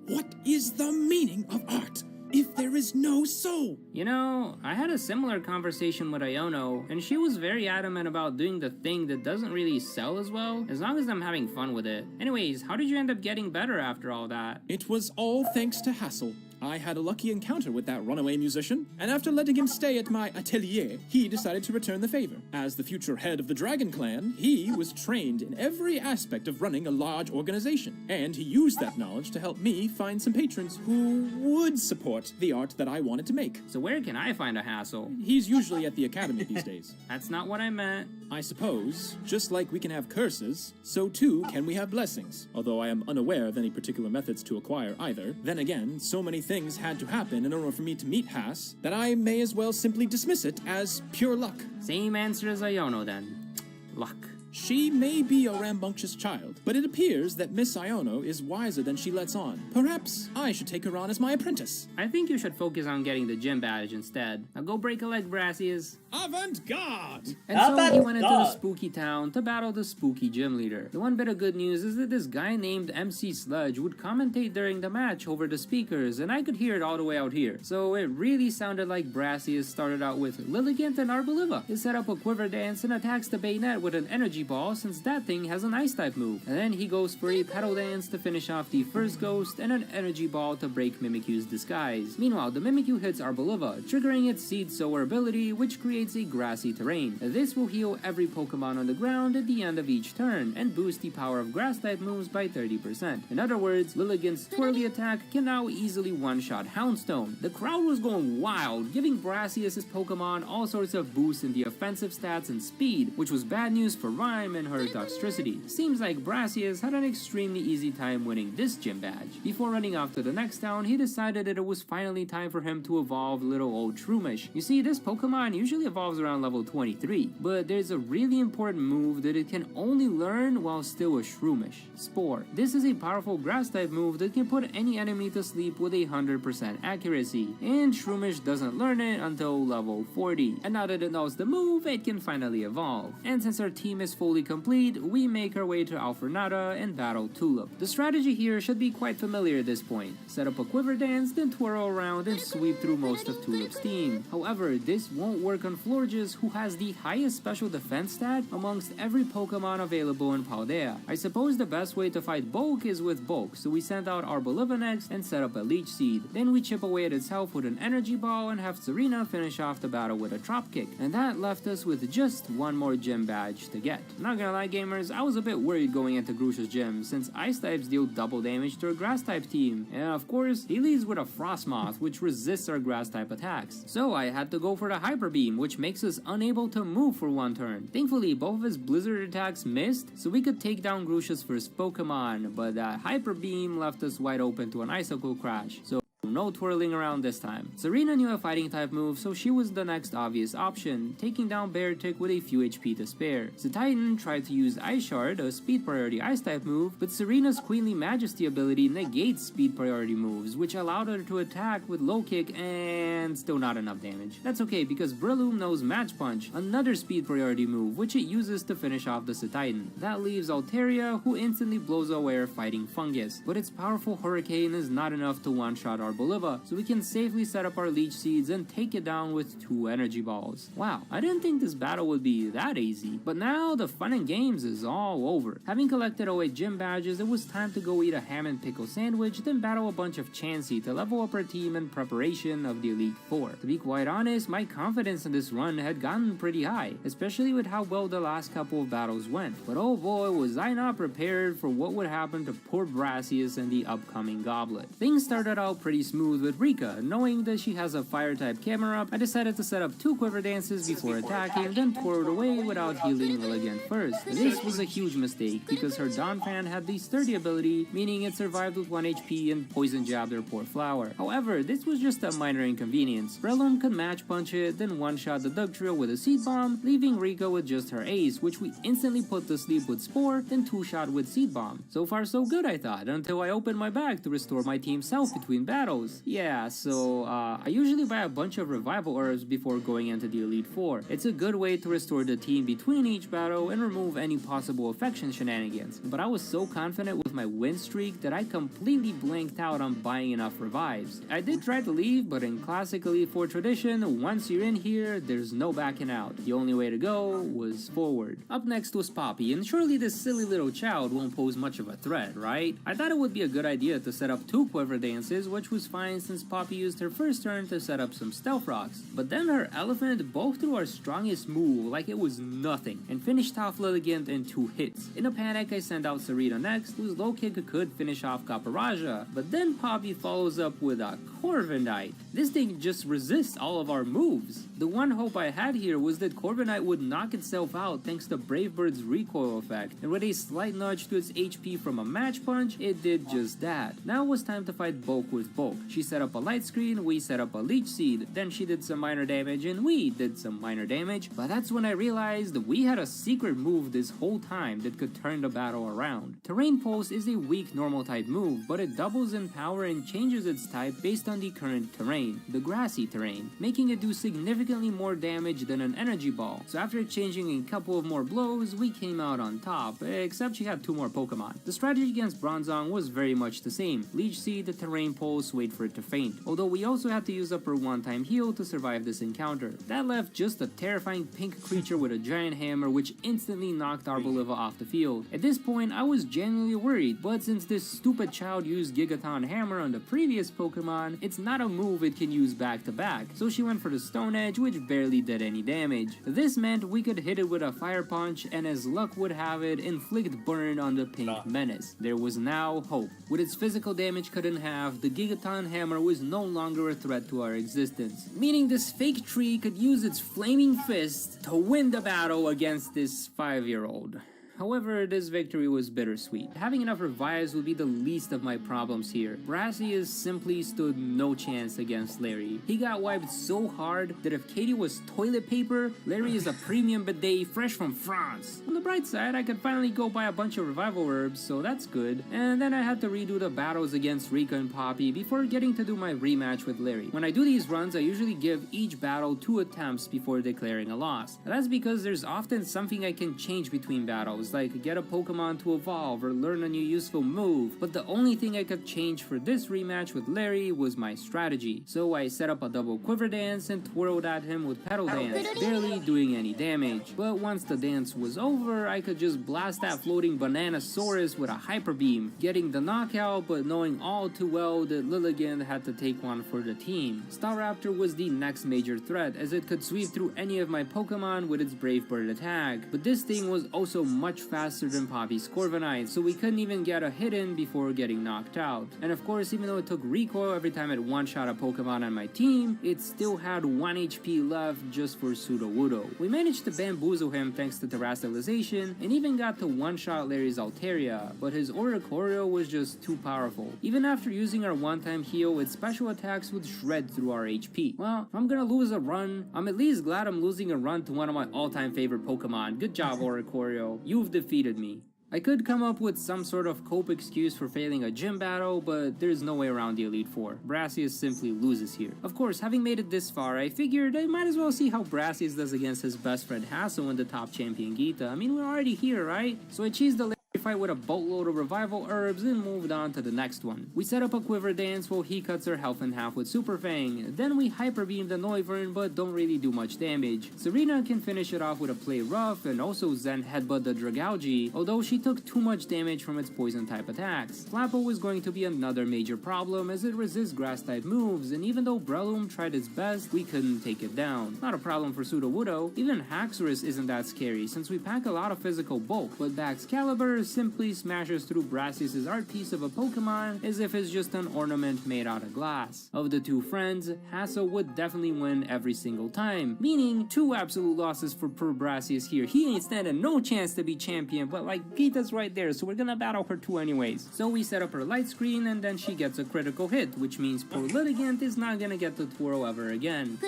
What is the meaning of art if there is no soul? You know, I had a similar conversation with Iono, and she was very adamant about doing the thing that doesn't really sell as well, as long as I'm having fun with it. Anyways, how did you end up getting better after all that? It was all thanks to Hassel. I had a lucky encounter with that runaway musician, and after letting him stay at my atelier, he decided to return the favor. As the future head of the Dragon Clan, he was trained in every aspect of running a large organization, and he used that knowledge to help me find some patrons who would support the art that I wanted to make. So where can I find a Hassel? He's usually at the academy these days. That's not what I meant. I suppose, just like we can have curses, so too can we have blessings. Although I am unaware of any particular methods to acquire either. Then again, so many things had to happen in order for me to meet Hass that I may as well simply dismiss it as pure luck. Same answer as Iono then. Luck. She may be a rambunctious child, but it appears that Miss Iono is wiser than she lets on. Perhaps I should take her on as my apprentice. I think you should focus on getting the gym badge instead. Now go break a leg, Brassius. Avant-garde! And so he went into the spooky town to battle the spooky gym leader. The one bit of good news is that this guy named MC Sludge would commentate during the match over the speakers, and I could hear it all the way out here. So it really sounded like Brassius started out with Lilligant and Arboliva. He set up a quiver dance and attacks the bayonet with an energy ball since that thing has an ice type move. And then he goes for a pedal dance to finish off the first ghost and an energy ball to break Mimikyu's disguise. Meanwhile, the Mimikyu hits Arboliva, triggering its Seed Sower ability, which creates a grassy terrain. This will heal every Pokemon on the ground at the end of each turn and boost the power of grass type moves by 30%. In other words, Lilligant's twirly attack can now easily one-shot Houndstone. The crowd was going wild, giving Brassius' Pokemon all sorts of boosts in the offensive stats and speed, which was bad news for Rhyme and her Toxtricity. Seems like Brassius had an extremely easy time winning this gym badge. Before running off to the next town, he decided that it was finally time for him to evolve little old Shroomish. You see, this Pokemon usually evolves around level 23, but there's a really important move that it can only learn while still a Shroomish. Spore. This is a powerful grass type move that can put any enemy to sleep with 100% accuracy, and Shroomish doesn't learn it until level 40. And now that it knows the move, it can finally evolve. And since our team is fully complete, we make our way to Alfornada and battle Tulip. The strategy here should be quite familiar at this point. Set up a quiver dance, then twirl around and sweep through most of Tulip's team. However, this won't work on Florges, who has the highest special defense stat amongst every Pokemon available in Paldea. I suppose the best way to fight Bulk is with Bulk, so we sent out Arboliva next and set up a Leech Seed. Then we chip away at its health with an Energy Ball and have Serena finish off the battle with a Drop Kick. And that left us with just one more gym badge to get. Not gonna lie, gamers, I was a bit worried going into Grusha's gym, since Ice types deal double damage to a Grass type team. And of course, he leads with a Frostmoth, which resists our Grass type attacks. So I had to go for the Hyper Beam, which makes us unable to move for one turn. Thankfully, both of his Blizzard attacks missed, so we could take down Grusha's first Pokemon, but that Hyper Beam left us wide open to an Icicle Crash. So no twirling around this time. Serena knew a fighting type move, so she was the next obvious option, taking down Beartic with a few HP to spare. Titan tried to use Ice Shard, a speed priority ice type move, but Serena's Queenly Majesty ability negates speed priority moves, which allowed her to attack with low kick and still not enough damage. That's okay, because Breloom knows Match Punch, another speed priority move, which it uses to finish off the Titan. That leaves Altaria, who instantly blows away fighting Fungus, but its powerful Hurricane is not enough to one-shot our Arboliva, so we can safely set up our Leech Seeds and take it down with 2 Energy Balls. Wow, I didn't think this battle would be that easy, but now the fun and games is all over. Having collected 08 gym badges, it was time to go eat a ham and pickle sandwich, then battle a bunch of Chansey to level up our team in preparation of the Elite Four. To be quite honest, my confidence in this run had gotten pretty high, especially with how well the last couple of battles went, but oh boy was I not prepared for what would happen to poor Brassius and the upcoming Goblet. Things started out pretty smooth with Rika. Knowing that she has a fire-type camera up, I decided to set up 2 quiver dances before attacking, then twirled away without healing Lilligant first. This was a huge mistake, because her Dawn Fan had the sturdy ability, meaning it survived with 1 HP and poison jabbed her poor flower. However, this was just a minor inconvenience. Breloom could match punch it, then one-shot the Dugtrio with a Seed Bomb, leaving Rika with just her ace, which we instantly put to sleep with Spore, then 2-shot with Seed Bomb. So far so good, I thought, until I opened my bag to restore my team's health between battles. Yeah, so I usually buy a bunch of revival herbs before going into the Elite Four. It's a good way to restore the team between each battle and remove any possible affection shenanigans. But I was so confident with my win streak that I completely blanked out on buying enough revives. I did try to leave, but in classic Elite Four tradition, once you're in here, there's no backing out. The only way to go was forward. Up next was Poppy, and surely this silly little child won't pose much of a threat, right? I thought it would be a good idea to set up 2 quiver dances, which was fine since Poppy used her first turn to set up some stealth rocks. But then her elephant both threw our strongest move like it was nothing, and finished off Lilligant in 2 hits. In a panic, I sent out Sarita next, whose low kick could finish off Kaparaja, but then Poppy follows up with a Corviknight. This thing just resists all of our moves. The one hope I had here was that Corviknight would knock itself out thanks to Brave Bird's recoil effect, and with a slight nudge to its HP from a match punch, it did just that. Now it was time to fight bulk with bulk. She set up a light screen, we set up a leech seed, then she did some minor damage and we did some minor damage, but that's when I realized we had a secret move this whole time that could turn the battle around. Terrain Pulse is a weak normal type move, but it doubles in power and changes its type based on the current terrain, the grassy terrain, making it do significantly more damage than an energy ball. So after changing a couple of more blows, we came out on top, except she had 2 more Pokemon. The strategy against Bronzong was very much the same. Leech Seed, the Terrain Pulse, wait for it to faint. Although we also had to use up her one-time heal to survive this encounter. That left just a terrifying pink creature with a giant hammer which instantly knocked Arboliva off the field. At this point, I was genuinely worried, but since this stupid child used Gigaton Hammer on the previous Pokemon, it's not a move it can use back to back, so she went for the Stone Edge, which barely did any damage. This meant we could hit it with a Fire Punch, and as luck would have it, inflict burn on the pink menace. There was now hope. With its physical damage cut in half, the Gigaton Hammer was no longer a threat to our existence, meaning this fake tree could use its flaming fist to win the battle against this 5-year-old. However, this victory was bittersweet. Having enough revives would be the least of my problems here. Brassius simply stood no chance against Larry. He got wiped so hard that if Katie was toilet paper, Larry is a premium bidet fresh from France. On the bright side, I could finally go buy a bunch of revival herbs, so that's good. And then I had to redo the battles against Rika and Poppy before getting to do my rematch with Larry. When I do these runs, I usually give each battle 2 attempts before declaring a loss. That's because there's often something I can change between battles, like get a Pokemon to evolve or learn a new useful move, but the only thing I could change for this rematch with Larry was my strategy. So I set up a double quiver dance and twirled at him with Petal Dance, barely doing any damage. But once the dance was over, I could just blast that floating Bananasaurus with a Hyper Beam, getting the knockout, but knowing all too well that Lilligant had to take one for the team. Staraptor was the next major threat, as it could sweep through any of my Pokemon with its Brave Bird attack, but this thing was also much faster than Poppy's Corviknight, so we couldn't even get a hit in before getting knocked out. And of course, even though it took recoil every time it one-shot a Pokemon on my team, it still had 1 HP left just for Sudowoodo. We managed to bamboozle him thanks to Terastallization, and even got to one-shot Larry's Altaria, but his Oricorio was just too powerful. Even after using our one-time heal, its special attacks would shred through our HP. Well, if I'm gonna lose a run, I'm at least glad I'm losing a run to one of my all-time favorite Pokemon. Good job, Oricorio. You've defeated me. I could come up with some sort of cope excuse for failing a gym battle, but there's no way around the Elite Four. Brassius simply loses here. Of course, having made it this far, I figured I might as well see how Brassius does against his best friend Hassel in the top champion Gita. I mean, we're already here, right? So I cheesed the fight with a boatload of revival herbs and moved on to the next one. We set up a quiver dance while he cuts her health in half with Super Fang. Then we hyper beam the Noivern but don't really do much damage. Serena can finish it off with a Play Rough and also Zen Headbutt the Dragalge, although she took too much damage from its poison type attacks. Flapple was going to be another major problem as it resists grass type moves, and even though Breloom tried its best, we couldn't take it down. Not a problem for Sudowoodo. Even Haxorus isn't that scary since we pack a lot of physical bulk, but Baxcalibur simply smashes through Brassius' art piece of a Pokemon as if it's just an ornament made out of glass. Of the two friends, Hasso would definitely win every single time, meaning 2 absolute losses for poor Brassius here. He ain't standing no chance to be champion, but like Geeta's right there, so we're gonna battle her too anyways. So we set up her light screen and then she gets a critical hit, which means poor Litigant is not gonna get to twirl ever again.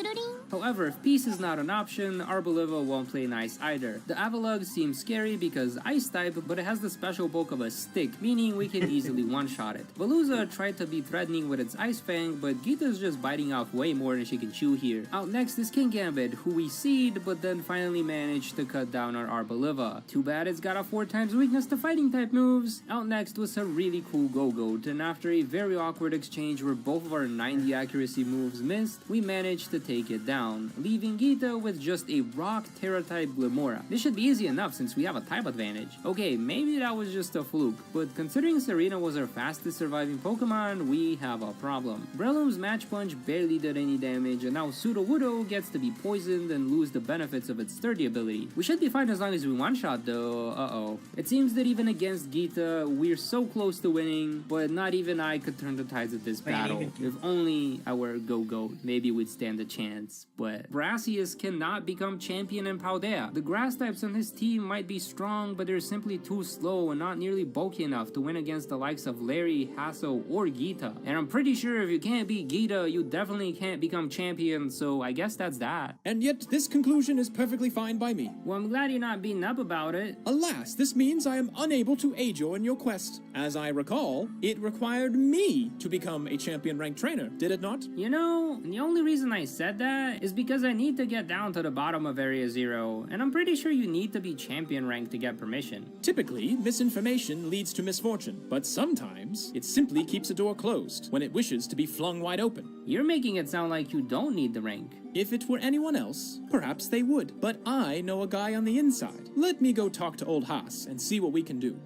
However, if peace is not an option, Arboliva won't play nice either. The Avalugg seems scary because ice type, but it has the special bulk of a stick, meaning we can easily one-shot it. Veluza tried to be threatening with its Ice Fang, but Geeta's just biting off way more than she can chew here. Out next is King Gambit, who we seed, but then finally managed to cut down our Arboliva. Too bad it's got a 4 times weakness to fighting type moves. Out next was a really cool Go-Goat, and after a very awkward exchange where both of our 90 accuracy moves missed, we managed to take it down, leaving Geeta with just a Rock Terra-type Glimora. This should be easy enough since we have a type advantage. Okay, maybe that was just a fluke, but considering Serena was our fastest surviving Pokemon, we have a problem. Breloom's Match Punch barely did any damage, and now Sudowoodo gets to be poisoned and lose the benefits of its sturdy ability. We should be fine as long as we one-shot though, uh-oh. It seems that even against Geeta, we're so close to winning, but not even I could turn the tides of this battle. If only I were a Go-Goat, maybe we'd stand a chance, but Brassius cannot become champion in Paldea. The grass types on his team might be strong, but they're simply too slow and not nearly bulky enough to win against the likes of Larry, Hasso, or Geeta. And I'm pretty sure if you can't beat Geeta, you definitely can't become champion, so I guess that's that. And yet, this conclusion is perfectly fine by me. Well, I'm glad you're not beating up about it. Alas, this means I am unable to aid you in your quest. As I recall, it required me to become a champion-ranked trainer, did it not? You know, the only reason I said that is because I need to get down to the bottom of Area Zero, and I'm pretty sure you need to be champion ranked to get permission. Typically, misinformation leads to misfortune, but sometimes it simply keeps a door closed when it wishes to be flung wide open. You're making it sound like you don't need the rank. If it were anyone else, perhaps they would, but I know a guy on the inside. Let me go talk to old Haas and see what we can do.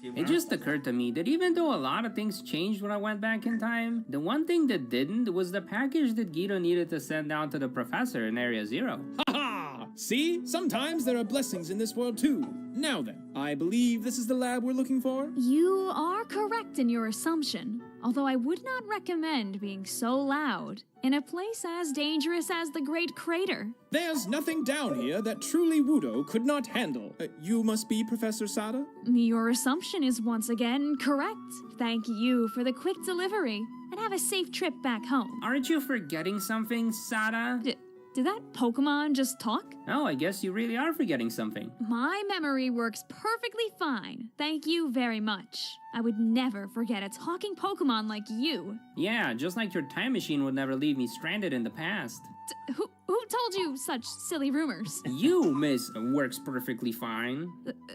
It just occurred to me that even though a lot of things changed when I went back in time, the one thing that didn't was the package that Geeta needed to send down to the professor in Area Zero. Ha! See? Sometimes there are blessings in this world too. Now then, I believe this is the lab we're looking for? You are correct in your assumption, although I would not recommend being so loud in a place as dangerous as the Great Crater. There's nothing down here that truly Wudo could not handle. You must be Professor Sada? Your assumption is once again correct. Thank you for the quick delivery, and have a safe trip back home. Aren't you forgetting something, Sada? Did that Pokemon just talk? Oh, I guess you really are forgetting something. My memory works perfectly fine. Thank you very much. I would never forget a talking Pokemon like you. Yeah, just like your time machine would never leave me stranded in the past. Who told you such silly rumors? You, miss, works perfectly fine.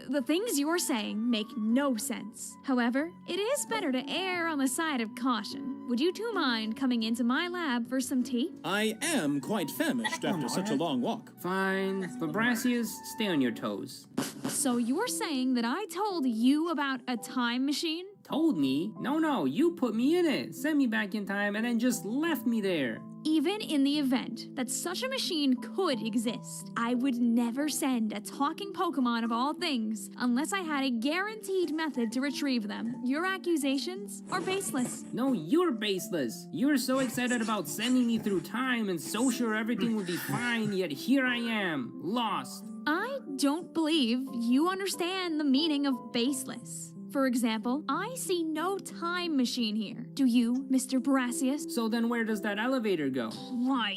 The things you're saying make no sense. However, it is better to err on the side of caution. Would you two mind coming into my lab for some tea? I am quite famished after such a long walk. Fine, but Brassius, stay on your toes. So you're saying that I told you about a time machine? Told me? No, you put me in it, sent me back in time, and then just left me there. Even in the event that such a machine could exist, I would never send a talking Pokemon of all things unless I had a guaranteed method to retrieve them. Your accusations are baseless. No, you're baseless. You were so excited about sending me through time and so sure everything would be fine, yet here I am, lost. I don't believe you understand the meaning of baseless. For example, I see no time machine here. Do you, Mr. Brassius? So then where does that elevator go? Why,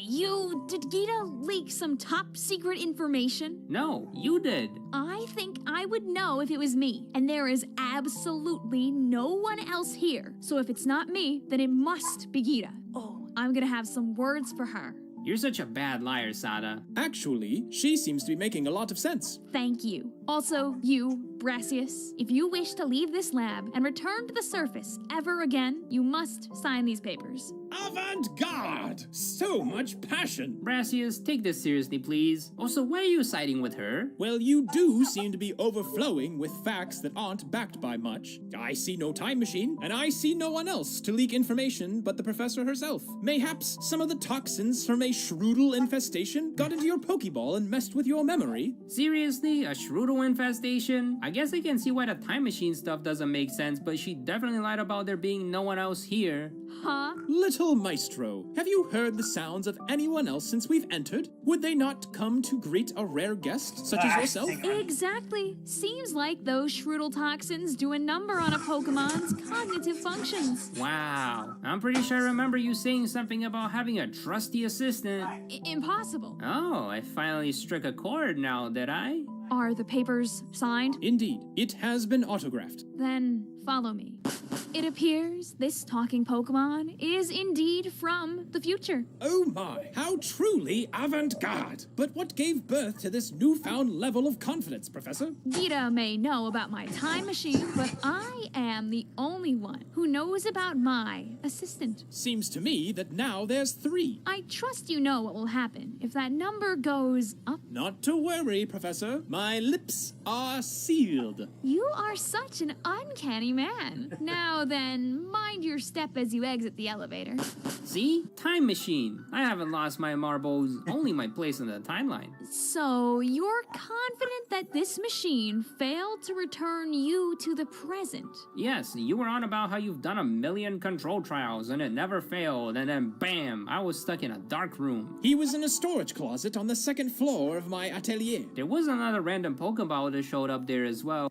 did Geeta leak some top secret information? No, you did. I think I would know if it was me, and there is absolutely no one else here. So if it's not me, then it must be Geeta. Oh, I'm gonna have some words for her. You're such a bad liar, Sada. Actually, she seems to be making a lot of sense. Thank you. Also, you, Brassius, if you wish to leave this lab and return to the surface ever again, you must sign these papers. Avant-garde! So much passion! Brassius, take this seriously, please. Also, why are you siding with her? Well, you do seem to be overflowing with facts that aren't backed by much. I see no time machine, and I see no one else to leak information but the professor herself. Mayhaps some of the toxins from a Shroodle infestation got into your Pokeball and messed with your memory? Seriously? A Shroodle infestation? I guess I can see why the time machine stuff doesn't make sense, but she definitely lied about there being no one else here. Huh? Little Maestro, have you heard the sounds of anyone else since we've entered? Would they not come to greet a rare guest, such as yourself? Exactly. Seems like those Shroodle toxins do a number on a Pokemon's cognitive functions. Wow. I'm pretty sure I remember you saying something about having a trusty assistant. Impossible. Oh, I finally struck a chord now, did I? Are the papers signed? Indeed, it has been autographed. Then follow me. It appears this talking Pokemon is indeed from the future. Oh my, how truly avant-garde! But what gave birth to this newfound level of confidence, Professor? Gita may know about my time machine, but I am the only one who knows about my assistant. Seems to me that now there's 3. I trust you know what will happen if that number goes up. Not to worry, Professor. My lips are sealed. You are such an uncanny man. Now then, mind your step as you exit the elevator. See? Time machine. I haven't lost my marbles, only my place in the timeline. So, you're confident that this machine failed to return you to the present? Yes, you were on about how you've done a million control trials and it never failed, and then bam, I was stuck in a dark room. He was in a storage closet on the 2nd floor of my atelier. There was another random Pokeball that showed up there as well.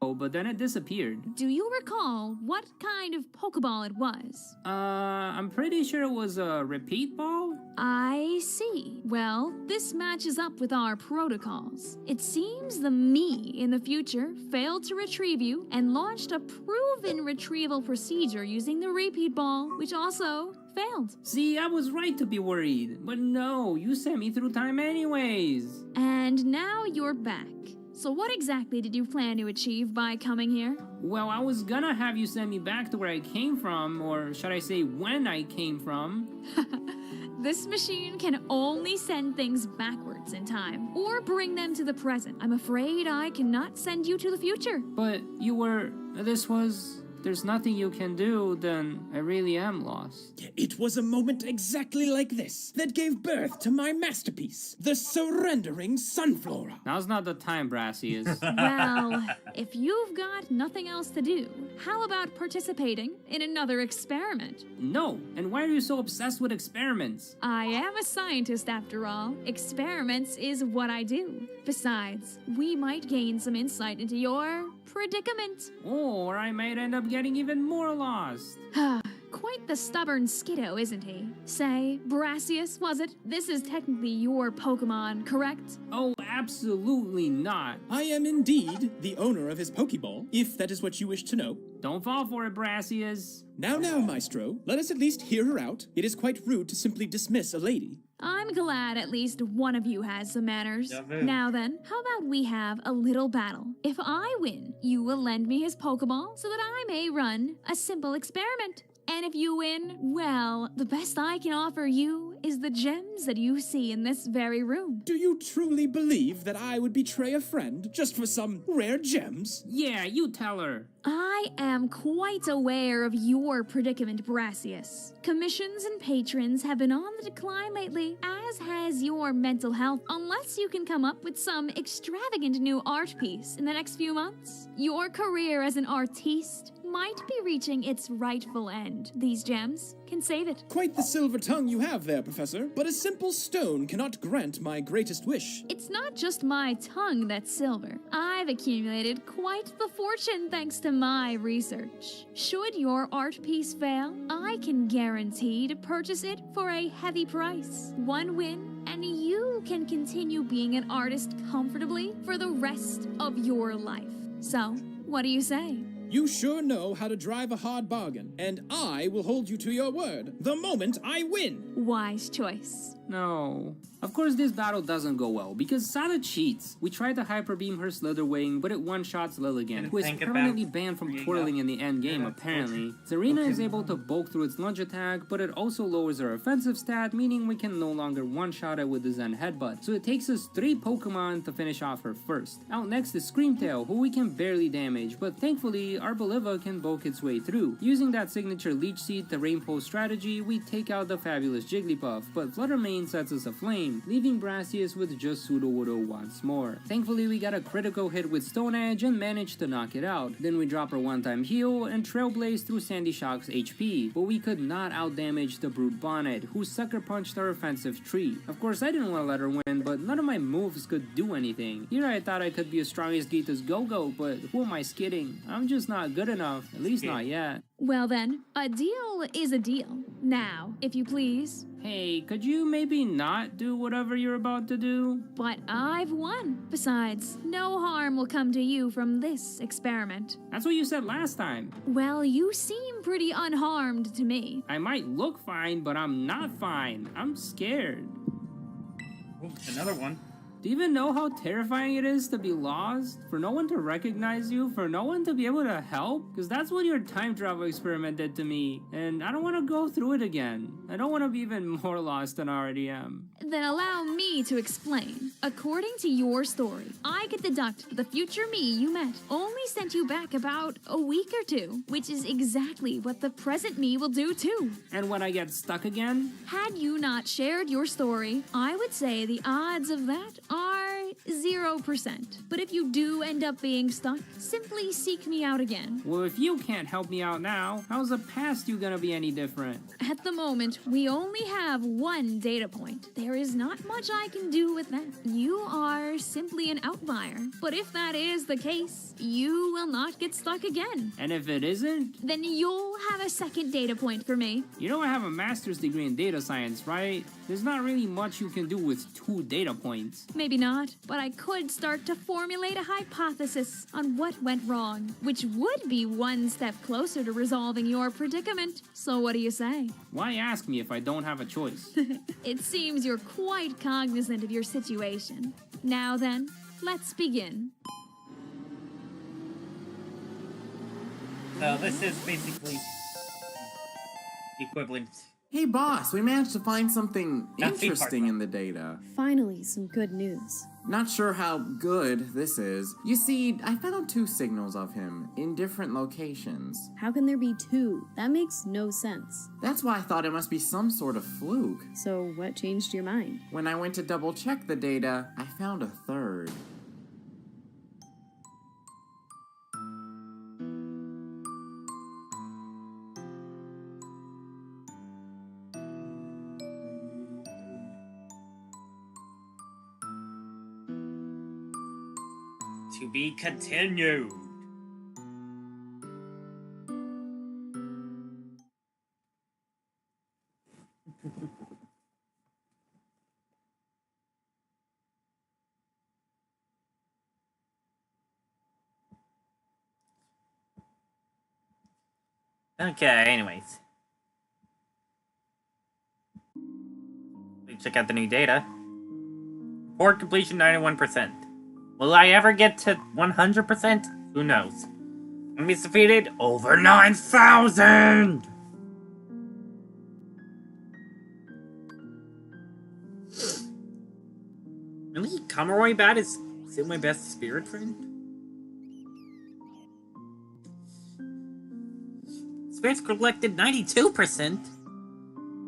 But then it disappeared. Do you recall what kind of Pokeball it was? I'm pretty sure it was a repeat ball? I see. Well, this matches up with our protocols. It seems the me in the future failed to retrieve you and launched a proven retrieval procedure using the repeat ball, which also failed. See, I was right to be worried. But no, you sent me through time anyways. And now you're back. So what exactly did you plan to achieve by coming here? Well, I was gonna have you send me back to where I came from, or should I say when I came from. This machine can only send things backwards in time, or bring them to the present. I'm afraid I cannot send you to the future. But there's nothing you can do, then I really am lost. It was a moment exactly like this that gave birth to my masterpiece, the surrendering Sunflora. Now's not the time, Brassius. Well, if you've got nothing else to do, how about participating in another experiment? No, and why are you so obsessed with experiments? I am a scientist after all. Experiments is what I do. Besides, we might gain some insight into your predicament. Or I might end up getting even more lost. Quite the stubborn skiddo, isn't he? Say, Brassius, was it? This is technically your Pokemon, correct? Oh, absolutely not. I am indeed the owner of his Pokeball, if that is what you wish to know. Don't fall for it, Brassius. Now, Maestro, let us at least hear her out. It is quite rude to simply dismiss a lady. I'm glad at least one of you has some manners. Now then, how about we have a little battle? If I win, you will lend me his Pokeball so that I may run a simple experiment. And if you win, well, the best I can offer you is the gems that you see in this very room. Do you truly believe that I would betray a friend just for some rare gems? Yeah, you tell her. I am quite aware of your predicament, Brassius. Commissions and patrons have been on the decline lately, as has your mental health. Unless you can come up with some extravagant new art piece in the next few months, your career as an artiste might be reaching its rightful end. These gems can save it. Quite the silver tongue you have there, Professor, but a simple stone cannot grant my greatest wish. It's not just my tongue that's silver. I've accumulated quite the fortune thanks to my research. Should your art piece fail, I can guarantee to purchase it for a heavy price. One win, and you can continue being an artist comfortably for the rest of your life. So, what do you say? You sure know how to drive a hard bargain, and I will hold you to your word the moment I win. Wise choice. No. Of course, this battle doesn't go well, because Sada cheats. We tried to Hyper Beam her Slither Wing, but it one-shots Lilligant, who is permanently banned from twirling in the endgame, apparently. Serena is able to bulk through its lunge attack, but it also lowers her offensive stat, meaning we can no longer one-shot it with the Zen Headbutt, so it takes us 3 Pokemon to finish off her first. Out next is Screamtail, who we can barely damage, but thankfully, Arboliva can bulk its way through. Using that signature Leech Seed to Rainbow strategy, we take out the fabulous Jigglypuff, but Fluttermane sets us aflame, leaving Brassius with just Sudowoodo once more. Thankfully, we got a critical hit with Stone Edge and managed to knock it out. Then we drop our one-time heal and Trailblaze through Sandy Shock's HP, but we could not outdamage the Brute Bonnet, who sucker punched our offensive tree. Of course, I didn't want to let her win, but none of my moves could do anything. Here I thought I could be as strong as Geeta's Go-Go, but who am I skidding? I'm just not good enough, at least not yet. Well then, a deal is a deal. Now, if you please. Hey, could you maybe not do whatever you're about to do? But I've won. Besides, no harm will come to you from this experiment. That's what you said last time. Well, you seem pretty unharmed to me. I might look fine, but I'm not fine. I'm scared. Ooh, another one. Do you even know how terrifying it is to be lost? For no one to recognize you? For no one to be able to help? Because that's what your time travel experiment did to me. And I don't want to go through it again. I don't want to be even more lost than I already am. Then allow me to explain. According to your story, I could deduct the future me you met only sent you back about a week or two, which is exactly what the present me will do too. And when I get stuck again? Had you not shared your story, I would say the odds of that are 0%. But if you do end up being stuck, simply seek me out again. Well, if you can't help me out now, how's the past you gonna be any different? At the moment, we only have one data point. There is not much I can do with that. You are simply an outlier. But if that is the case, you will not get stuck again. And if it isn't? Then you'll have a second data point for me. You know I have a master's degree in data science, right? There's not really much you can do with 2 data points. Maybe not, but I could start to formulate a hypothesis on what went wrong, which would be one step closer to resolving your predicament. So what do you say? Why ask me if I don't have a choice? It seems you're quite cognizant of your situation. Now then, let's begin. So this is basically equivalent. Hey boss, we managed to find something That's the interesting in the data. Finally, some good news. Not sure how good this is. You see, I found 2 signals of him in different locations. How can there be 2? That makes no sense. That's why I thought it must be some sort of fluke. So what changed your mind? When I went to double check the data, I found a 3rd. To be continued. Okay, anyways. Let's check out the new data. Port completion 91%. Will I ever get to 100%? Who knows? Enemies defeated over 9,000! Really? Kamaroy Bat is still my best spirit friend? Spirits collected 92%?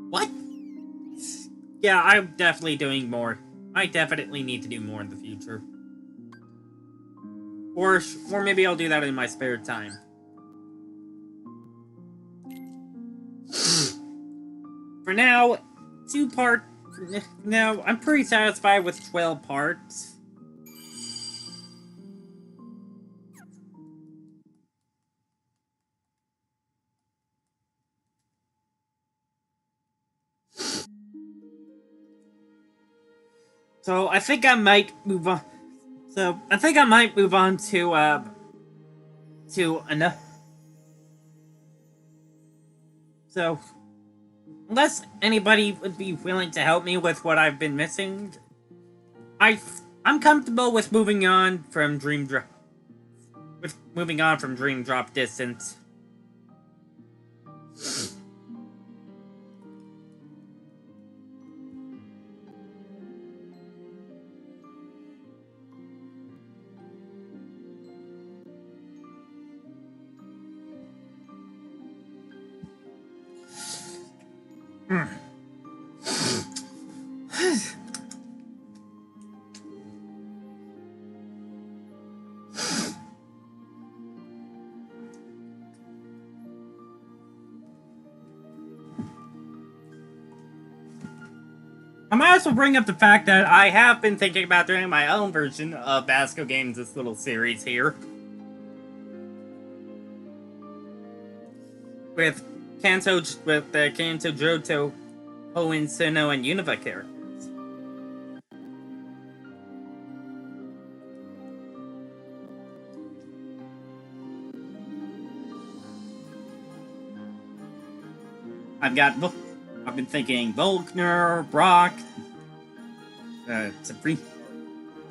What? Yeah, I'm definitely doing more. I definitely need to do more in the future. Or maybe I'll do that in my spare time. For now, 2-part. Now, I'm pretty satisfied with 12 parts. So I think I might move on. So I think I might move on to another. So Unless anybody would be willing to help me with what I've been missing, I'm comfortable with moving on from Dream Drop distance. I might also bring up the fact that I have been thinking about doing my own version of Basco Games' this little series here. With the Kanto, Johto, Hoenn, Sinnoh, and Unova characters. I've been thinking Volkner, Brock,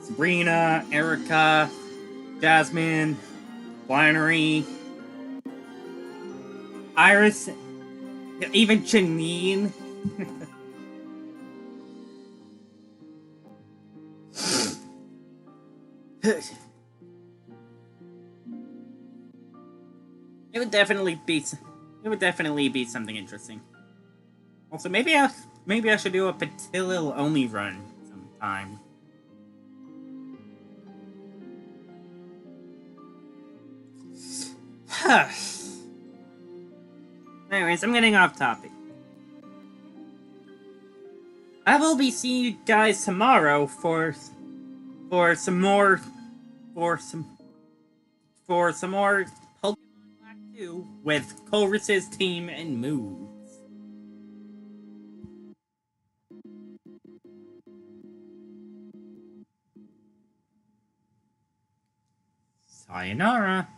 Sabrina, Erica, Jasmine, Flannery, Iris, even Janine. It would definitely be something interesting. Also, maybe I should do a Patilil only run sometime. Anyways, I'm getting off topic. I will be seeing you guys tomorrow for some more Pokemon Black 2 with Chorus's team and moves. Sayonara.